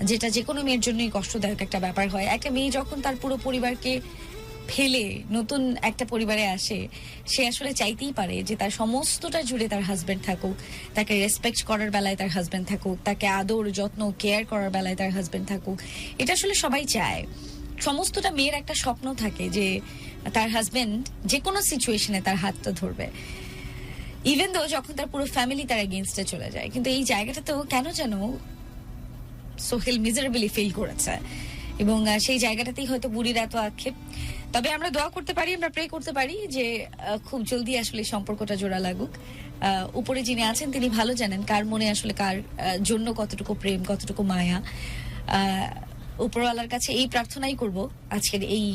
B: যেটা যে কোনো মেয়ের জন্যই কষ্টদায়ক একটা ব্যাপার হয়। একটা মেয়ে যখন তার পুরো পরিবারকে ফেলে নতুন একটা পরিবারে আসে, সে আসলে চাইতেই পারে যে তার সমস্তটা জুড়ে তার হাজবেন্ড থাকুক, তাকে রেসপেক্ট করার বেলায় তার হাজবেন্ড থাকুক, তাকে আদর যত্ন কেয়ার করার বেলায় তার হাজবেন্ড থাকুক। এটা আসলে সবাই চায়, সমস্তটা মেয়ের একটা স্বপ্ন থাকে যে তার হাজবেন্ড যে কোনো সিচুয়েশনে তার হাতটা ধরবে, ইভেন দো যখন তার পুরো ফ্যামিলি তার এগেইনস্টে চলে যায়। কিন্তু এই জায়গাটাতেও কেন যেন সোহেল মিজারেবলি ফিল করেছে, এবং সেই জায়গাটাতেই হয়তো বুড়ির এত আক্ষেপ। তবে আমরা দোয়া করতে পারি, আমরা প্রে করতে পারি যে খুব জলদি আসলে সম্পর্কটা জোড়া লাগুক। উপরে যিনি আছেন তিনি ভালো জানেন কার মনে আসলে কার জন্য কতটুকু প্রেম, কতটুকু মায়া। উপরওয়ালার কাছে এই প্রার্থনাই করব আজকের এই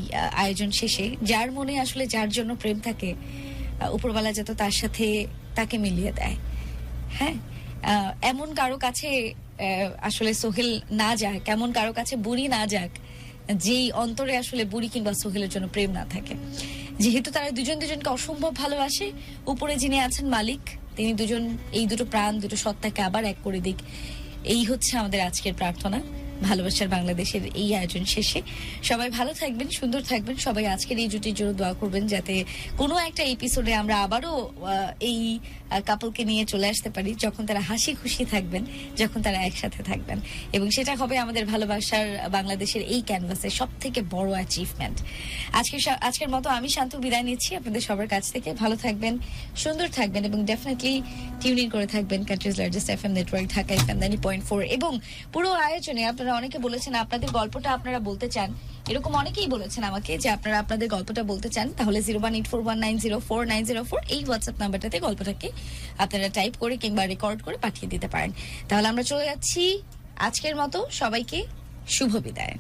B: আয়োজন শেষে, যার মনে আসলে যার জন্য প্রেম থাকে, উপরওয়ালা যাতে তার সাথে তাকে মিলিয়ে দেয়। হ্যাঁ, এমন কারো কাছে আসলে সোহেল না যাক, এমন কারো কাছে বুড়ি না যাক যেই অন্তরে আসলে বুড়ি কিংবা সোহেলের জন্য প্রেম না থাকে। যেহেতু তারা দুজন দুজনকে অসম্ভব ভালোবাসে, উপরে যিনি আছেন মালিক, তিনি দুজন এই দুটো প্রাণ, দুটো সত্তাকে আবার এক করে দিক, এই হচ্ছে আমাদের আজকের প্রার্থনা। ভালোবাসার বাংলাদেশের এই আয়োজন শেষে সবাই ভালো থাকবেন, সুন্দর থাকবেন। সবাই আজকের এই জুটির জন্য দোয়া করবেন যাতে কোনো একটা এপিসোডে আমরা আবারও এই কাপলকে নিয়ে চলে আসতে পারি, যখন তারা হাসি খুশি থাকবেন, যখন তারা একসাথে থাকবেন। এবং সেটা হবে আমাদের ভালোবাসার বাংলাদেশের এই ক্যানভাসে সব থেকে বড় অ্যাচিভমেন্ট। আজকের মতো আমি শান্ত বিদায় নিচ্ছি আপনাদের সবার কাছ থেকে। ভালো থাকবেন, সুন্দর থাকবেন, এবং ডেফিনেটলি টিউন ইন করে থাকবেন countries largest FM network Dhaka FM 90.4। এবং পুরো আয়োজনে আপনারা অনেকে বলেছেন আপনাদের গল্পটা আপনারা বলতে চান, এরকম অনেকেই বলেছেন আমাকে যে আপনারা আপনাদের গল্পটা বলতে চান। তাহলে 01841904904 এই হোয়াটসঅ্যাপ নাম্বারটাতে গল্পটাকে আপনারা টাইপ করে কিংবা রেকর্ড করে পাঠিয়ে দিতে পারেন। তাহলে আমরা চলে যাচ্ছি আজকের মতো। সবাইকে শুভ বিদায়।